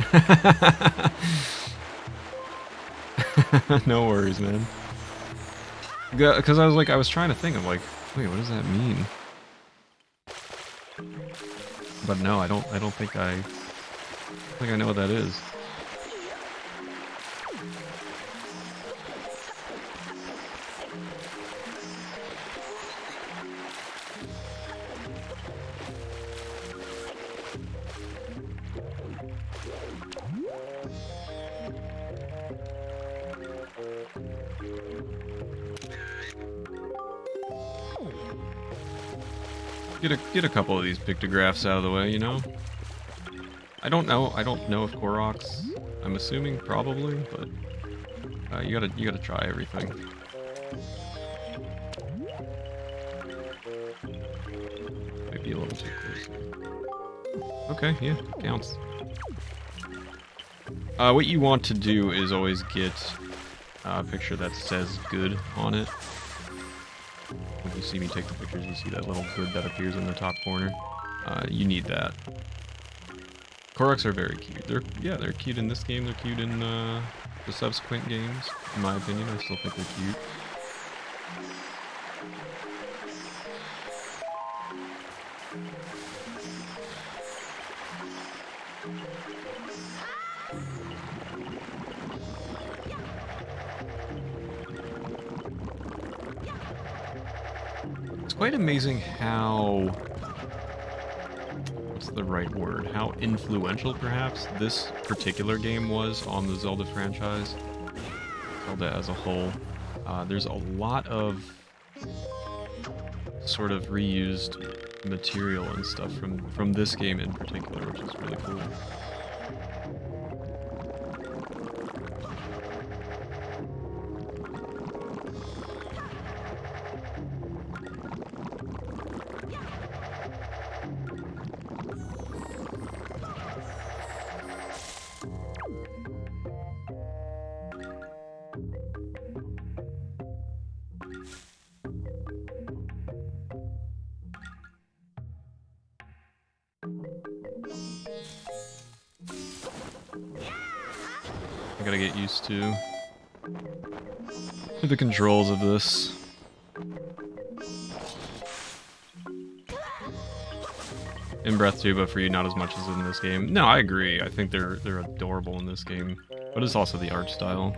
No worries, man. Because I was trying to think. I'm like, wait, what does that mean? But no, I don't think I know what that is. Get a couple of these pictographs out of the way, you know? I don't know if Koroks, I'm assuming probably, but you gotta try everything. Might be a little too close. Okay, yeah, counts. What you want to do is always get a picture that says good on it. When you see me take the pictures, you see that little good that appears in the top corner. You need that. Koroks are very cute. They're cute in this game. They're cute in the subsequent games. In my opinion, I still think they're cute. It's quite amazing how... what's the right word? How influential, perhaps, this particular game was on the Zelda franchise. Zelda as a whole. There's a lot of sort of reused material and stuff from this game in particular, which is really cool. I gotta get used to the controls of this. In Breath 2, but for you, not as much as in this game. No, I agree. I think they're adorable in this game. but it's also the art style.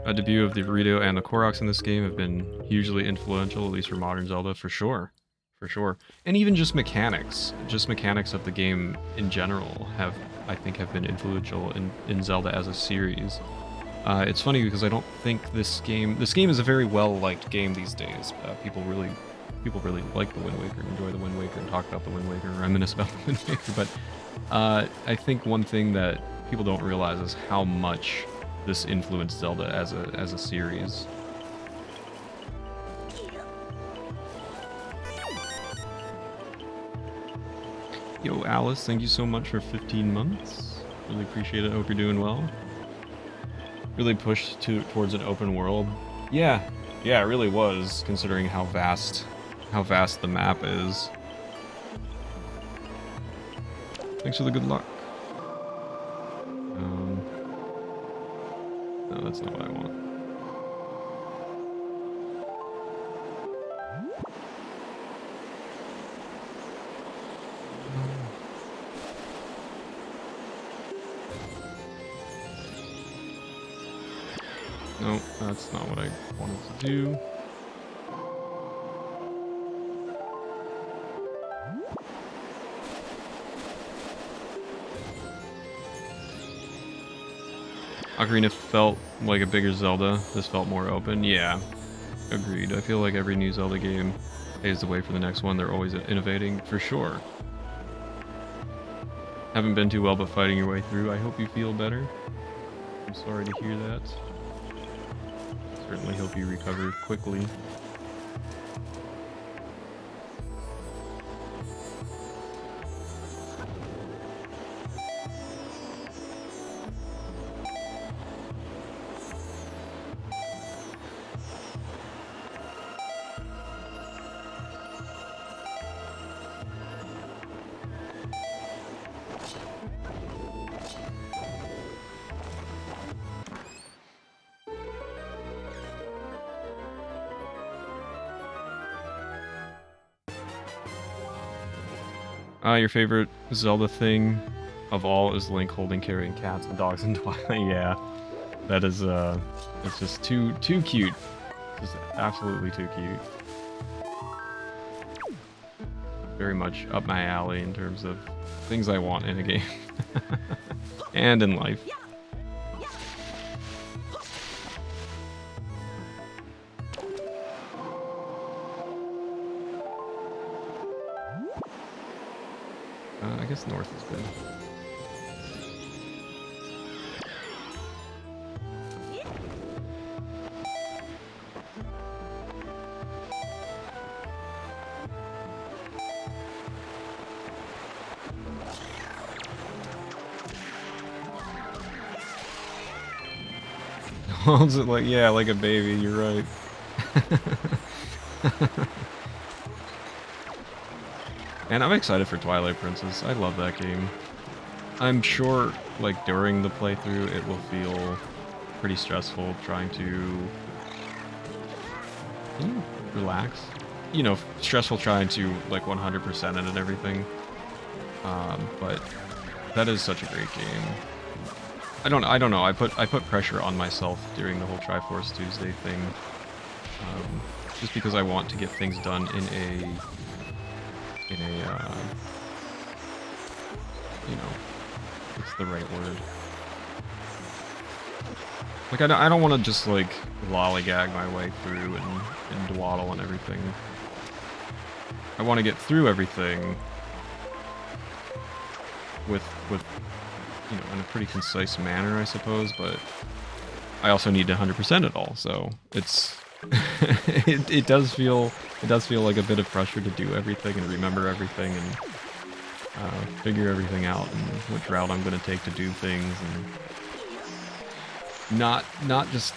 A debut of the Burrito and the Koroks in this game have been hugely influential, at least for modern Zelda, for sure. For sure. And even just mechanics of the game in general I think, have been influential in Zelda as a series. It's funny because I don't think this game is a very well-liked game these days. People really like the Wind Waker, enjoy the Wind Waker, and talk about the Wind Waker, and reminisce about the Wind Waker, but I think one thing that people don't realize is how much this influenced Zelda as a series. Yo, Alice, thank you so much for 15 months. Really appreciate it. Hope you're doing well. Really pushed towards an open world. Yeah, it really was, considering how vast the map is. Thanks for the good luck. No, that's not what I want. No, that's not what I wanted to do. Ocarina felt like a bigger Zelda. This felt more open. Yeah, agreed. I feel like every new Zelda game paves the way for the next one. They're always innovating, for sure. Haven't been too well, but fighting your way through. I hope you feel better. I'm sorry to hear that. Certainly hope you recover quickly. Your favorite Zelda thing of all is Link holding, carrying cats and dogs in Twilight. Yeah, that is, it's just too cute. Just absolutely too cute. Very much up my alley in terms of things I want in a game. And in life. I guess north is good. Holds it like, yeah, like a baby, you're right. And I'm excited for Twilight Princess. I love that game. I'm sure, like, during the playthrough, it will feel pretty stressful trying to relax. You know, stressful trying to, like, 100% it and everything. But that is such a great game. I don't know. I put pressure on myself during the whole Triforce Tuesday thing, just because I want to get things done in a you know, what's the right word? Like I don't want to just like lollygag my way through and dwaddle and everything. I want to get through everything with you know, in a pretty concise manner, I suppose, but I also need to 100% it all, so it's it does feel like a bit of pressure to do everything and remember everything and figure everything out and which route I'm going to take to do things, and not just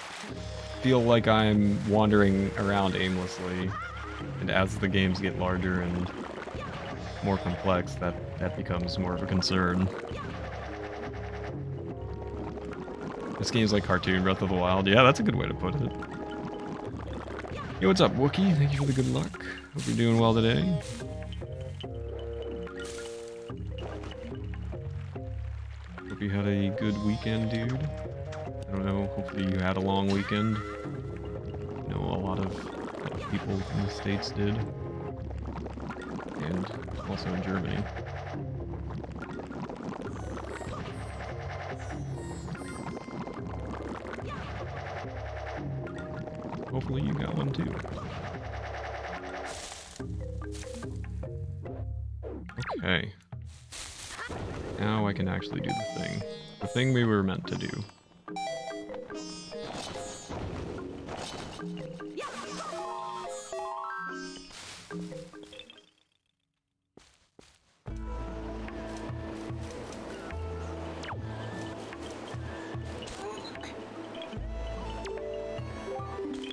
feel like I'm wandering around aimlessly. And as the games get larger and more complex, that becomes more of a concern. This game's like cartoon Breath of the Wild. Yeah, that's a good way to put it. Yo, what's up, Wookie? Thank you for the good luck. Hope you're doing well today. Hope you had a good weekend, dude. I don't know, hopefully you had a long weekend. I know a lot of people in the States did. And also in Germany. Hopefully you got one too. Okay. Now I can actually do the thing. The thing we were meant to do.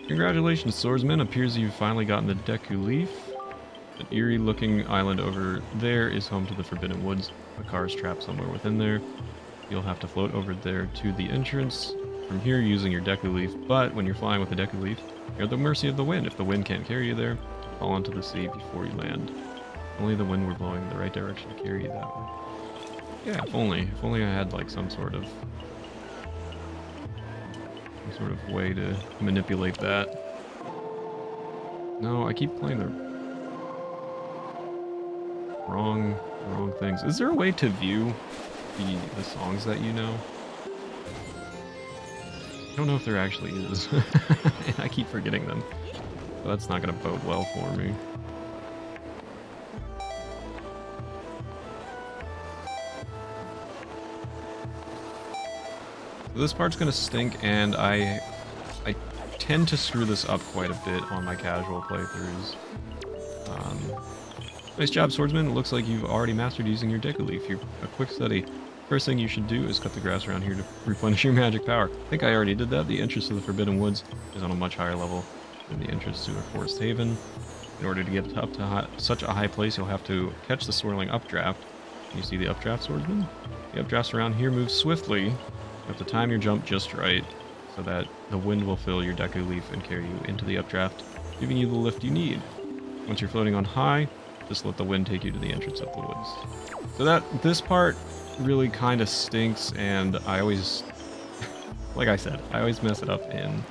Congratulations, swordsman. Appears you've finally gotten the Deku Leaf. An eerie-looking island over there is home to the Forbidden Woods. A car is trapped somewhere within there. You'll have to float over there to the entrance from here using your Deku Leaf, but when you're flying with the Deku Leaf, you're at the mercy of the wind. If the wind can't carry you there, fall into the sea before you land. Only the wind were blowing in the right direction to carry you that way. Yeah, if only I had like some sort of way to manipulate that. No, I keep playing the wrong things. Is there a way to view the songs that you know? I don't know if there actually is. And I keep forgetting them. So that's not gonna bode well for me. So this part's gonna stink, and I tend to screw this up quite a bit on my casual playthroughs. Nice job, swordsman. It looks like you've already mastered using your Deku Leaf. You're a quick study. First thing you should do is cut the grass around here to replenish your magic power. I think I already did that. The entrance to the Forbidden Woods is on a much higher level than the entrance to a Forest Haven. In order to get up to such a high place, you'll have to catch the swirling updraft. Can you see the updraft, swordsman? The updrafts around here move swiftly. You have to time your jump just right so that the wind will fill your Deku Leaf and carry you into the updraft, giving you the lift you need. Once you're floating on high, just let the wind take you to the entrance of the woods. So this part really kind of stinks, and I always, like I said, I always mess it up in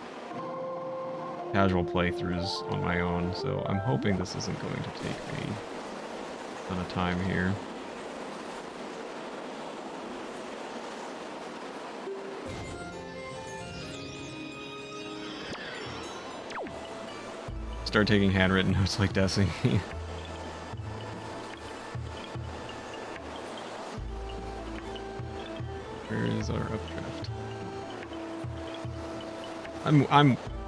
casual playthroughs on my own, so I'm hoping this isn't going to take me a ton of time here. Start taking handwritten notes like Desi. Where is our updraft?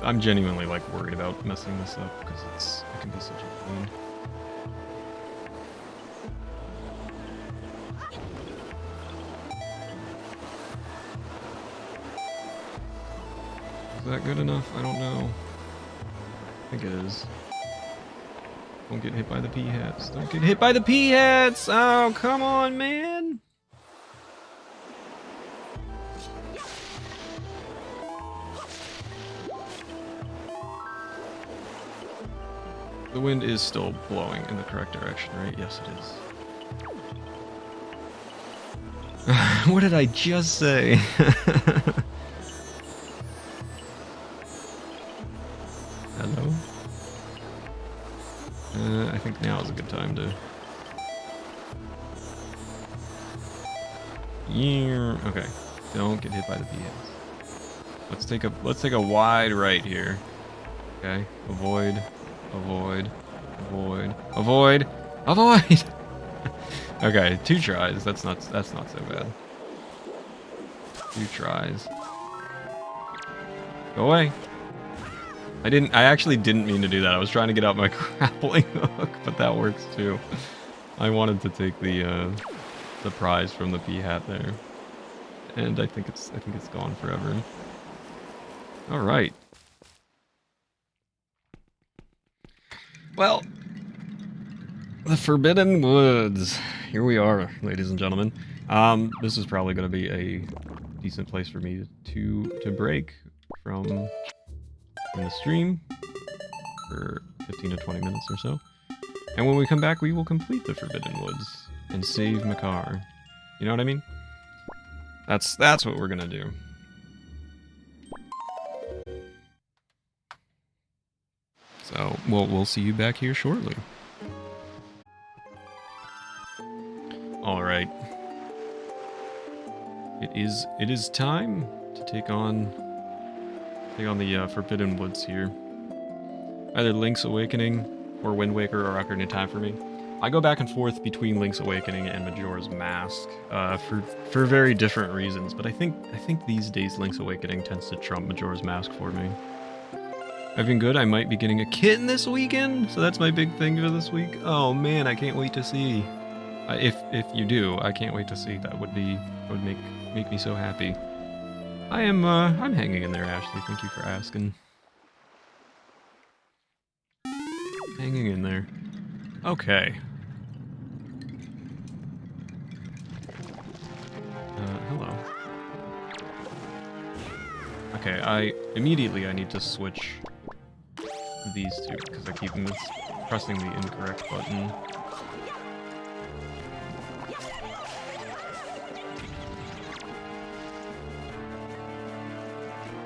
I'm genuinely like worried about messing this up because it can be such a pain. Is that good enough? I don't know. I think it is. Don't get hit by the pea hats. Don't get hit by the pea hats! Oh, come on, man! The wind is still blowing in the correct direction, right? Yes, it is. What did I just say? Hello? I think now is a good time to... Yeah, okay. Don't get hit by the PAs. Let's take a wide right here. Okay. Avoid. Avoid. Avoid. Avoid. Avoid. Okay, 2 tries. That's not so bad. 2 tries. Go away. I actually didn't mean to do that. I was trying to get out my grappling hook, but that works too. I wanted to take the prize from the pea hat there. And I think it's gone forever. All right. Well, the Forbidden Woods. Here we are, ladies and gentlemen. This is probably going to be a decent place for me to break from the stream for 15 to 20 minutes or so. And when we come back, we will complete the Forbidden Woods and save Makar. You know what I mean? That's what we're going to do. So, we'll see you back here shortly. Alright. It is time to take on the Forbidden Woods here. Either Link's Awakening or Wind Waker or Ocarina of Time for me. I go back and forth between Link's Awakening and Majora's Mask for very different reasons, but I think these days Link's Awakening tends to trump Majora's Mask for me. I've been good. I might be getting a kitten this weekend, so that's my big thing for this week. Oh man, I can't wait to see. If you do, I can't wait to see. That would make me so happy. I'm hanging in there, Ashley. Thank you for asking. Hanging in there. Okay. Hello. Okay, I need to switch these two because I keep pressing the incorrect button.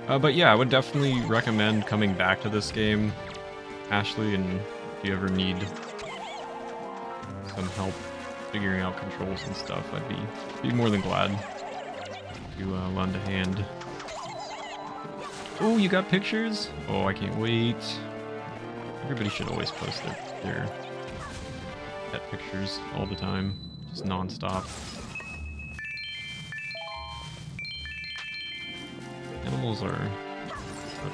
But yeah, I would definitely recommend coming back to this game, Ashley, and if you ever need some help figuring out controls and stuff, I'd be more than glad to lend a hand. Oh, you got pictures? Oh, I can't wait. Everybody should always post their pet pictures all the time, just non-stop. Animals are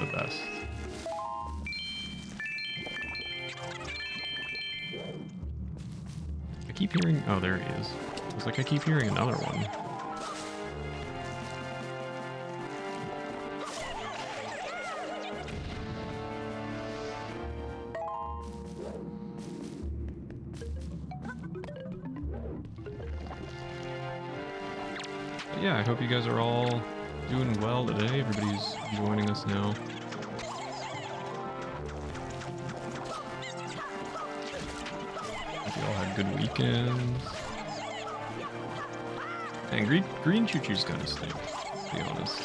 the best. I keep hearing... Oh, there he is. It's like I keep hearing another one. But yeah, I hope you guys are all doing well today. Everybody's joining us now. Hope you all had good weekends. And green choo-choo's kind of stink, to be honest.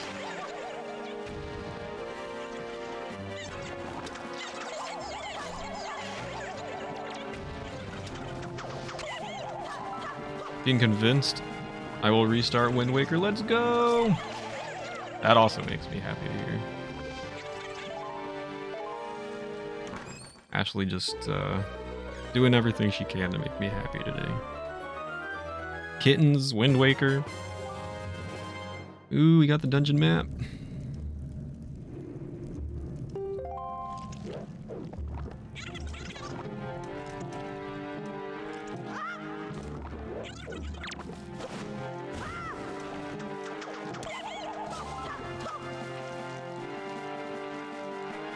Being convinced I will restart Wind Waker. Let's go! That also makes me happy to hear. Ashley just doing everything she can to make me happy today. Kittens, Wind Waker. Ooh, we got the dungeon map.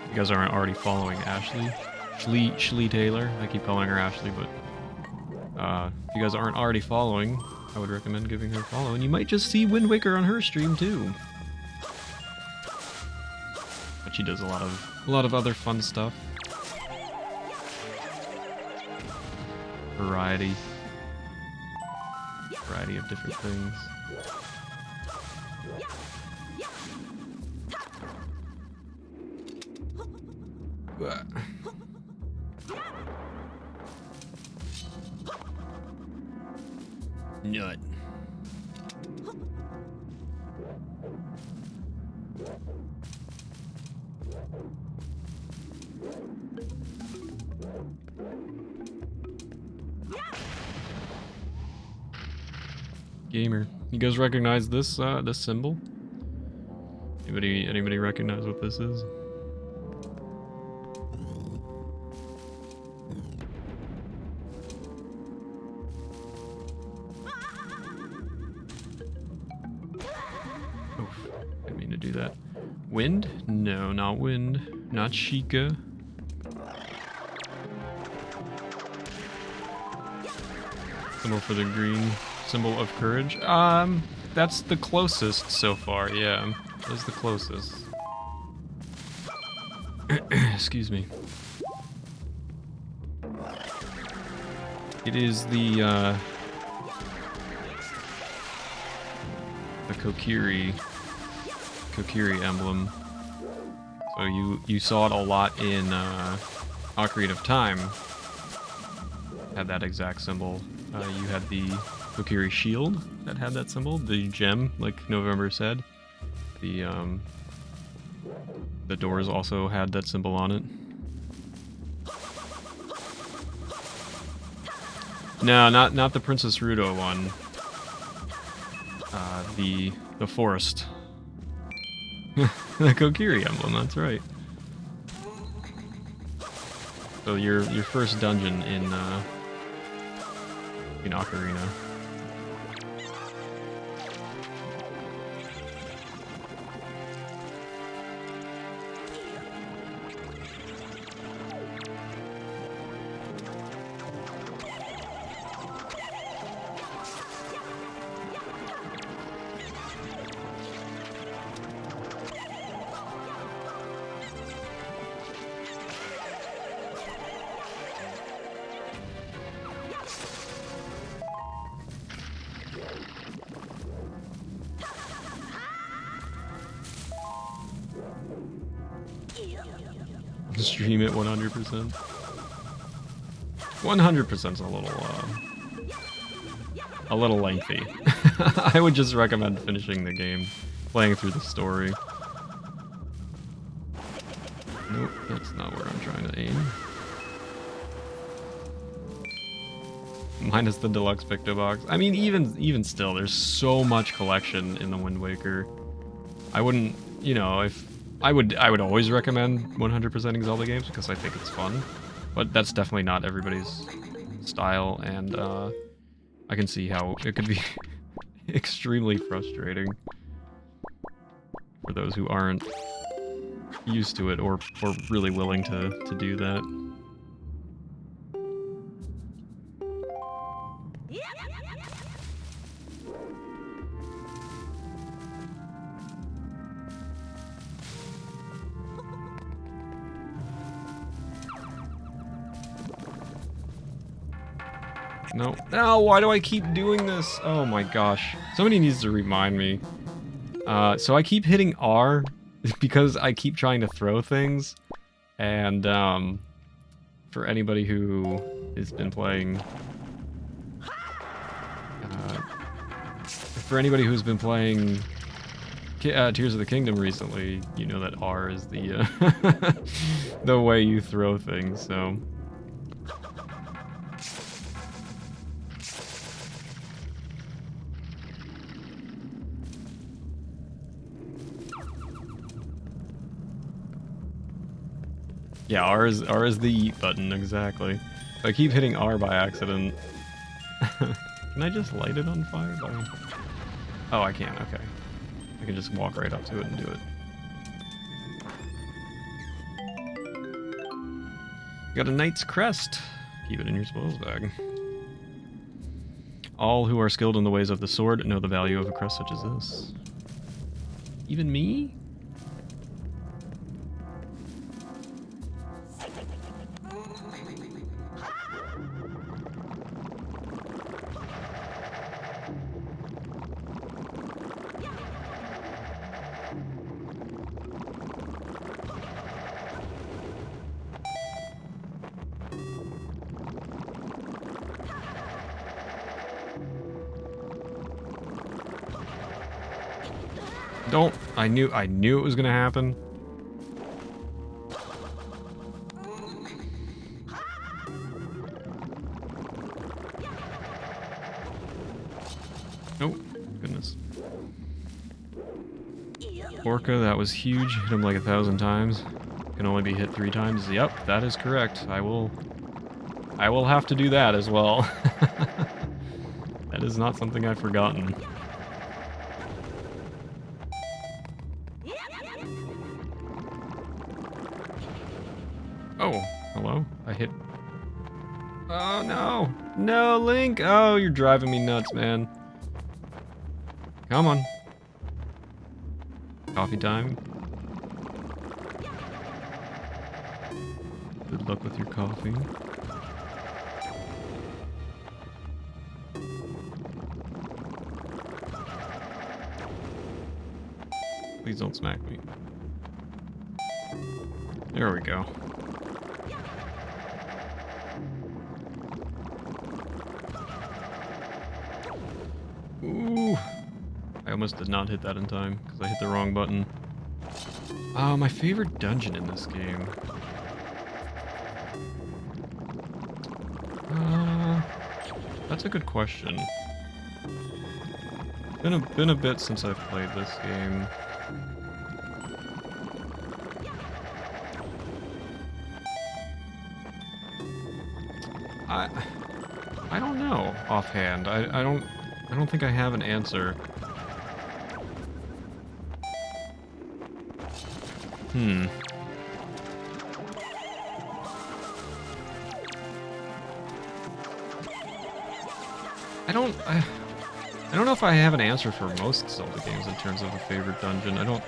You guys aren't already following Ashley. Shlee Taylor. I keep calling her Ashley, but if you guys aren't already following, I would recommend giving her a follow, and you might just see Wind Waker on her stream too. But she does a lot of other fun stuff. Variety of different things. Nut. Gamer. You guys recognize this this symbol? Anybody recognize what this is? Wind? No, not wind. Not Sheikah. Symbol for the green. Symbol of courage. That's the closest so far, yeah. That's the closest. Excuse me. It is the Kokiri emblem. So you saw it a lot in Ocarina of Time had that exact symbol. You had the Kokiri shield that had that symbol, the gem, like November said. The doors also had that symbol on it. No, not the Princess Ruto one. The forest. The Kokiri emblem, that's right. So your first dungeon in Ocarina. Stream it 100%. 100%'s a little lengthy. I would just recommend finishing the game, playing through the story. Nope, that's not where I'm trying to aim. Minus the deluxe Picto Box. I mean, even still, there's so much collection in the Wind Waker. I wouldn't, you know, if I would always recommend 100%ing Zelda games because I think it's fun, but that's definitely not everybody's style, and I can see how it could be extremely frustrating for those who aren't used to it or really willing to do that. No. No, why do I keep doing this? Oh my gosh. Somebody needs to remind me. So I keep hitting R because I keep trying to throw things. And for anybody who has been playing... Tears of the Kingdom recently, you know that R is the the way you throw things, so... Yeah, R is the eat button, exactly. So I keep hitting R by accident. Can I just light it on fire? Oh, I can, okay. I can just walk right up to it and do it. You got a Knight's Crest. Keep it in your spoils bag. All who are skilled in the ways of the sword know the value of a crest such as this. Even me? Don't. I knew it was gonna happen. Oh, goodness. Orca, that was huge. Hit him like 1,000 times. Can only be hit 3 times. Yep, that is correct. I will have to do that as well. That is not something I've forgotten. Oh, hello? I hit... Oh, no! No, Link! Oh, you're driving me nuts, man. Come on. Coffee time. Good luck with your coffee. Please don't smack me. There we go. Ooh. I almost did not hit that in time, because I hit the wrong button. My favorite dungeon in this game. That's a good question. Been a bit since I've played this game. I don't know offhand. I don't think I have an answer. I don't know if I have an answer for most Zelda games in terms of a favorite dungeon. I don't.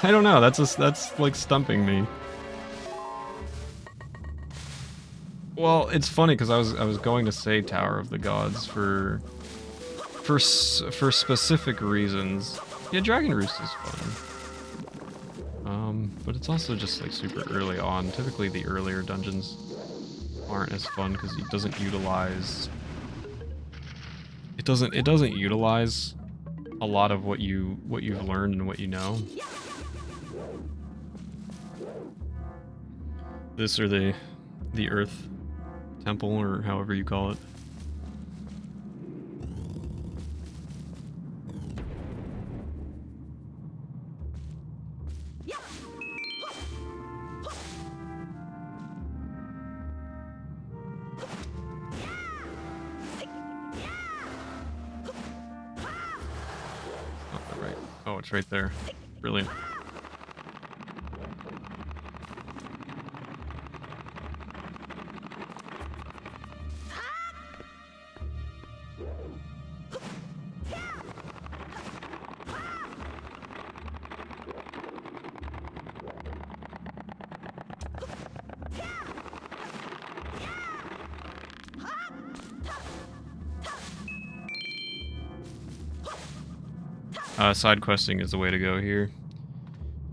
I don't know. That's like stumping me. Well, it's funny because I was going to say Tower of the Gods for specific reasons. Yeah, Dragon Roost is fun. But it's also just like super early on. Typically the earlier dungeons aren't as fun because it doesn't utilize a lot of what you've learned and what you know. This or the Earth Temple or however you call it. Oh, it's right there. Brilliant. Side questing is the way to go here.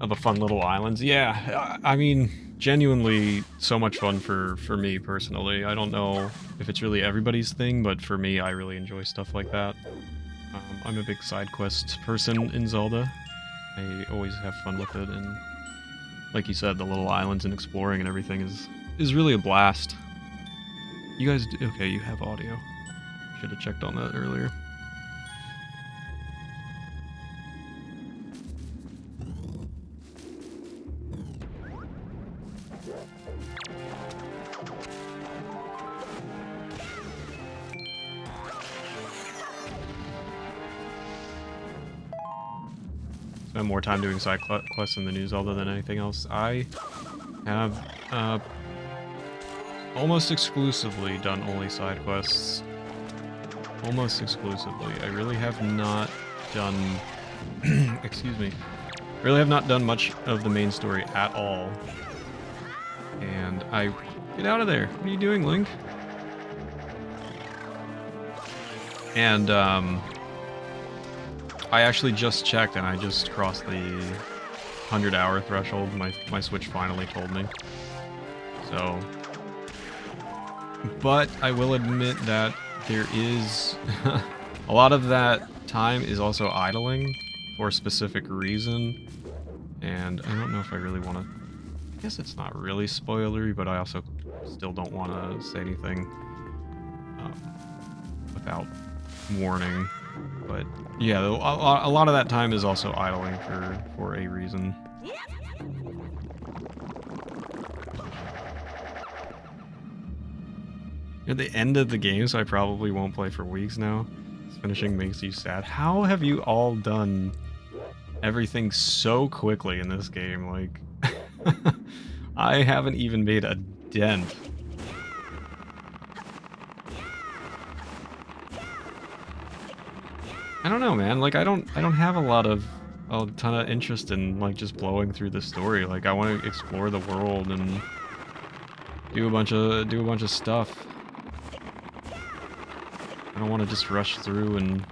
The fun little islands. Yeah, I mean, genuinely so much fun for me personally. I don't know if it's really everybody's thing, but for me, I really enjoy stuff like that. I'm a big side quest person in Zelda. I always have fun with it, and like you said, the little islands and exploring and everything is really a blast. You guys, okay, you have audio. Should have checked on that earlier. Spend more time doing side quests in the new Zelda than anything else. I have almost exclusively done only side quests. Almost exclusively. I really have not done... excuse me. Really have not done much of the main story at all. And I... Get out of there! What are you doing, Link? And, I actually just checked and I just crossed the 100-hour threshold. My Switch finally told me. So... But I will admit that there is... a lot of that time is also idling for a specific reason. And I don't know if I really want to... I guess it's not really spoilery, but I also still don't want to say anything without warning. But yeah, a lot of that time is also idling for a reason. At the end of the game, so I probably won't play for weeks now. Finishing makes you sad. How have you all done everything so quickly in this game? Like, I haven't even made a dent. I don't know, man. Like, I don't have a ton of interest in like just blowing through the story. Like, I want to explore the world and do a bunch of stuff. I don't want to just rush through and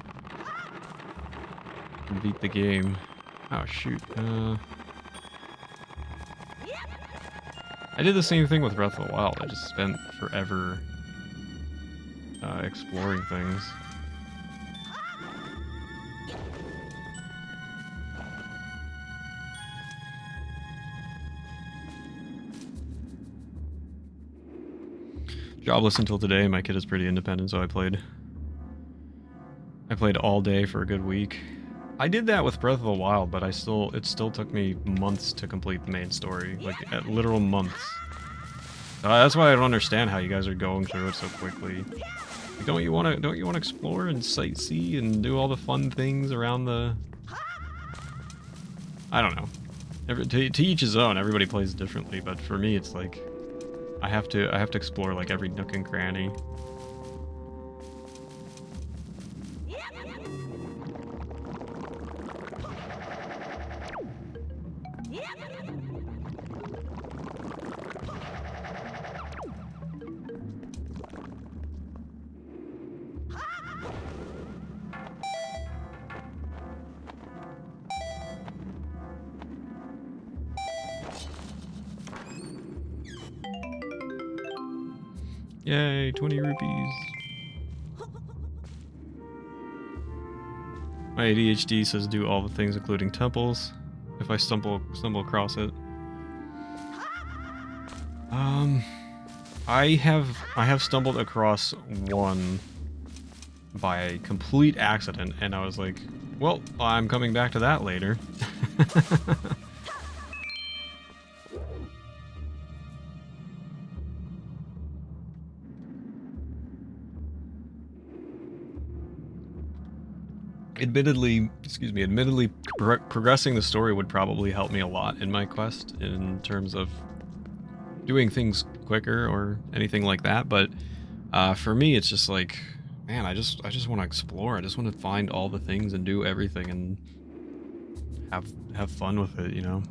beat the game. Oh shoot. I did the same thing with Breath of the Wild. I just spent forever exploring things. Jobless until today. My kid is pretty independent, so I played all day for a good week. I did that with Breath of the Wild, but it still took me months to complete the main story, like literal months. That's why I don't understand how you guys are going through it so quickly. Like, don't you want to explore and sightsee and do all the fun things around the? I don't know. To each his own. Everybody plays differently, but for me, it's like I have to explore like every nook and cranny. Yay, 20 rupees. My ADHD says do all the things including temples if I stumble across it. I have stumbled across one by complete accident, and I was like, well, I'm coming back to that later. Admittedly, progressing the story would probably help me a lot in my quest in terms of doing things quicker or anything like that, but for me it's just like, man, I just want to explore. I just want to find all the things and do everything and have fun with it, you know.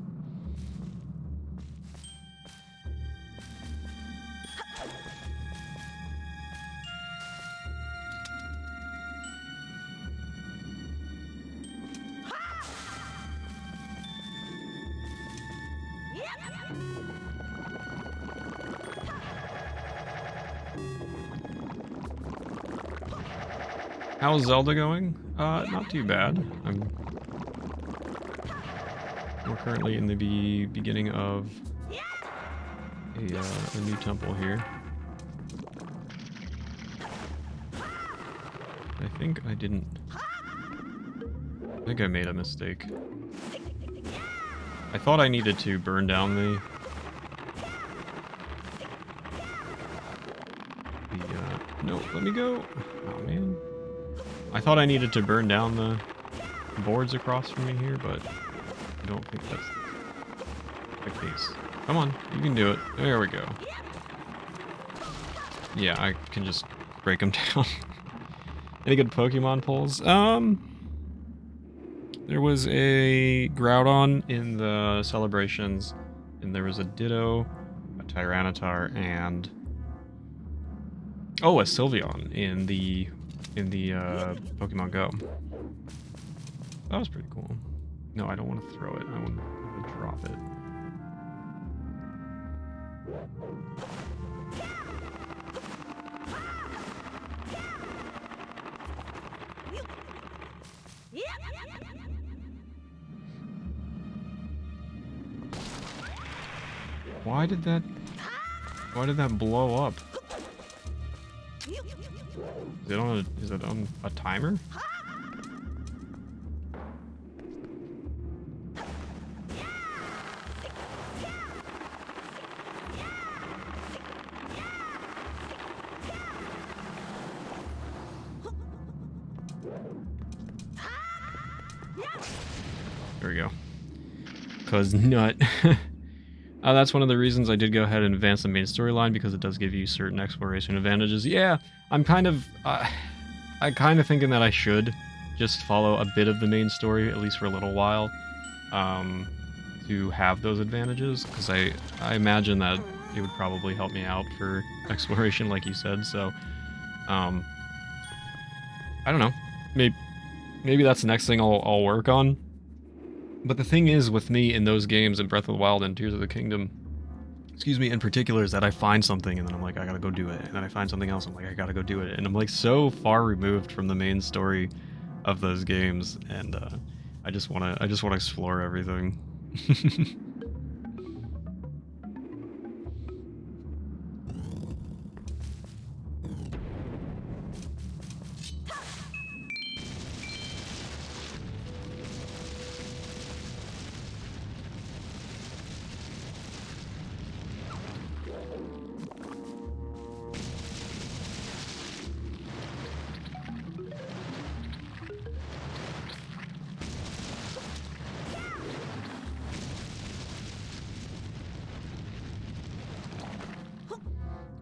How's Zelda going? Not too bad. We're currently in the beginning of a new temple here. I think I made a mistake. I thought I needed to burn down the no, let me go. Oh man. I thought I needed to burn down the boards across from me here, but I don't think that's the case. Come on, you can do it. There we go. Yeah, I can just break them down. Any good Pokemon pulls? There was a Groudon in the celebrations, and there was a Ditto, a Tyranitar, and a Sylveon in the Pokemon Go. That was pretty cool. No, I don't want to throw it. I want to drop it. Why did that blow up? Is it on a timer? There we go. 'Cause nut. That's one of the reasons I did go ahead and advance the main storyline, because it does give you certain exploration advantages. Yeah, I'm kind of thinking that I should just follow a bit of the main story, at least for a little while, to have those advantages, because I imagine that it would probably help me out for exploration, like you said. So, I don't know. Maybe that's the next thing I'll work on. But the thing is with me in those games, in Breath of the Wild and Tears of the Kingdom, excuse me, in particular is that I find something and then I'm like, I gotta go do it. And then I find something else, I'm like, I gotta go do it. And I'm like so far removed from the main story of those games, and I just wanna explore everything.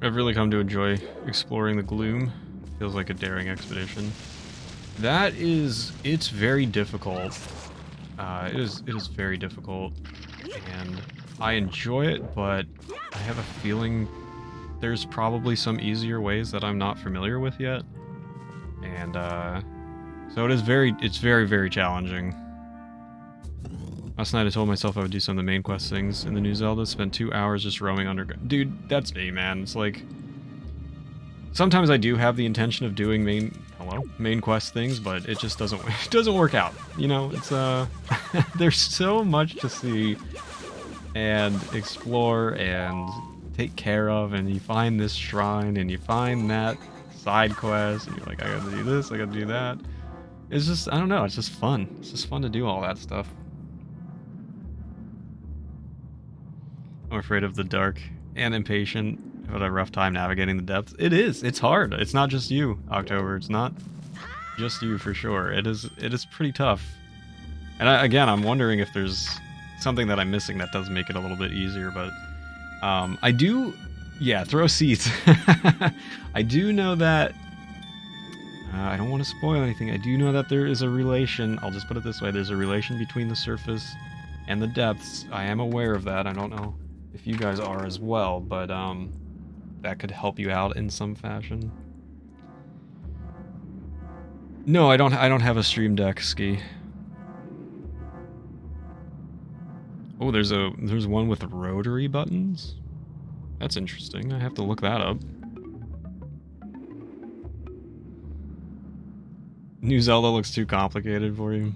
I've really come to enjoy exploring the gloom. Feels like a daring expedition. It's very difficult. It is very difficult, and I enjoy it, but I have a feeling there's probably some easier ways that I'm not familiar with yet. And so it's very, very challenging. Last night I told myself I would do some of the main quest things in the new Zelda, spend 2 hours just roaming underground. Dude, that's me, man. It's like, sometimes I do have the intention of doing main quest things, but it just doesn't work out. You know, it's there's so much to see and explore and take care of, and you find this shrine and you find that side quest, and you're like, I gotta do this, I gotta do that. It's just, I don't know, it's just fun. It's just fun to do all that stuff. I'm afraid of the dark and impatient. I've had a rough time navigating the depths. It is. It's hard. It's not just you, October. It's not just you for sure. It is pretty tough. And again, I'm wondering if there's something that I'm missing that does make it a little bit easier, but I do, yeah, throw seeds. I do know that, I don't want to spoil anything. I do know that there is a relation, I'll just put it this way, there's a relation between the surface and the depths. I am aware of that. I don't know if you guys are as well, but that could help you out in some fashion. No, I don't have a Stream Deck, Ski. Oh, there's one with rotary buttons? That's interesting. I have to look that up. New Zelda looks too complicated for you.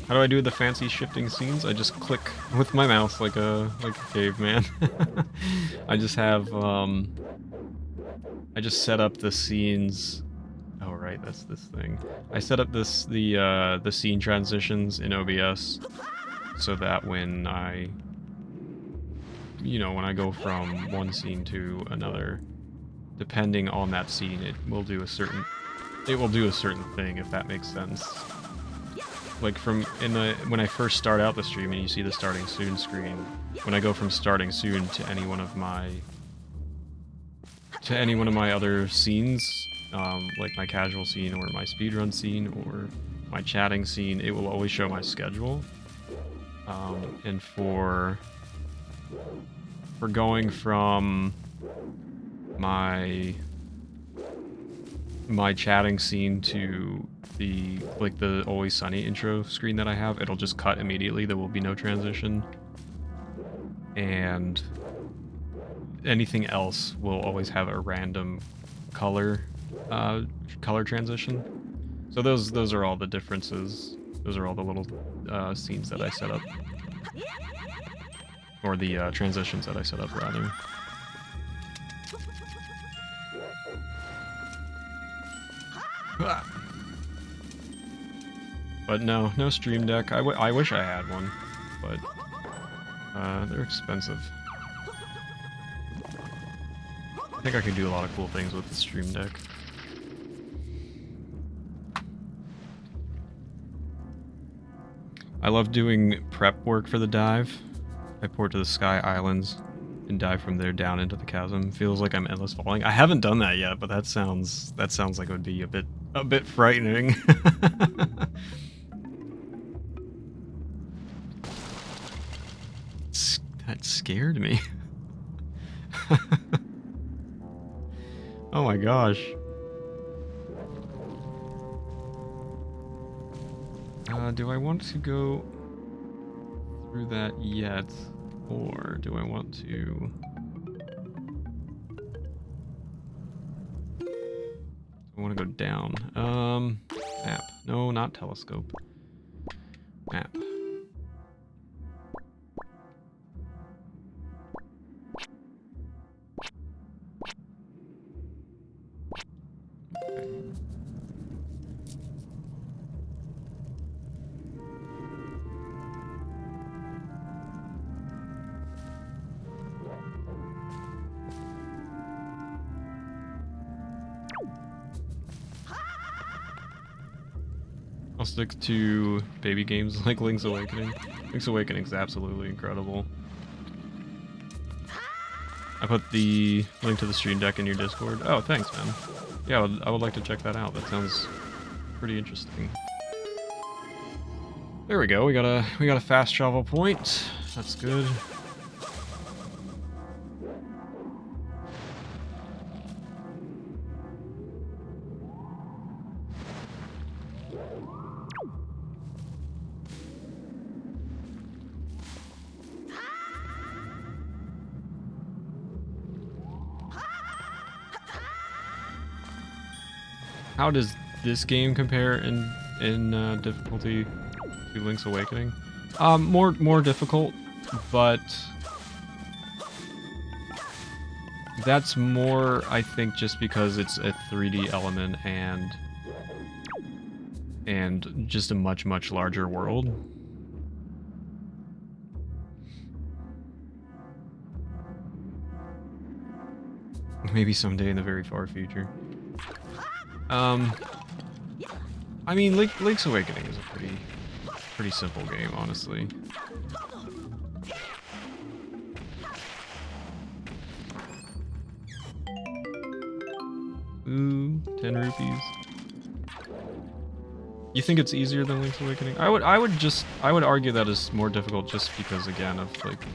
How do I do the fancy shifting scenes? I just click with my mouse like a caveman. I just have I just set up the scenes. Oh right, that's this thing. I set up the scene transitions in OBS so that when I go from one scene to another, depending on that scene, it will do a certain thing, if that makes sense. Like when I first start out the stream and you see the starting soon screen, when I go from starting soon to any one of my other scenes, like my casual scene or my speedrun scene or my chatting scene, it will always show my schedule. And for going from my chatting scene to the Always Sunny intro screen that I have, it'll just cut immediately. There will be no transition, and anything else will always have a random color transition. So those are all the differences. Those are all the little scenes that I set up, or the transitions that I set up rather. But no Stream Deck. I wish I had one, but they're expensive. I think I could do a lot of cool things with the Stream Deck. I love doing prep work for the dive. I port to the Sky Islands and dive from there down into the chasm. Feels like I'm endless falling. I haven't done that yet, but that sounds like it would be a bit frightening. That scared me. Oh my gosh. Do I want to go through that yet? Or do I want to... I want to go down. Map. No, not telescope. Map. I'll stick to baby games like Link's Awakening. Link's Awakening is absolutely incredible. I put the link to the stream deck in your Discord. Oh, thanks, man. Yeah, I would like to check that out. That sounds pretty interesting. There we go. We got a fast travel point. That's good. How does this game compare in difficulty to Link's Awakening? More difficult, but that's more, I think, just because it's a 3D element and just a much larger world. Maybe someday in the very far future. I mean, Link's Awakening is a pretty simple game, honestly. Ooh, 10 rupees. You think it's easier than Link's Awakening? I would argue that is more difficult just because, again, of like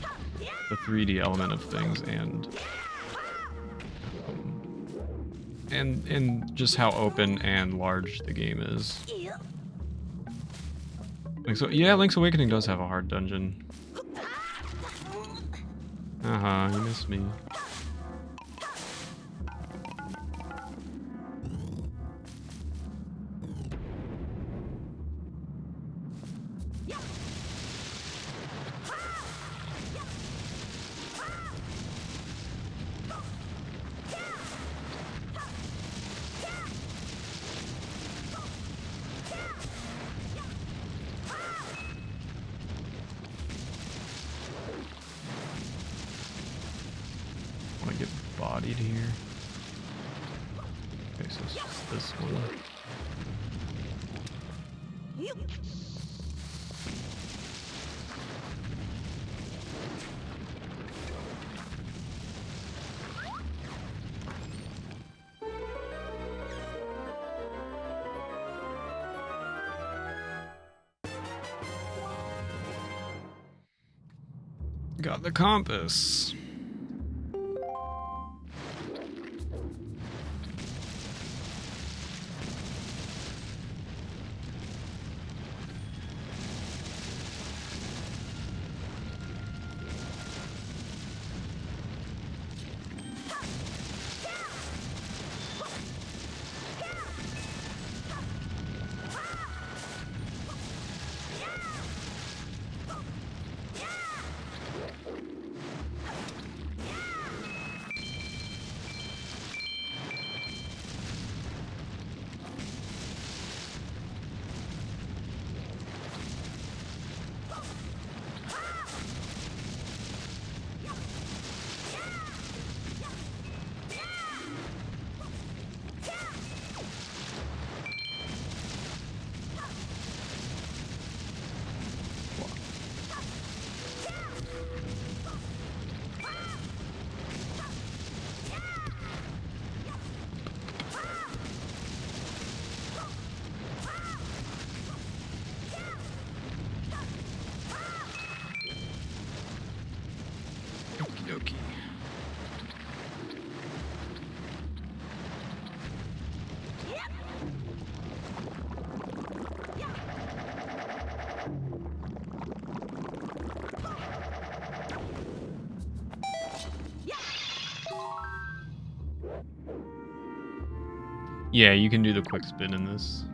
the 3D element of things and just how open and large the game is. Link's Awakening does have a hard dungeon. You missed me. Here. Okay, so it's just this one. Got the compass. Yeah, you can do the quick spin in this.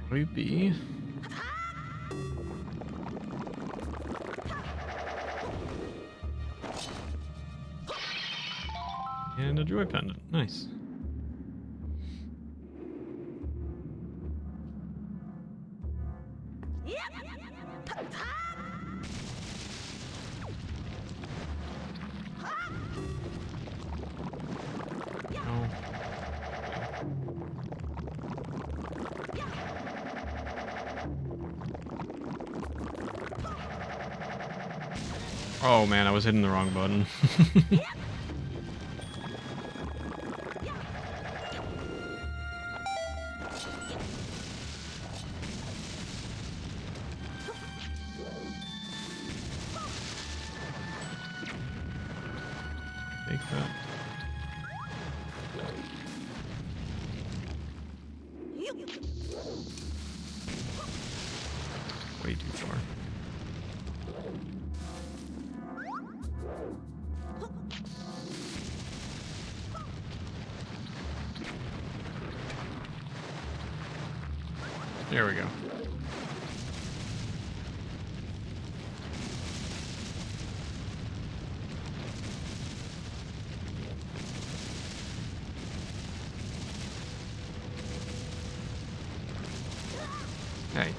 Ruby. And a joy pendant. Nice. Oh man, I was hitting the wrong button. Take that. Way too far. There we go. Hey.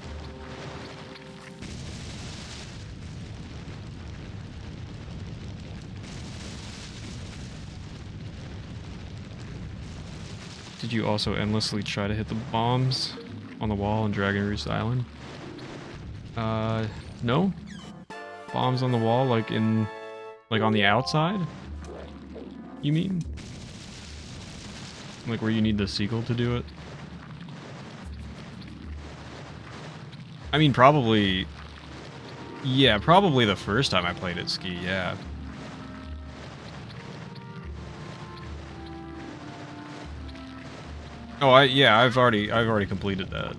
Did you also endlessly try to hit the bombs on the wall on Dragon Roost Island? No? Bombs on the wall, like on the outside? You mean? Like where you need the seagull to do it? I mean, probably... Yeah, probably the first time I played at Ski, yeah. Oh, I've already completed that.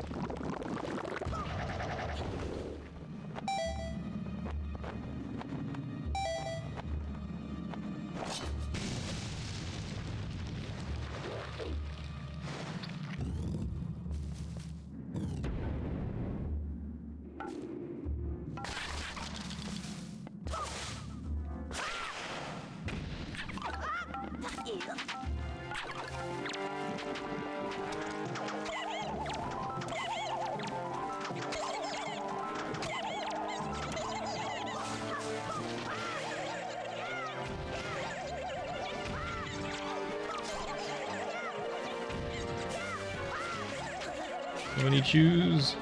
How many choose?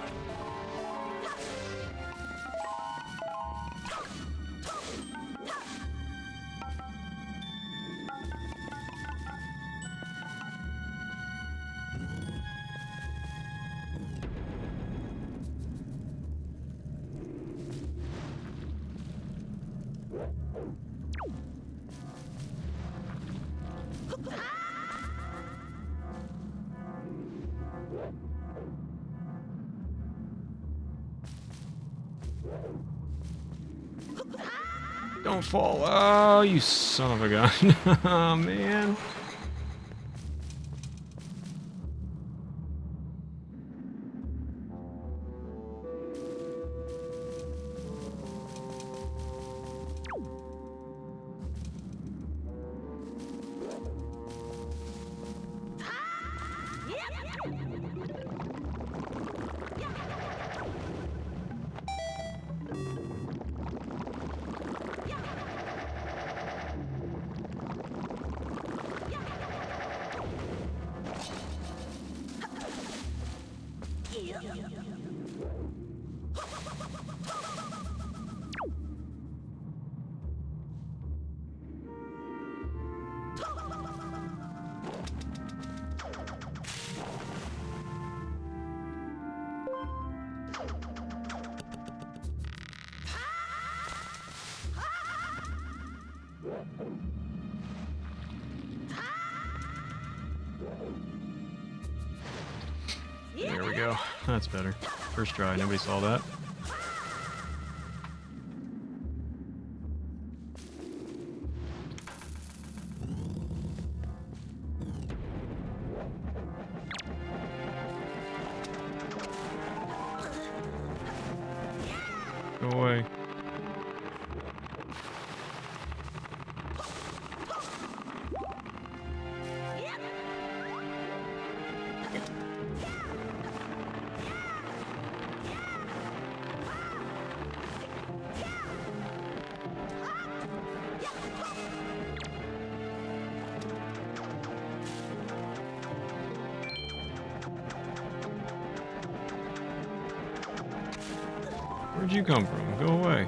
Don't fall. Oh, you son of a gun. Oh, man. There we go. That's better. First try, nobody saw that. Go away. Where'd you come from? Go away.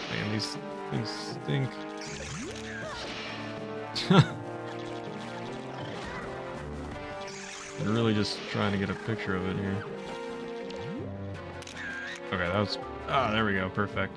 Man, these things stink. I'm really just trying to get a picture of it here. Okay, that was... Ah, there we go. Perfect.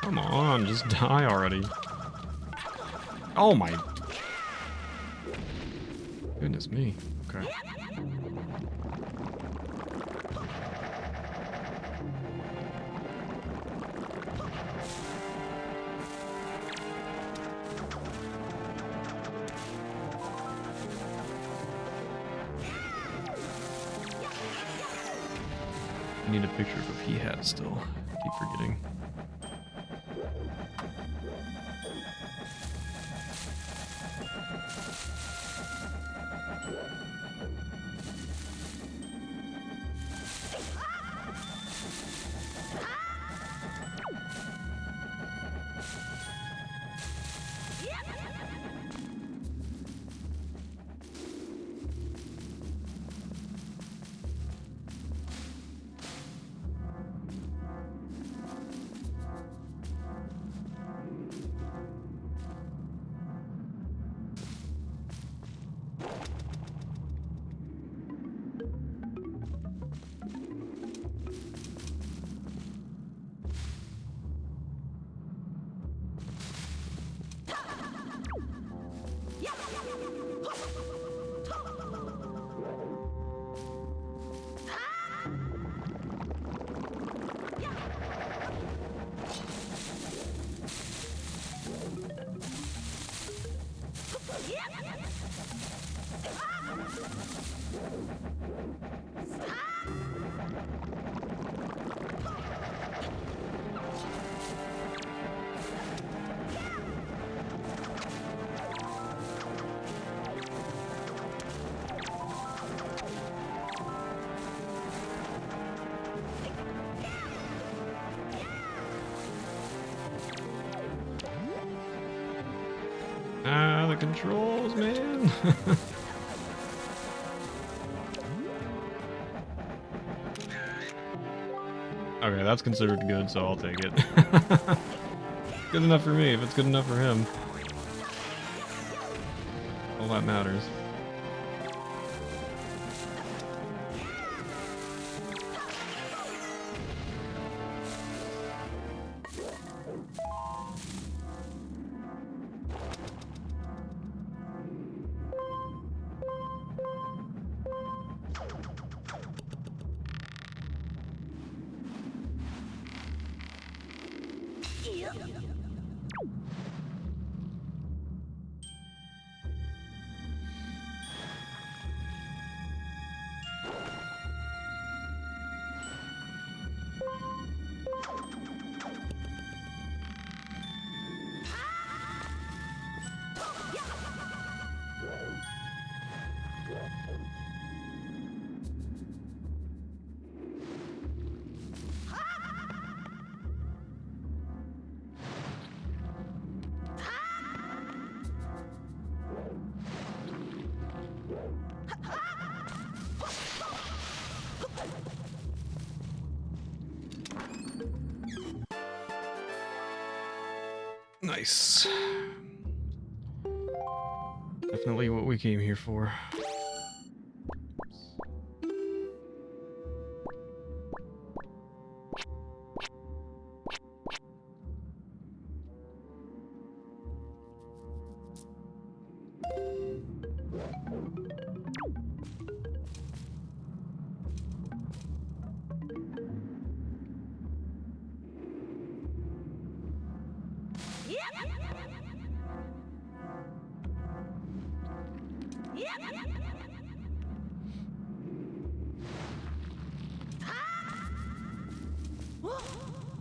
Come on, just die already. Oh my... Goodness me. Okay. I need a picture of a pea hat still. Keep forgetting. Ah, the controls, man. Okay, that's considered good, so I'll take it. Good enough for me, if it's good enough for him. All that matters. Nice. Definitely what we came here for.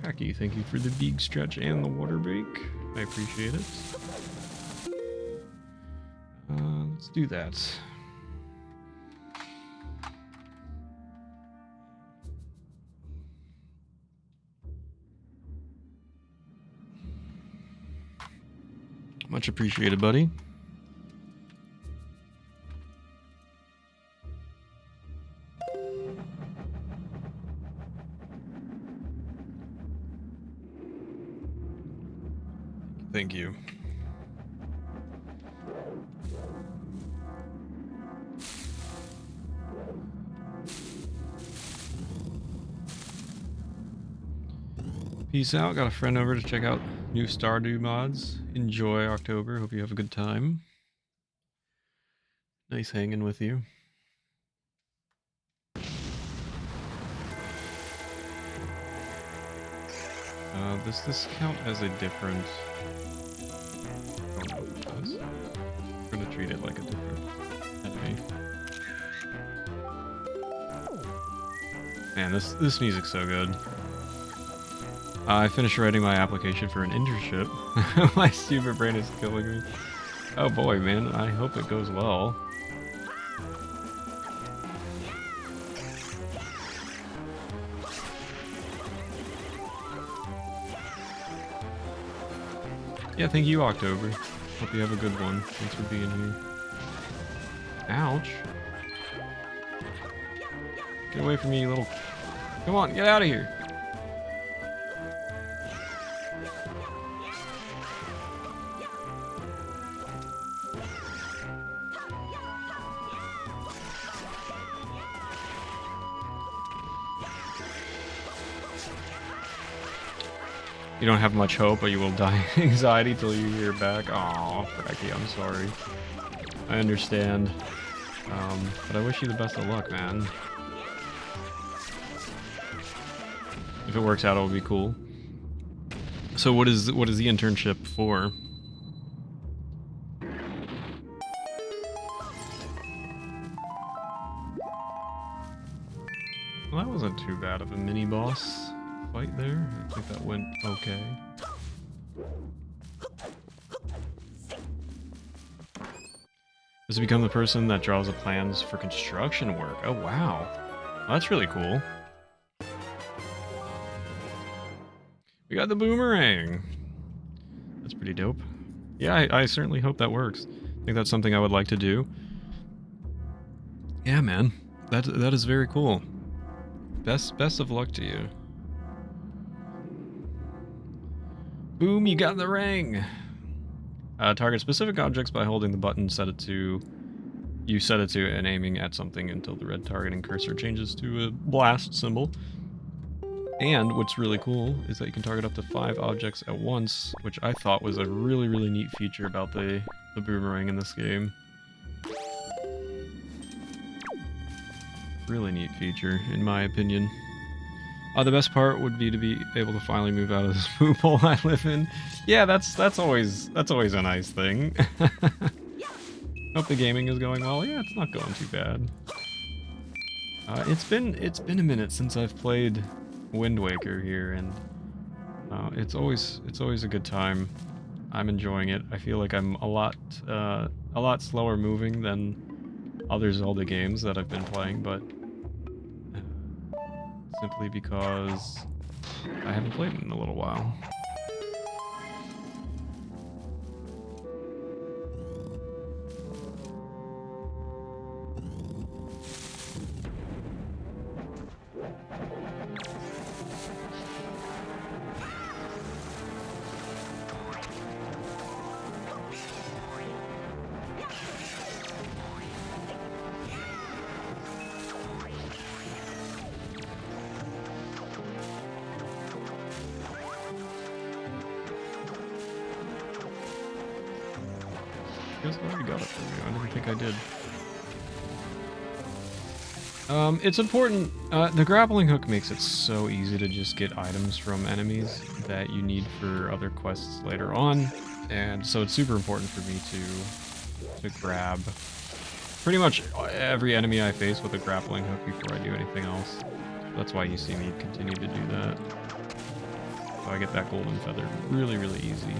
Becky, thank you for the big stretch and the water break. I appreciate it. Let's do that. Much appreciated, buddy. Thank you. Peace out. Got a friend over to check out new Stardew mods. Enjoy October. Hope you have a good time. Nice hanging with you. Does this count as a different... I don't know if it does. I'm gonna treat it like a different enemy. Man, this music's so good. I finished writing my application for an internship. My stupid brain is killing me. Oh boy, man, I hope it goes well. Yeah, thank you, October. Hope you have a good one. Thanks for being here. Ouch. Get away from me, you little... Come on, get out of here. You don't have much hope, but you will die of anxiety till you hear back. Aw, Becky, I'm sorry. I understand. But I wish you the best of luck, man. If it works out, it'll be cool. So what is the internship for? Well, that wasn't too bad of a mini-boss fight there. I think that went okay. Does it become the person that draws the plans for construction work? Oh, wow. Well, that's really cool. We got the boomerang. That's pretty dope. Yeah, I certainly hope that works. I think that's something I would like to do. Yeah, man. That is very cool. Best of luck to you. Boom, you got the ring! Target specific objects by holding the button you set it to and aiming at something until the red targeting cursor changes to a blast symbol. And what's really cool is that you can target up to 5 objects at once, which I thought was a really, really neat feature about the boomerang in this game. Really neat feature, in my opinion. The best part would be to be able to finally move out of this poop hole I live in. Yeah, that's always a nice thing. Hope the gaming is going well. Yeah, it's not going too bad. It's been a minute since I've played Wind Waker here, and it's always a good time. I'm enjoying it. I feel like I'm a lot slower moving than other Zelda games that I've been playing, but simply because I haven't played it in a little while. just already got it for me. I didn't think I did. It's important. The grappling hook makes it so easy to just get items from enemies that you need for other quests later on, and so it's super important for me to grab pretty much every enemy I face with a grappling hook before I do anything else. That's why you see me continue to do that. So I get that golden feather really, really easy.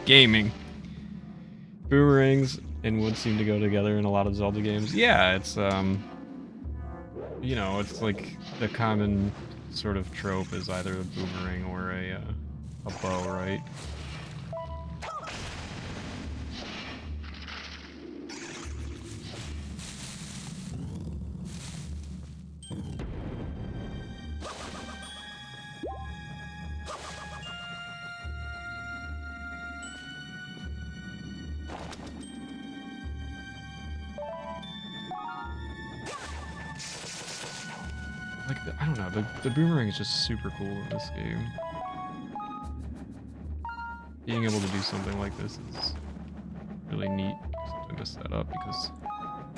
Gaming. Boomerangs and wood seem to go together in a lot of Zelda games. Yeah, it's you know, it's like the common sort of trope is either a boomerang or a bow, right? I don't know, the boomerang is just super cool in this game. Being able to do something like this is really neat. I messed that up because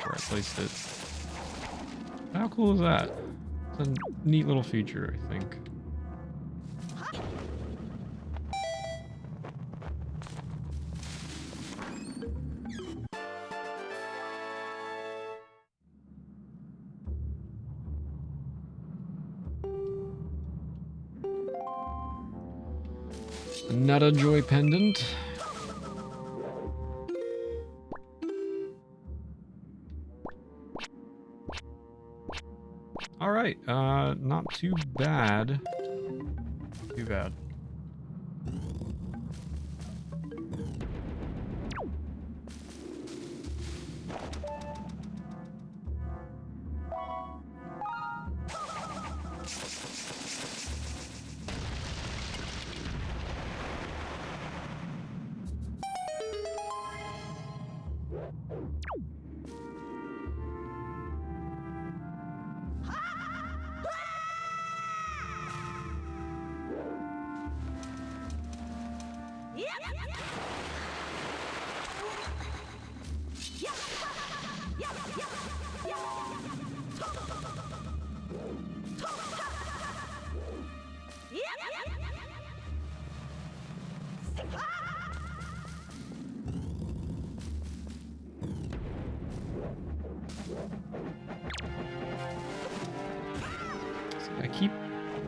where I placed it. How cool is that? It's a neat little feature, I think. Not a joy pendant. All right, not too bad. Too bad.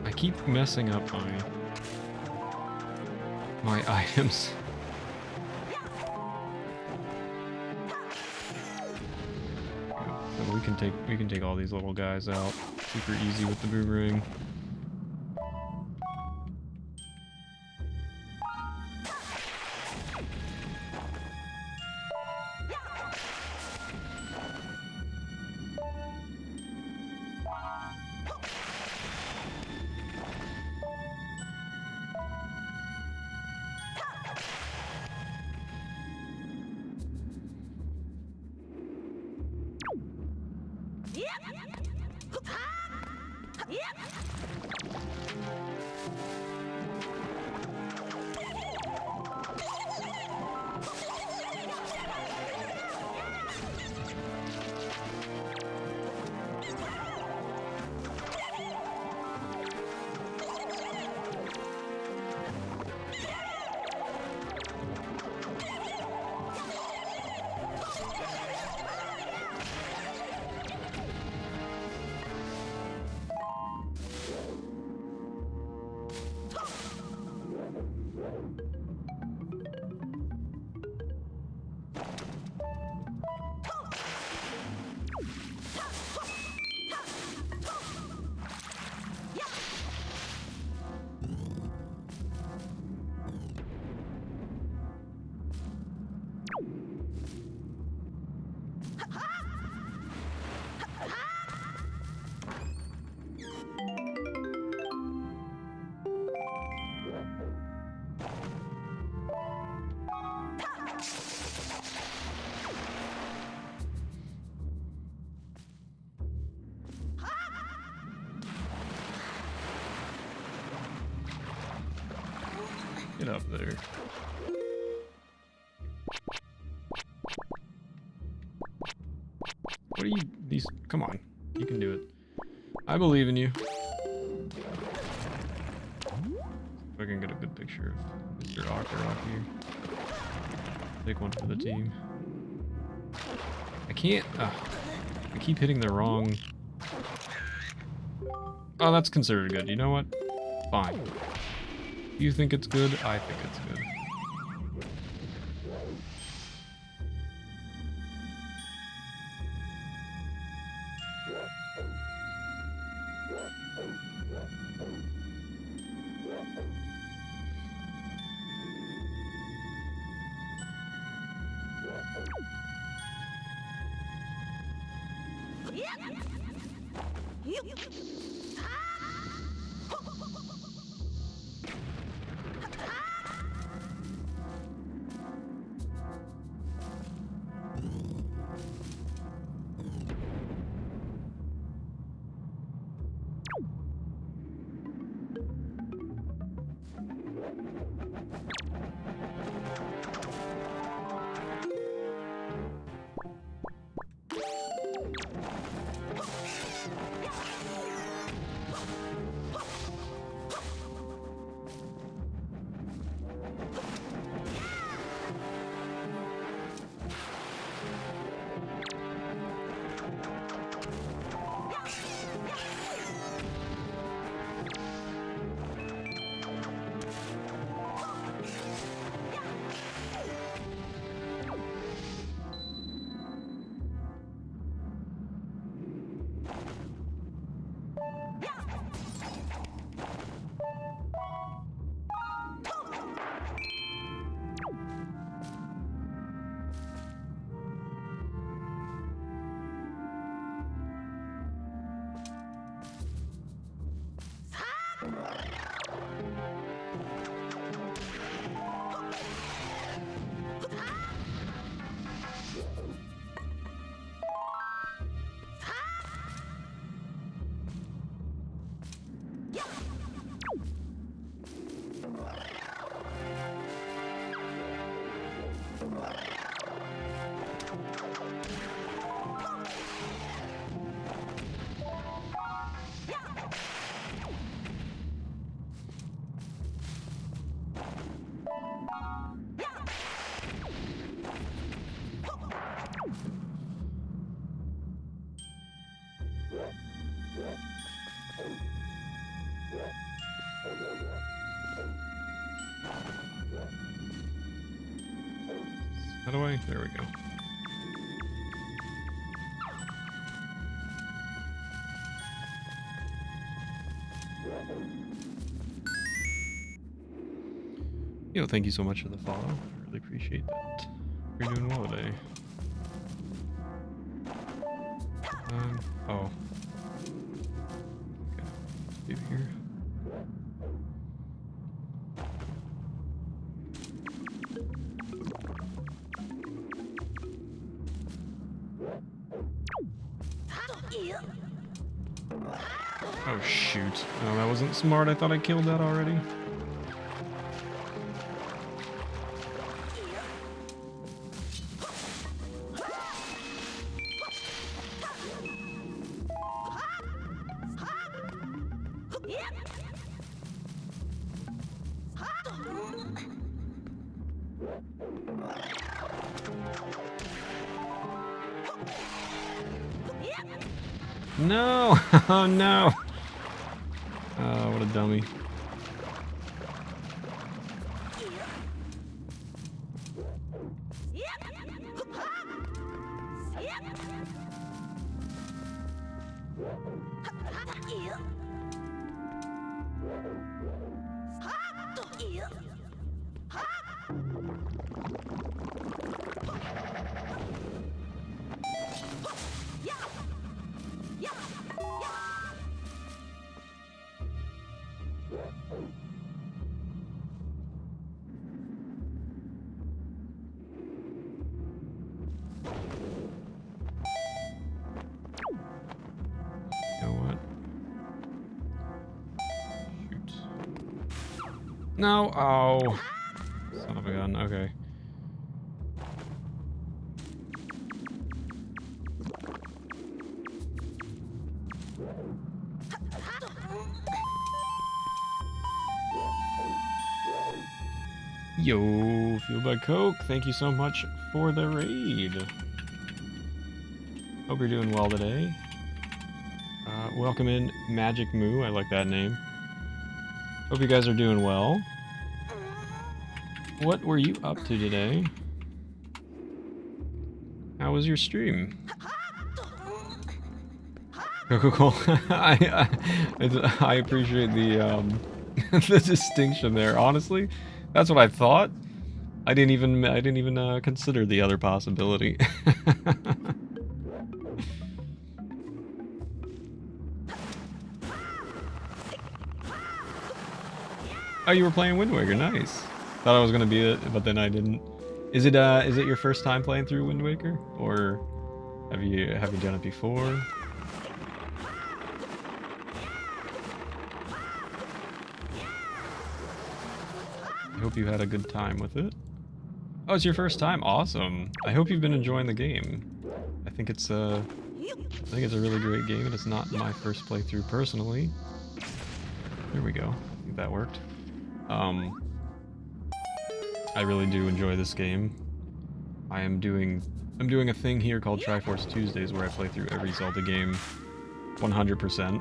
I keep messing up my items. So we can take all these little guys out super easy with the boomerang. Get up there. What are you, these, come on. You can do it. I believe in you. If I can get a good picture of Mr. Octorok here. Take one for the team. I can't, I keep hitting the wrong. Oh, that's considered good. You know what? Fine. You think it's good? I think it's good. How do I? There we go. Yo, thank you so much for the follow. I really appreciate that. You're doing well today. Oh. Okay. Do here. Oh shoot. Oh, that wasn't smart. I thought I killed that already. No! Oh no! Oh, what a dummy. You know what? Shoot. No, oh. Son of a gun, okay. Yo, Fueled by Coke, thank you so much for the raid. Hope you're doing well today. Welcome in Magic Moo, I like that name. Hope you guys are doing well. What were you up to today? How was your stream? Coca-Cola. I appreciate the the distinction there. Honestly, that's what I thought. I didn't even consider the other possibility. Oh, you were playing Wind Waker. Nice. Thought I was gonna be it, but then I didn't. Is it your first time playing through Wind Waker, or have you done it before? I hope you had a good time with it. Oh, it's your first time. Awesome. I hope you've been enjoying the game. I think it's a really great game, and it's not my first playthrough personally. There we go. I think that worked. I really do enjoy this game. I'm doing a thing here called Triforce Tuesdays where I play through every Zelda game 100%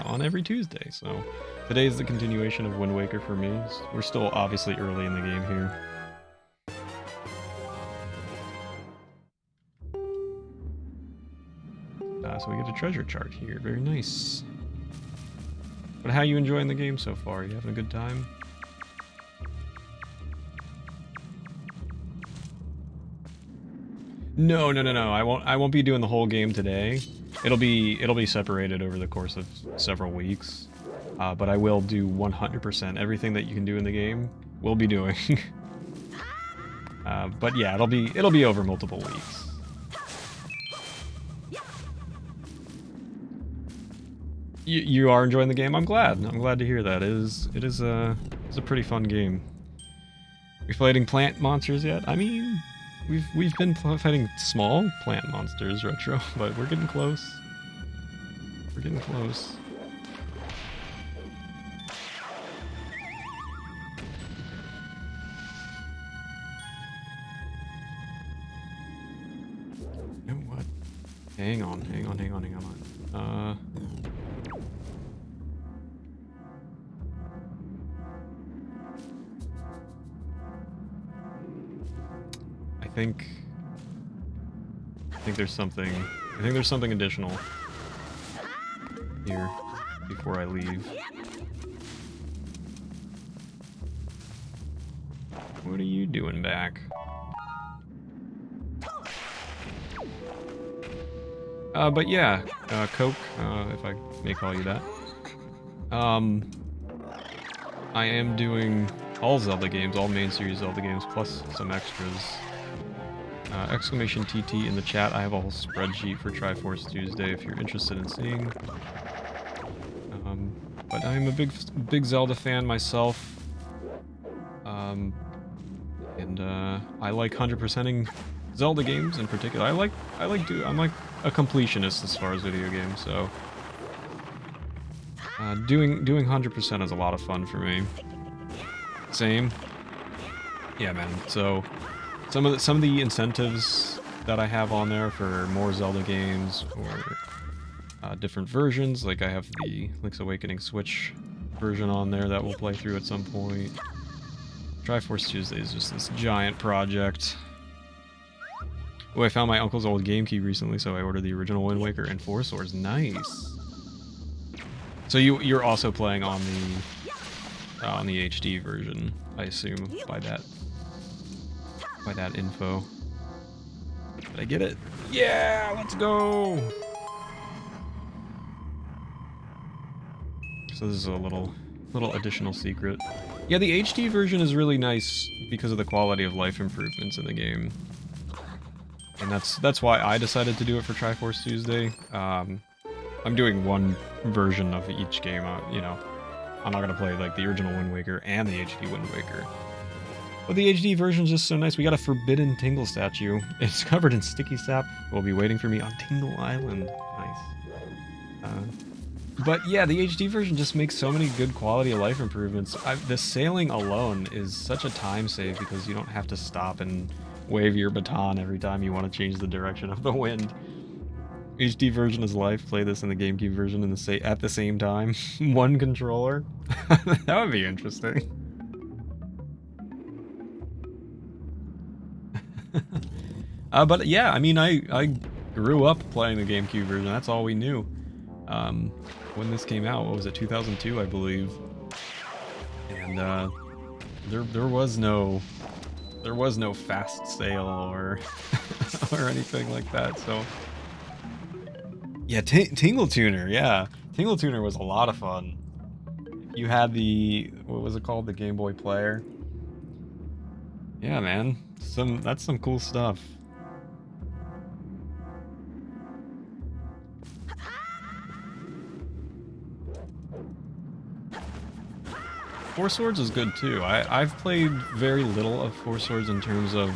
on every Tuesday. So today is the continuation of Wind Waker for me. We're still obviously early in the game here. So we get a treasure chart here. Very nice. But how are you enjoying the game so far? You having a good time? No. I won't be doing the whole game today. It'll be separated over the course of several weeks. But I will do 100% everything that you can do in the game. We'll be doing. But yeah, it'll be over multiple weeks. You are enjoying the game. I'm glad. I'm glad to hear that. It's a pretty fun game. We fighting plant monsters yet? I mean, we've been fighting small plant monsters, Retro, but we're getting close. We're getting close. You know what? Hang on. I think there's something. I think there's something additional here before I leave. What are you doing back? But yeah, Coke, if I may call you that. I am doing all Zelda games, all main series Zelda games, plus some extras. Exclamation TT in the chat. I have a whole spreadsheet for Triforce Tuesday if you're interested in seeing. But I'm a big Zelda fan myself. And I like 100%ing Zelda games in particular. I'm like a completionist as far as video games, so doing 100% is a lot of fun for me. Same. Yeah, man. So some of the incentives that I have on there for more Zelda games or different versions, like I have the Link's Awakening Switch version on there that we'll play through at some point. Triforce Tuesday is just this giant project. Oh, I found my uncle's old GameCube recently, so I ordered the original Wind Waker and Four Swords. Nice. So you're also playing on the HD version, I assume, by that info. Did I get it? Yeah, let's go. So this is a little additional secret. Yeah, the HD version is really nice because of the quality of life improvements in the game. And that's why I decided to do it for Triforce Tuesday. I'm doing one version of each game, you know. I'm not gonna play like the original Wind Waker and the HD Wind Waker. But the HD version is just so nice. We got a forbidden Tingle statue. It's covered in sticky sap. Will be waiting for me on Tingle Island. Nice. But yeah, the HD version just makes so many good quality of life improvements. The sailing alone is such a time save because you don't have to stop and wave your baton every time you want to change the direction of the wind. HD version is life. Play this in the GameCube version at the same time. One controller. That would be interesting. But yeah, I mean, I grew up playing the GameCube version. That's all we knew. When this came out, what was it, 2002, I believe. And there was no fast sail or or anything like that. So yeah, Tingle Tuner, yeah, Tingle Tuner was a lot of fun. You had the, what was it called, the Game Boy Player. Yeah, man, that's some cool stuff. Four Swords is good too. I've played very little of Four Swords in terms of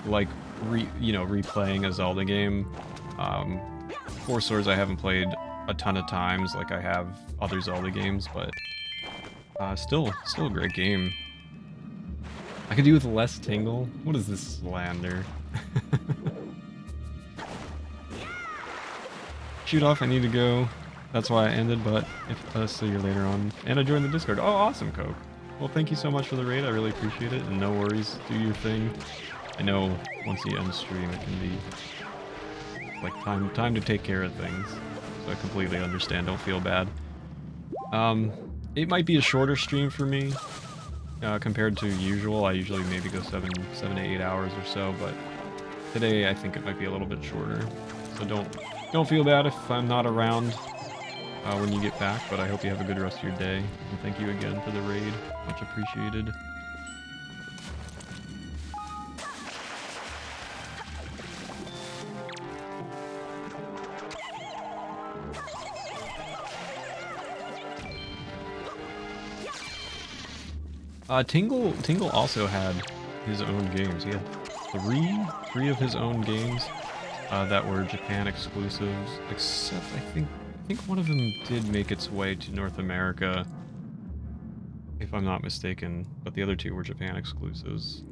like replaying a Zelda game. Four Swords I haven't played a ton of times like I have other Zelda games, but still a great game. I could do with less tingle. What is this slander? Shoot off, I need to go. That's why I ended, but if see you later on. And I joined the Discord. Oh, awesome, Coke. Well, thank you so much for the raid. I really appreciate it, and no worries. Do your thing. I know once you end the stream, it can be like time to take care of things. So I completely understand. Don't feel bad. It might be a shorter stream for me compared to usual. I usually maybe go 7 to 8 hours or so, but today I think it might be a little bit shorter. So don't feel bad if I'm not around when you get back, but I hope you have a good rest of your day. And thank you again for the raid. Much appreciated. Tingle also had his own games. He had three of his own games that were Japan exclusives, except I think one of them did make its way to North America, if I'm not mistaken, but the other two were Japan exclusives.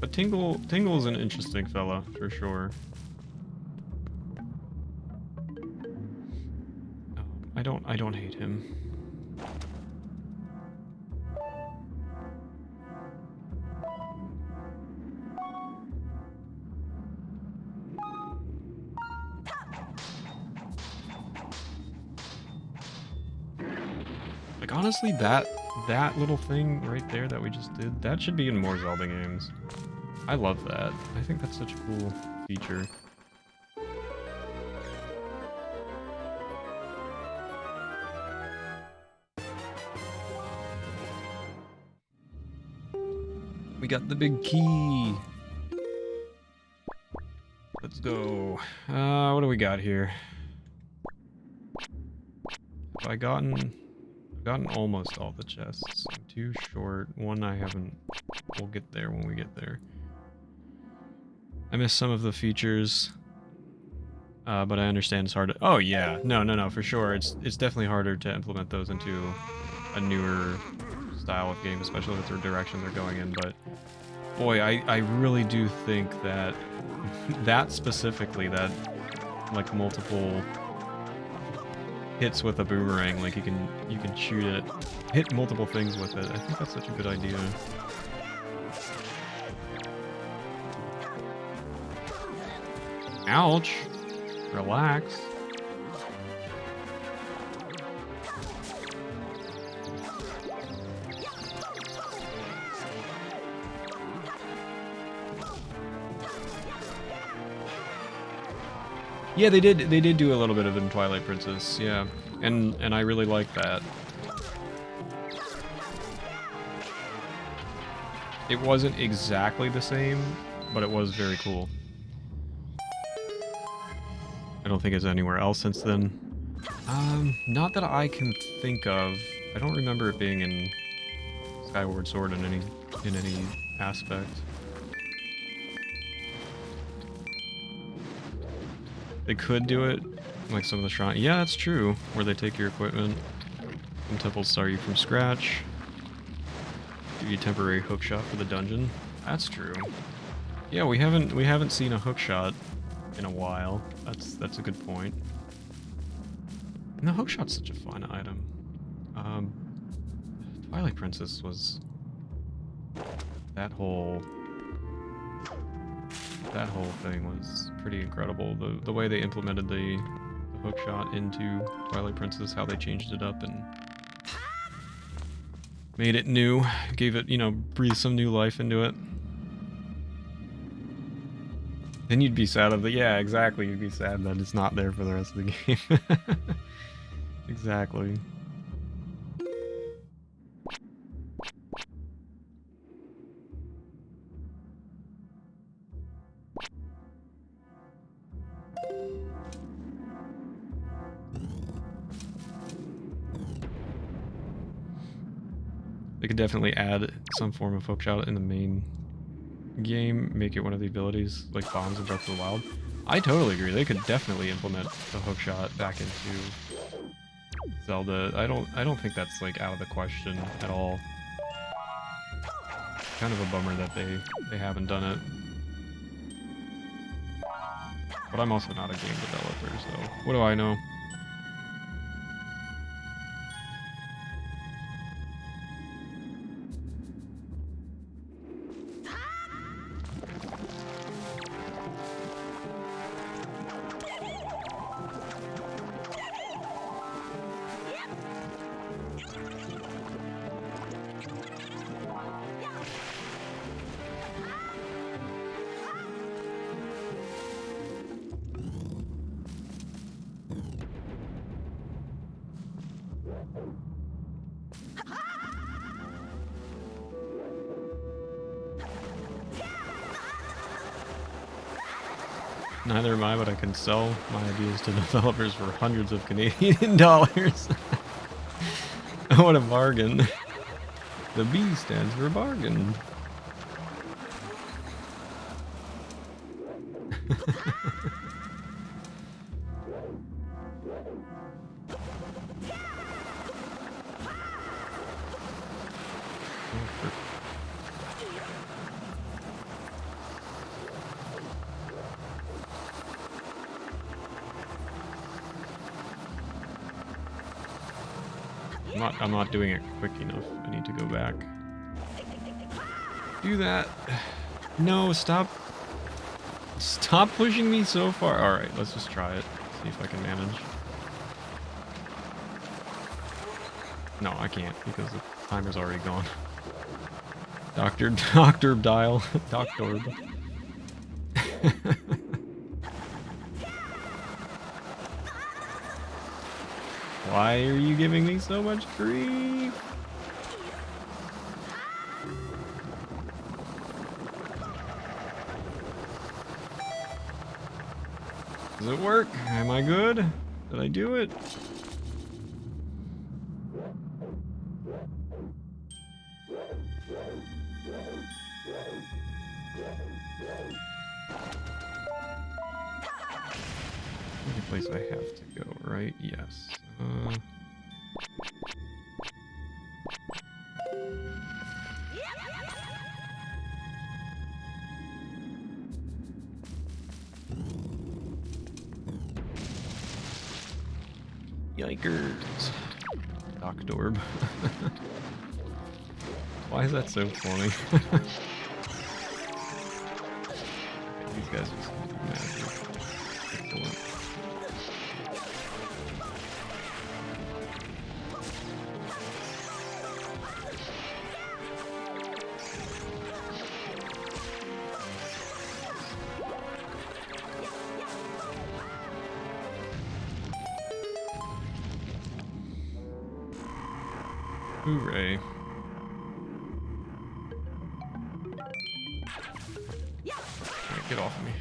But Tingle's an interesting fella, for sure. I don't hate him. Like honestly, that little thing right there that we just did, that should be in more Zelda games. I love that. I think that's such a cool feature. We got the big key. Let's go. What do we got here? I've gotten almost all the chests. I'm too short. One I haven't. We'll get there when we get there. I missed some of the features, but I understand it's hard to... Oh yeah, no, for sure. It's definitely harder to implement those into a newer style of game, especially with the direction they're going in. But boy, I really do think that that specifically, that like multiple hits with a boomerang, like you can shoot it, hit multiple things with it. I think that's such a good idea. Ouch. Relax. Yeah, they did do a little bit of it in Twilight Princess, yeah. And I really like that. It wasn't exactly the same, but it was very cool. I don't think it's anywhere else since then. Not that I can think of. I don't remember it being in Skyward Sword in any aspect. They could do it, like some of the shrines. Yeah, that's true. Where they take your equipment. Some temples start you from scratch. Give you a temporary hookshot for the dungeon. That's true. Yeah, we haven't seen a hookshot in a while. That's a good point. And the hookshot's such a fun item. Twilight Princess was that whole thing was pretty incredible. The way they implemented the hookshot into Twilight Princess, how they changed it up and made it new, gave it, you know, breathed some new life into it. Then you'd be sad of the, yeah, exactly, you'd be sad that it's not there for the rest of the game. Exactly. They could definitely add some form of hookshot in the main game, make it one of the abilities, like bombs in Breath of the Wild. I totally agree. They could definitely implement the hookshot back into Zelda. I don't think that's like out of the question at all. Kind of a bummer that they haven't done it. But I'm also not a game developer, so what do I know? Neither am I, but I can sell my ideas to developers for hundreds of Canadian dollars. What a bargain. The B stands for bargain. I'm not doing it quick enough. I need to go back. Do that. No, stop. Stop pushing me so far. Alright, let's just try it. See if I can manage. No, I can't because the timer's already gone. Doctor dial. Doctor. Why are you giving me so much grief? Does it work? Am I good? Did I do it? Any place I have to go, right? Yes. Yikers. Doctorb. Why is that so funny? These guys are just magic. Excellent. Hooray. Alright, get off of me.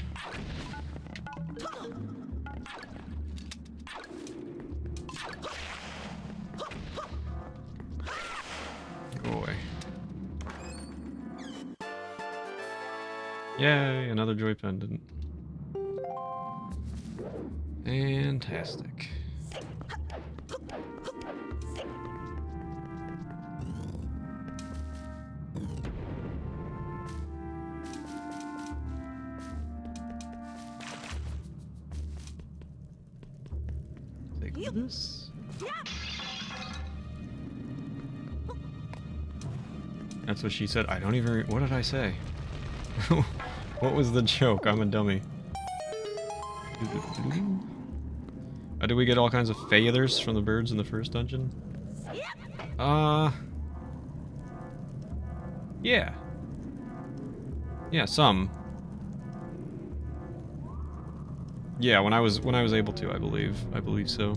Go away. Yay, another joy pendant. Fantastic. Take this. That's what she said. I don't even... What did I say? What was the joke? I'm a dummy. Did we get all kinds of feathers from the birds in the first dungeon? Yeah. Yeah, some. Yeah, when I was able to, I believe so.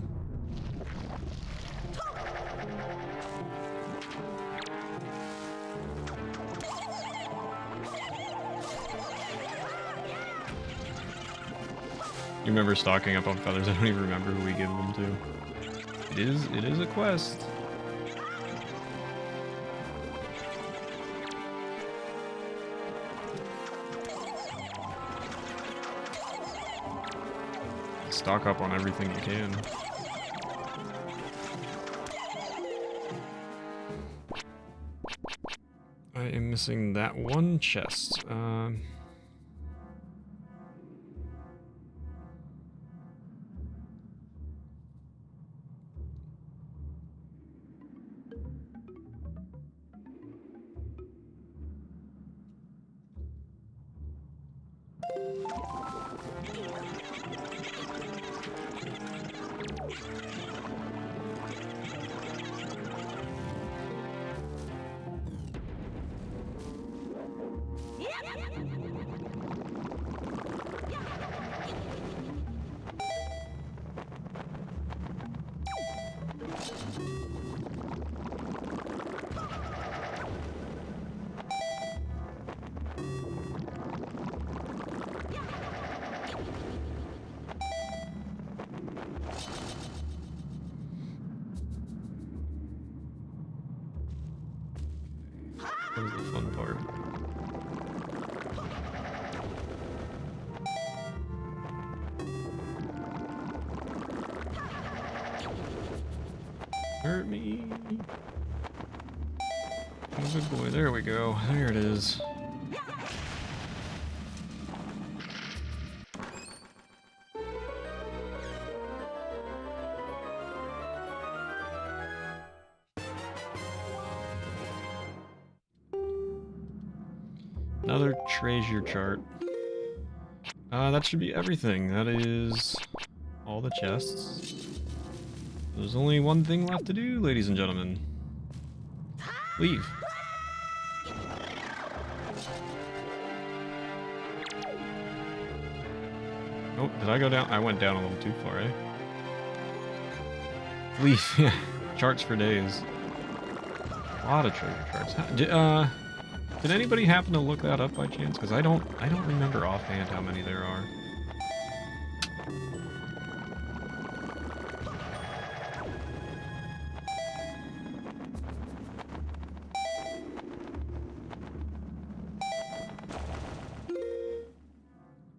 You remember stocking up on feathers? I don't even remember who we give them to. It is a quest. Stock up on everything you can. I am missing that one chest. That was the fun part. Hurt me. Oh, good boy. There we go. There it is. Another treasure chart. That should be everything. That is all the chests. There's only one thing left to do, ladies and gentlemen. Leave. Oh, did I go down? I went down a little too far, eh? Leave. Yeah. Charts for days. A lot of treasure charts. Did anybody happen to look that up by chance? Because I don't remember offhand how many there are.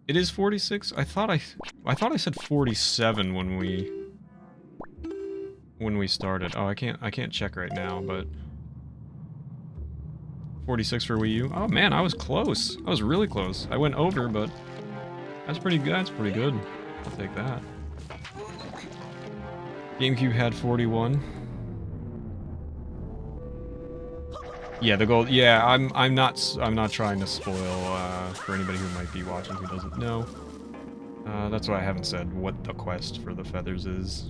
It is 46. I thought I said 47 when we started. Oh, I can't check right now, but 46 for Wii U. Oh man, I was close. I was really close. I went over, but that's pretty good. That's pretty good. I'll take that. GameCube had 41. Yeah, the gold. Yeah, I'm not trying to spoil for anybody who might be watching who doesn't know. That's why I haven't said what the quest for the feathers is.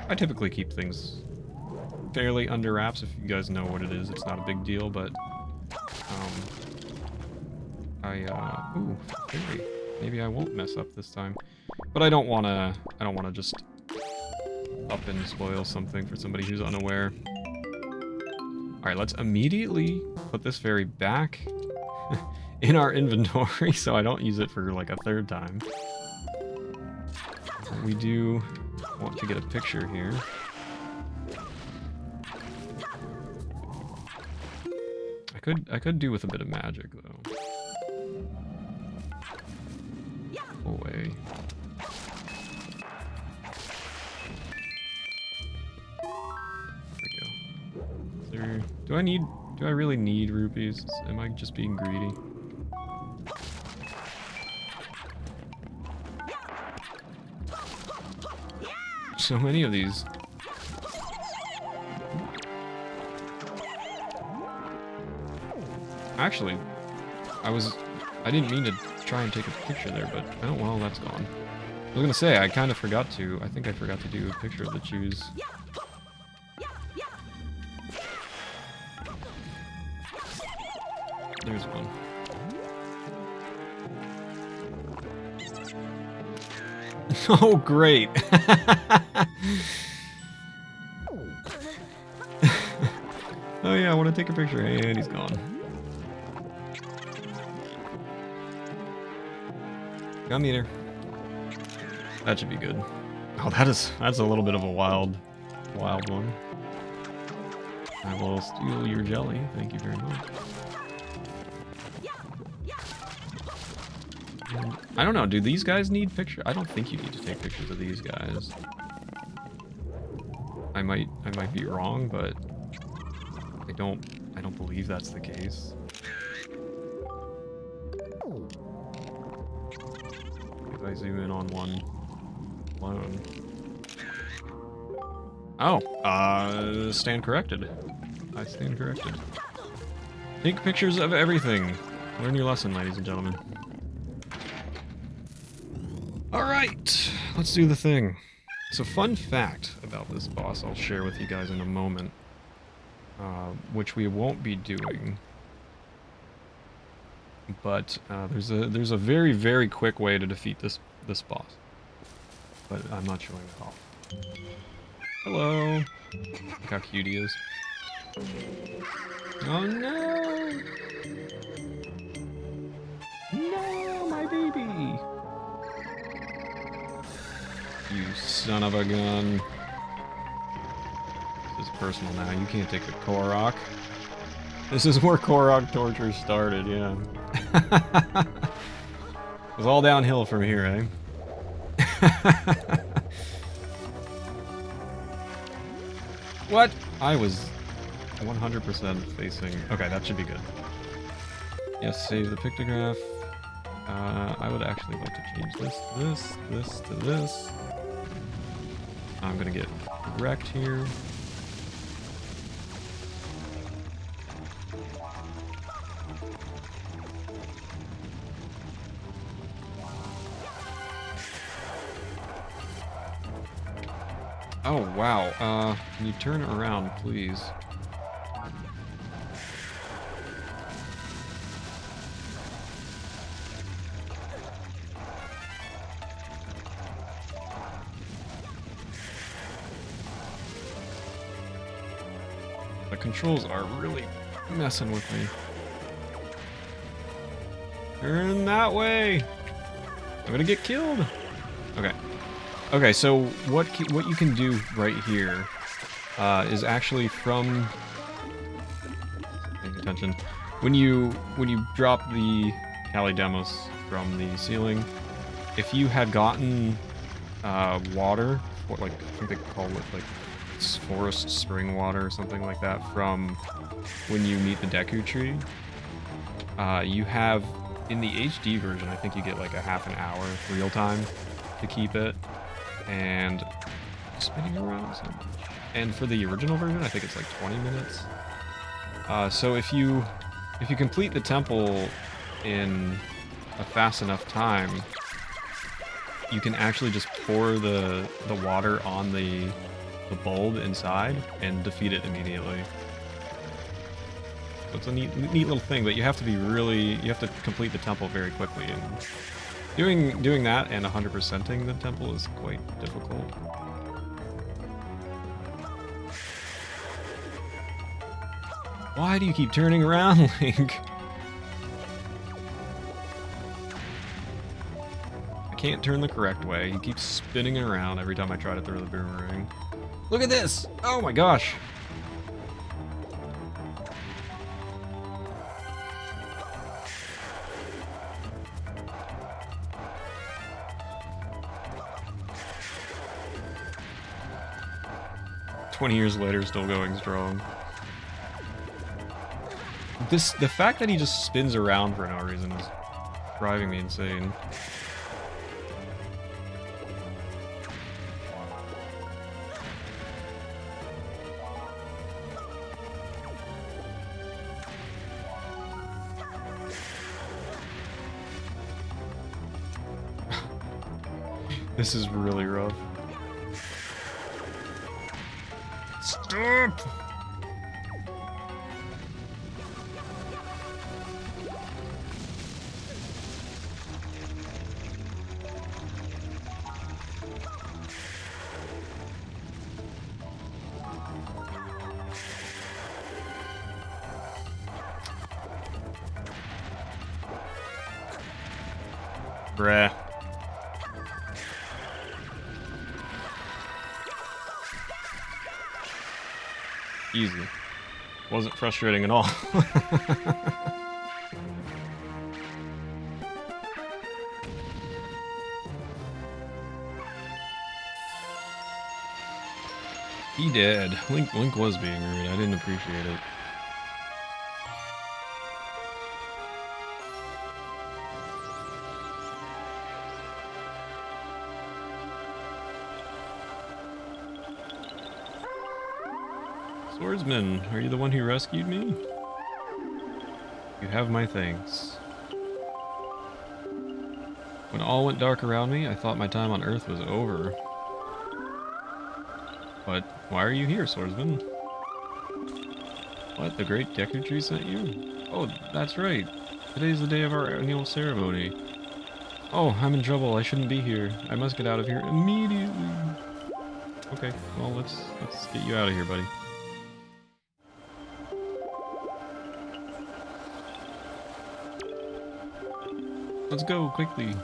I typically keep things fairly under wraps. If you guys know what it is, it's not a big deal, but ooh, maybe I won't mess up this time. But I don't wanna just up and spoil something for somebody who's unaware. Alright, let's immediately put this fairy back in our inventory so I don't use it for like a third time. We do want to get a picture here. I could do with a bit of magic though. Away. There we go. Do I really need rupees? Am I just being greedy? So many of these. Actually, I didn't mean to try and take a picture there, but oh well, that's gone. I was gonna say, I kind of forgot to. I think I forgot to do a picture of the shoes. There's one. Oh, great. Oh yeah, I want to take a picture, and he's gone. Gun meter. That should be good. Oh, that's a little bit of a wild one. I will steal your jelly. Thank you very much. And I don't know. Do these guys need pictures? I don't think you need to take pictures of these guys. I might be wrong, but I don't believe that's the case. If I zoom in on one alone. Oh, stand corrected. I stand corrected. Take pictures of everything. Learn your lesson, ladies and gentlemen. Alright, let's do the thing. So, fun fact about this boss I'll share with you guys in a moment. Which we won't be doing. But there's a very, very quick way to defeat this boss. But I'm not showing it off. Hello. Look how cute he is. Oh no! No, my baby! You son of a gun. This is personal now. You can't take a Korok. This is where Korok torture started, yeah. It was all downhill from here, eh? What? I was 100% facing... Okay, that should be good. Yes, save the pictograph. I would actually like to change this to this. I'm gonna get wrecked here. Oh, wow. Can you turn around, please? The controls are really messing with me. Turn that way! I'm gonna get killed! Okay. Okay, so what you can do right here is actually from... Paying attention. When you drop the Kali Demos from the ceiling, if you had gotten water, what I think they call it like forest spring water or something like that, from when you meet the Deku tree, you have in the HD version, I think you get like a half an hour real time to keep it. And spinning around so much. And for the original version, I think it's like 20 minutes. So if you complete the temple in a fast enough time, you can actually just pour the water on the bulb inside and defeat it immediately. So it's a neat little thing, but you have to complete the temple very quickly, and doing that and 100%ing the temple is quite difficult. Why do you keep turning around, Link? I can't turn the correct way. You keep spinning around every time I try to throw the boomerang. Look at this! Oh my gosh! "20 years later, still going strong." The fact that he just spins around for no reason is driving me insane. This is really rough. Stop! Bruh. Easy. Wasn't frustrating at all. He did. Link was being rude. I didn't appreciate it. Swordsman, are you the one who rescued me? You have my thanks. When all went dark around me, I thought my time on Earth was over. But why are you here, Swordsman? What, the great Deku Tree sent you? Oh, that's right. Today's the day of our annual ceremony. Oh, I'm in trouble. I shouldn't be here. I must get out of here immediately. Okay, well, let's get you out of here, buddy. Let's go, quickly.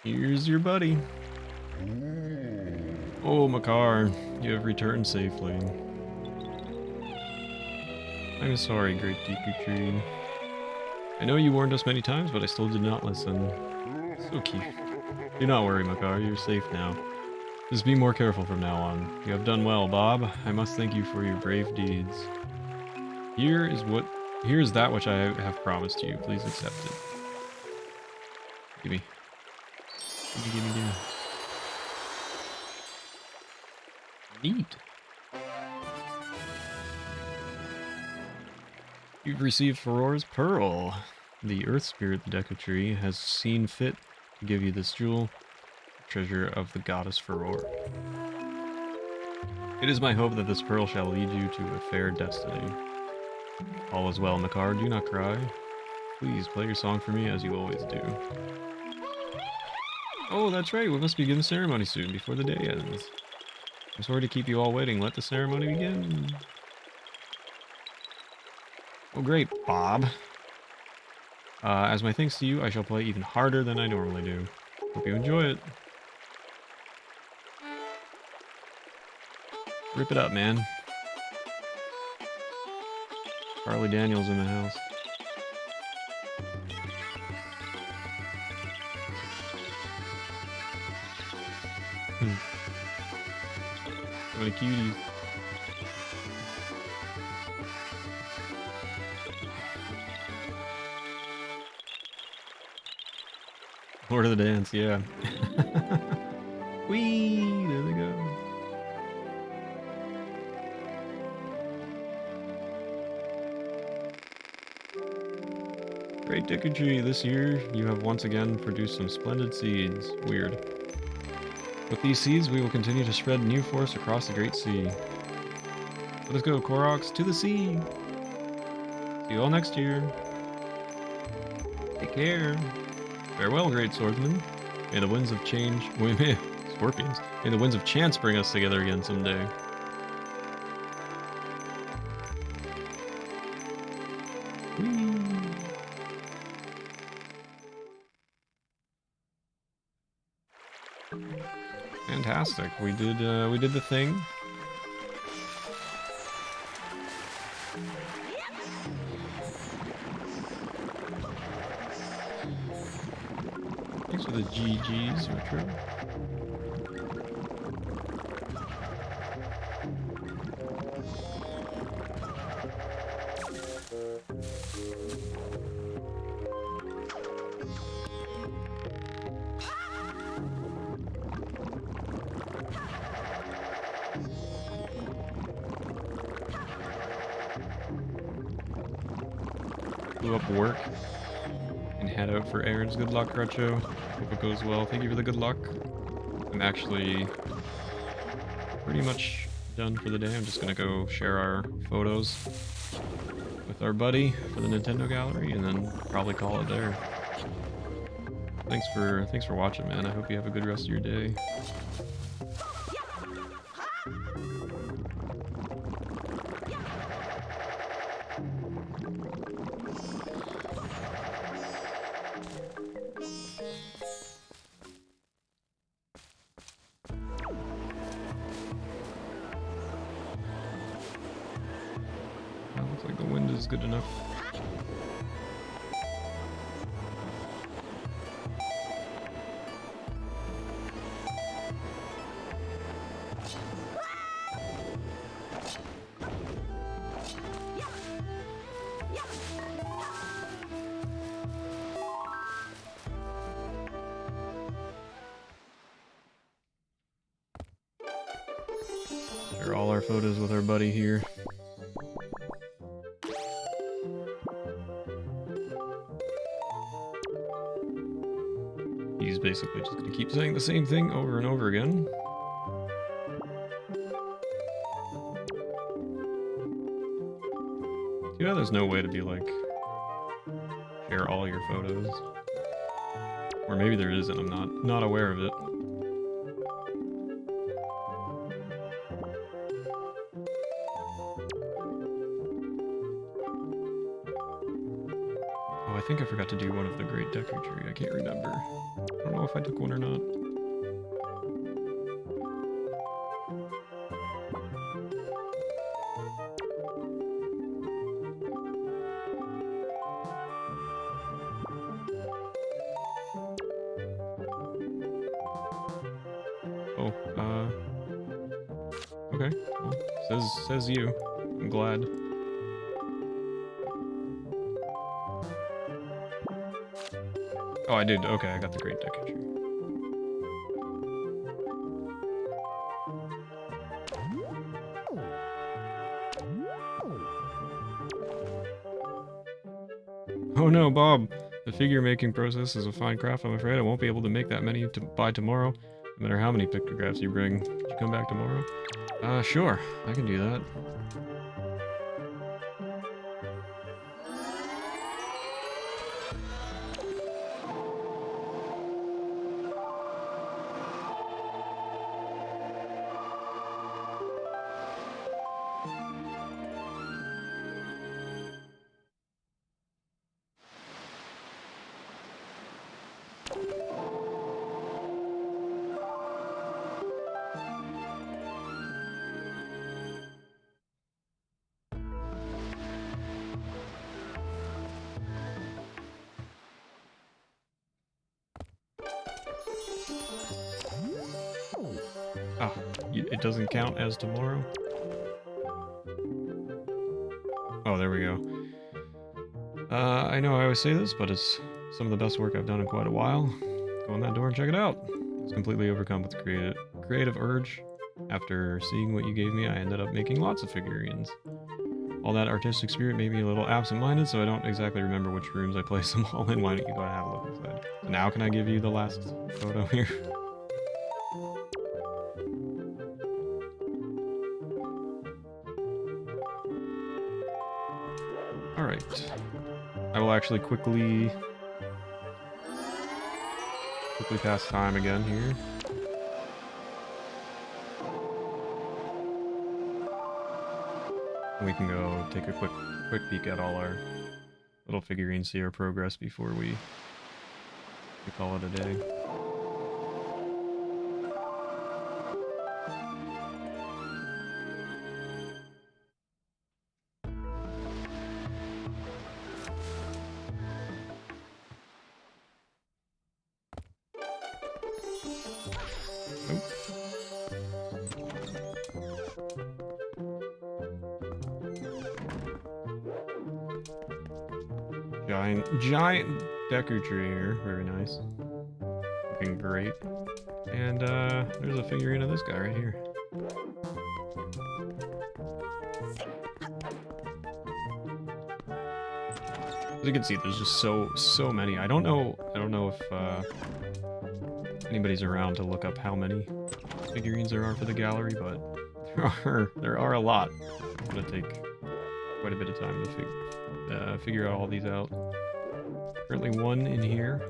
Here's your buddy. Oh, Makar, you have returned safely. I'm sorry, great Deku Tree. I know you warned us many times, but I still did not listen. So cute. Do not worry, Makar, you're safe now. Just be more careful from now on. You have done well, Bob. I must thank you for your brave deeds. Here is that which I have promised you. Please accept it. Gimme. Gimme. Neat. You've received Farore's Pearl. The Earth Spirit, the Deku Tree, has seen fit to give you this jewel, treasure of the goddess Farore. It is my hope that this pearl shall lead you to a fair destiny. All is well, Makar. Do not cry. Please play your song for me as you always do. Oh, that's right. We must begin the ceremony soon, before the day ends. I'm sorry to keep you all waiting. Let the ceremony begin. Oh, great, Bob. As my thanks to you, I shall play even harder than I normally do. Hope you enjoy it. Rip it up, man. Harley Daniels in the house. What a cutie. Lord of the Dance, yeah. Whee! There they go. Great Deku Tree, this year you have once again produced some splendid seeds. Weird. With these seeds, we will continue to spread new force across the great sea. Let us go, Koroks, to the sea! See you all next year. Take care. Farewell, great swordsman. May the winds of change... Scorpions. May the winds of chance bring us together again someday. Whee! Fantastic. We did the thing. Thanks for the GGs, Retro. Blew up work and head out for errands. Good luck, Retro. Hope it goes well. Thank you for the good luck. I'm actually pretty much done for the day. I'm just gonna go share our photos with our buddy for the Nintendo gallery and then probably call it there. Thanks for watching, man. I hope you have a good rest of your day. Looks like the wind is good enough. Share all our photos with our buddy here. He's basically just gonna keep saying the same thing over and over again. Yeah, there's no way to be like, share all your photos. Or maybe there is and I'm not aware of it. Oh, I think I forgot to do one of the Great Deku Tree. I can't remember. I don't know if I took one or not. Oh, okay. Well, says you. I'm glad. Oh, I did. Okay, I got the Great Deku Tree. Oh no, Bob! The figure making process is a fine craft. I'm afraid I won't be able to make that many by tomorrow, no matter how many pictographs you bring. Could you come back tomorrow? Sure. I can do that. Oh, it doesn't count as tomorrow? Oh, there we go. I know I always say this, but it's some of the best work I've done in quite a while. Go in that door and check it out. I was completely overcome with creative urge. After seeing what you gave me, I ended up making lots of figurines. All that artistic spirit made me a little absent-minded, so I don't exactly remember which rooms I placed them all in. Why don't you go and have a look inside? So now can I give you the last photo here? Alright. I will actually quickly pass time again here. We can go take a quick peek at all our little figurines, see our progress before we call it a day. Giant Deku tree here, very nice. Looking great. And there's a figurine of this guy right here. As you can see, there's just so many. I don't know if anybody's around to look up how many figurines there are for the gallery, but there are a lot. It's gonna take quite a bit of time to figure all these out. Currently one in here.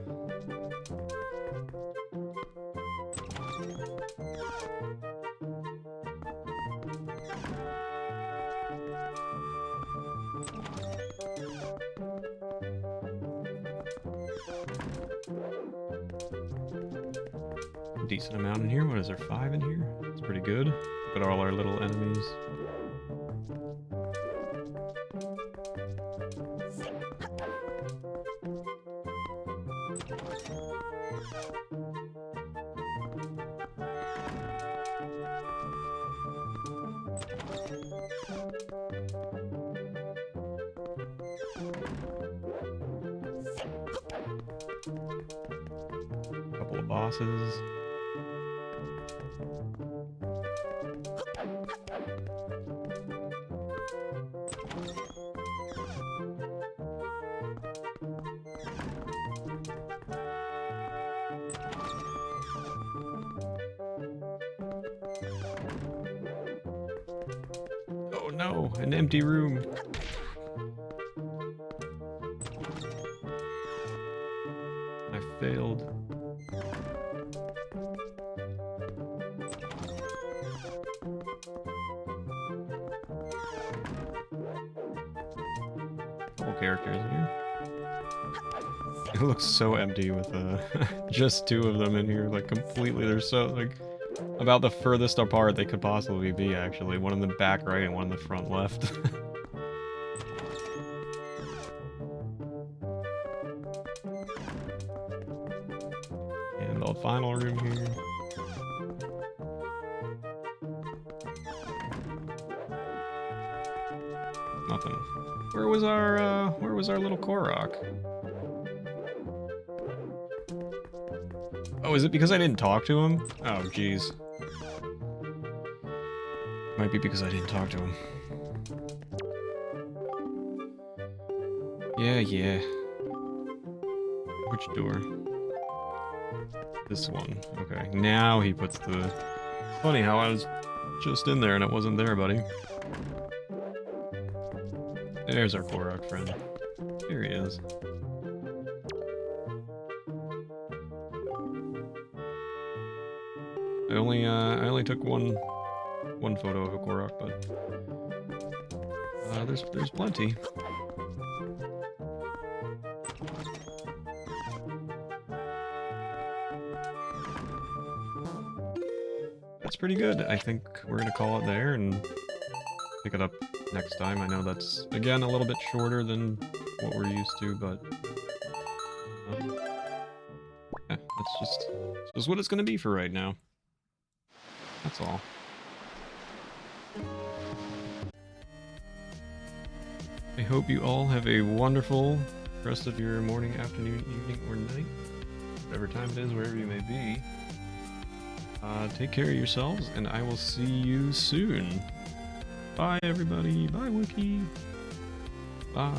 Decent amount in here. What is there, 5 in here? That's pretty good. Look at all our little enemies. Couple of bosses. Oh no, an empty room. I failed. Couple characters in here. It looks so empty with just 2 of them in here, like completely. They're so like about the furthest apart they could possibly be, actually. One in the back right and one in the front left. And the final room here. Nothing. Where was our little Korok? Oh, is it because I didn't talk to him? Oh, jeez. Might be because I didn't talk to him. Yeah. Which door? This one. Okay, now he puts the... Funny how I was just in there and it wasn't there, buddy. There's our Korok friend. Here he is. I only took one photo of a Korok, but there's plenty. That's pretty good. I think we're gonna call it there and pick it up next time. I know that's again a little bit shorter than what we're used to, but yeah, that's just what it's gonna be for right now. That's all. I hope you all have a wonderful rest of your morning, afternoon, evening, or night. Whatever time it is, wherever you may be. Take care of yourselves, and I will see you soon. Bye, everybody. Bye, Wiki. Bye.